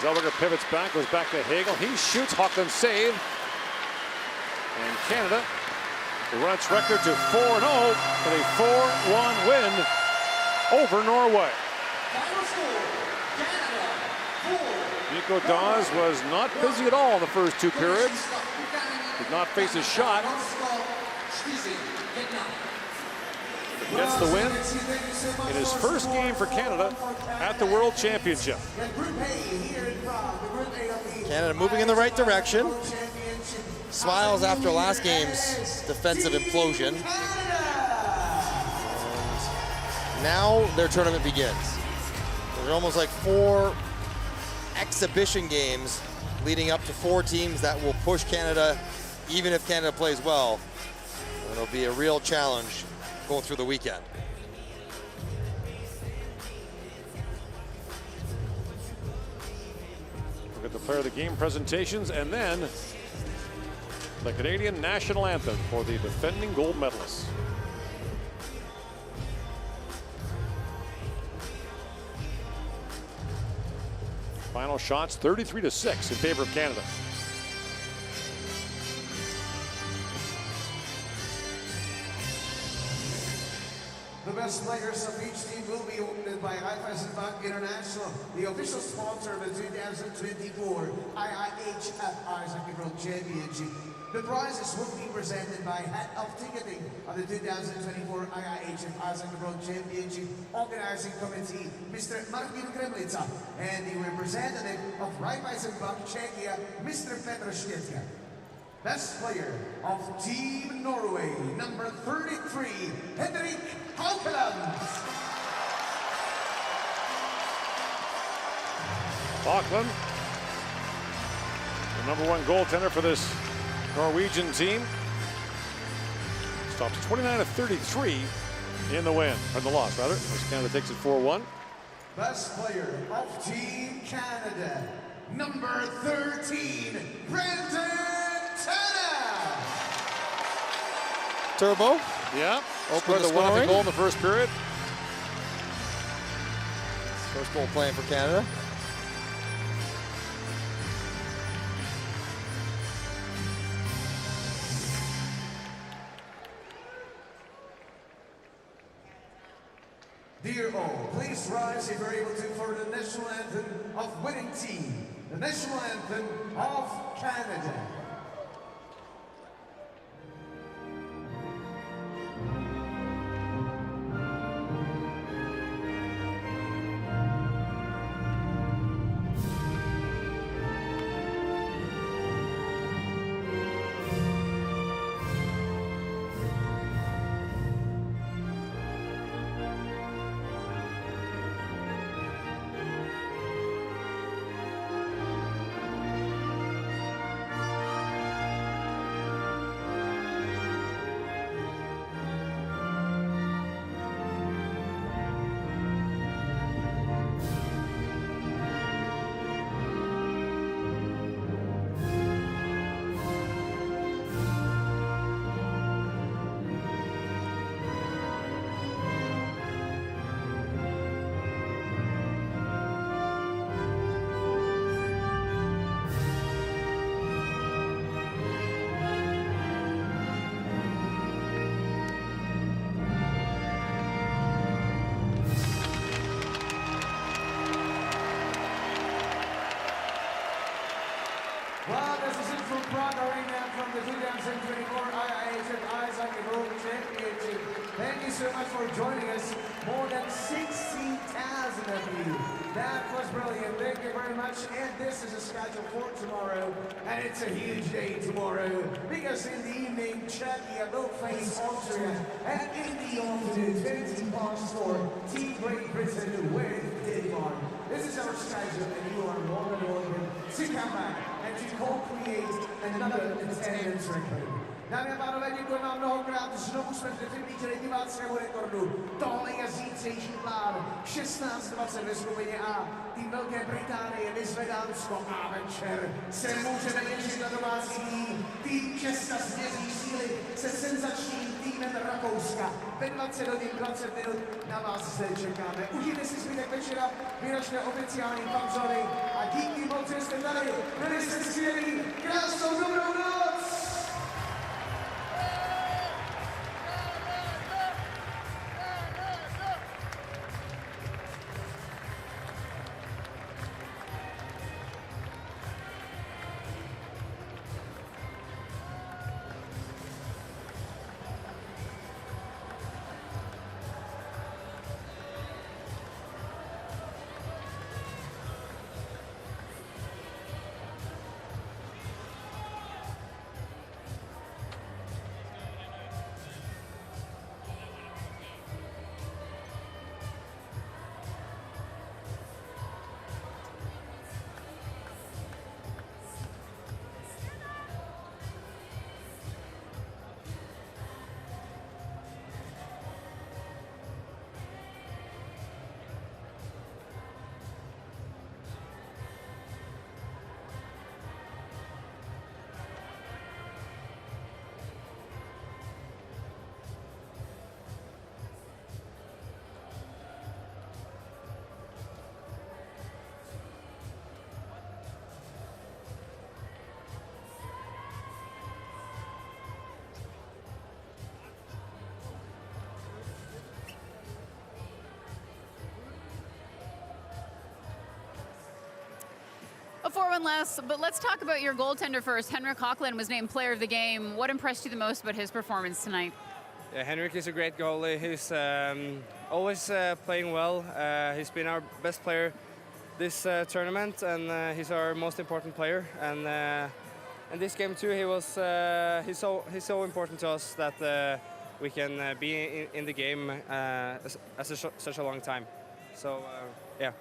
Zellweger pivots back. Goes back to Hagel. He shoots. Hockland save. And Canada will run its record to 4-0 with a 4-1 win over Norway. Nico Dawes was not busy at all in the first 2 periods. Did not face a shot. Gets the win in his first game for Canada at the World Championship. Canada moving in the right direction. Smiles after last game's defensive implosion. And now their tournament begins. There's almost like 4 exhibition games leading up to 4 teams that will push Canada, even if Canada plays well. And it'll be a real challenge going through the weekend. Look at the player of the game presentations and then the Canadian national anthem for the defending gold medalists. Final shots 33-6 in favor of Canada. The best players of each team will be awarded by Bank International, the official sponsor of the 2024 IIHF Ice Hockey World Championship. The prizes will be presented by Head of Ticketing of the 2024 IIHF Ice Hockey World Championship Organizing Committee, Mr. Martin Kremlica, and the representative of Raiffeisen Bank Czechia, Mr. Petr Štětka. Best player of Team Norway, number 33, Henrik Haukeland. Auckland, the #1 goaltender for this Norwegian team, stops 29 of 33 in the win, or the loss rather, as Canada takes it 4-1. Best player of Team Canada, number 13, Brendan Tanev. Turbo. Yeah. Open the the 1-0 scoring. goal in the first period. First goal playing for Canada. Dear all, please rise if you're able to for the national anthem of winning team, the national anthem of Canada. Well, this is it from Prague Arena from the 2024 IIHF Ice Hockey World Championship. Thank you so much for joining us. More than 16,000 of you. That was brilliant. Thank you very much. And this is a schedule for tomorrow. And it's a huge day tomorrow. Because in the evening, Czechia will face Austria. And in the afternoon, 20 past 4, Team Great Britain with Denmark. This is our schedule, and you are more than welcome to come back and to co-create another attendance record. Dámy a pánové, děkuji vám mnohokrát. Znovu jsme přiblížili diváckému rekordu. Tohle je zítřejší plán. 16:20 ve skupině A. Tým Velké Británie vyzve Dánsko a večer se můžeme těšit na domácí tým. Tým Česka směří síly se senzačním týmem Rakouska. Ve 20 hodin 20 minut na vás zde čekáme. Užijte si zbytek večera, vyražte oficiální panzony a díky moc, že jste tady. Byli jste skvělí. Krásnou dobrou noc! A 4-1 less, but let's talk about your goaltender first. Henrik Hockland was named player of the game. What impressed you the most about his performance tonight? Yeah, Henrik is a great goalie. He's always playing well. He's been our best player this tournament, and he's our most important player. And in this game too, he's so important to us that we can be in the game such a long time. So yeah.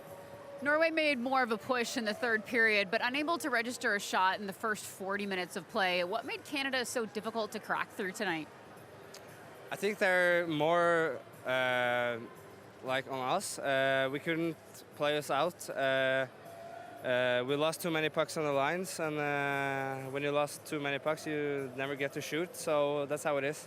Norway made more of a push in the third period, but unable to register a shot in the first 40 minutes of play. What made Canada so difficult to crack through tonight? I think they're more like on us. We couldn't play us out. We lost too many pucks on the lines, and when you lost too many pucks, you never get to shoot. So that's how it is.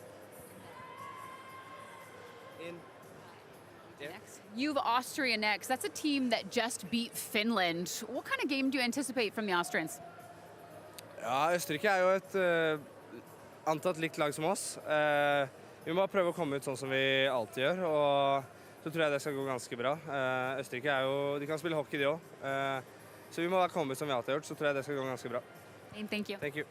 Next. You have Austria next. That's a team that just beat Finland. What kind of game do you anticipate from the Austrians? Ja, Østerrike jo et antatt likt lag som oss. Vi må prøve å komme ut sånn som vi alltid gjør, og så tror jeg det skal gå ganske bra. Østerrike de kan spille hockey de også. Så vi må da komme ut som vi alltid har gjort, så tror jeg det skal gå ganske bra. Thank you. Thank you.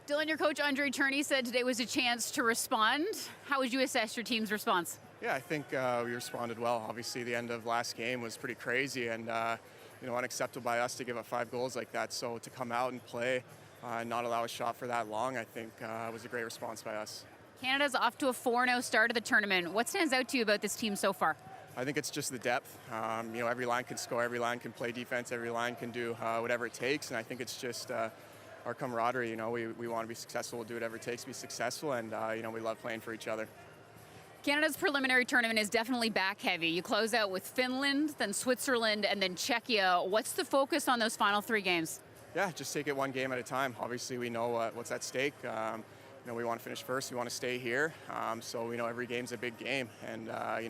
Dylan, your coach Andre Turney said today was a chance to respond. How would you assess your team's response? Yeah, I think we responded well. Obviously, the end of last game was pretty crazy and unacceptable by us to give up 5 goals like that. So to come out and play and not allow a shot for that long, I think was a great response by us. Canada's off to a 4-0 start of the tournament. What stands out to you about this team so far? I think it's just the depth. Every line can score, every line can play defense, every line can do whatever it takes, and I think it's just our camaraderie. We want to be successful, we'll do whatever it takes to be successful, and we love playing for each other. Canada's preliminary tournament is definitely back heavy. You close out with Finland, then Switzerland, and then Czechia. What's the focus on those final 3 games? Yeah, just take it one game at a time. Obviously, we know what's at stake. We want to finish first. We want to stay here. So we know every game's a big game, and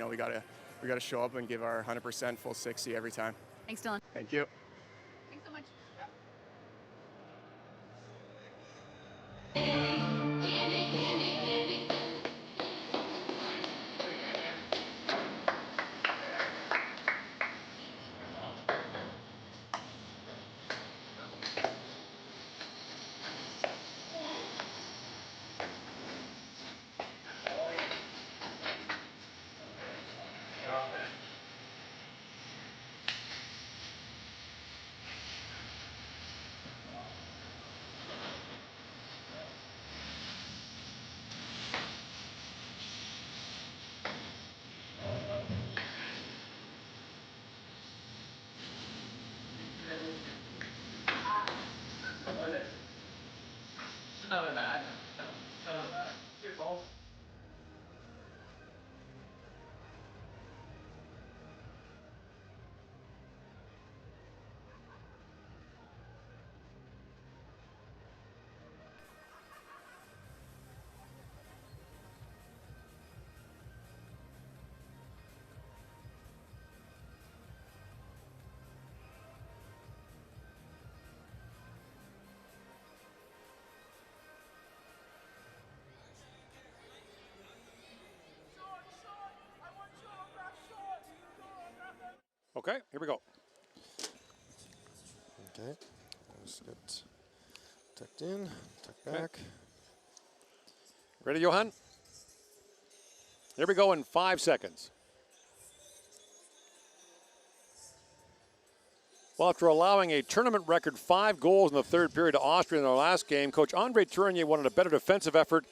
we gotta show up and give our 100% full 60 every time. Thanks, Dylan. Thank you. Thanks so much. Okay, here we go. Okay, let's get tucked in, tucked back. Ready, Johan? Here we go in 5 seconds. Well, after allowing a tournament record 5 goals in the third period to Austria in their last game, Coach Andre Tournier wanted a better defensive effort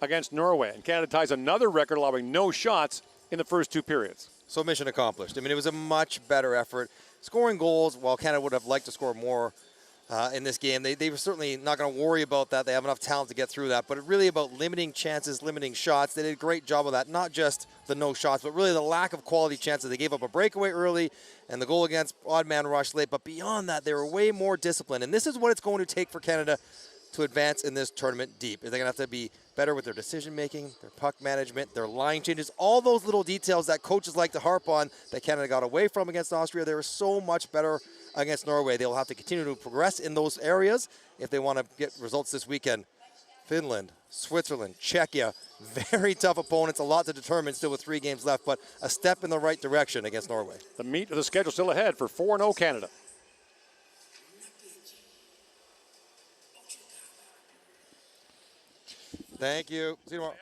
against Norway. And Canada ties another record, allowing no shots in the first 2 periods. So mission accomplished. I mean, it was a much better effort. Scoring goals, while Canada would have liked to score more in this game, they were certainly not going to worry about that. They have enough talent to get through that. But really about limiting chances, limiting shots. They did a great job of that. Not just the no shots, but really the lack of quality chances. They gave up a breakaway early and the goal against odd man rush late. But beyond that, they were way more disciplined. And this is what it's going to take for Canada to advance in this tournament deep. They're going to have to be better with their decision-making, their puck management, their line changes, all those little details that coaches like to harp on that Canada got away from against Austria. They were so much better against Norway. They'll have to continue to progress in those areas if they want to get results this weekend. Finland, Switzerland, Czechia, very tough opponents, a lot to determine still with 3 games left, but a step in the right direction against Norway. The meat of the schedule still ahead for 4-0 Canada. Thank you. See you tomorrow.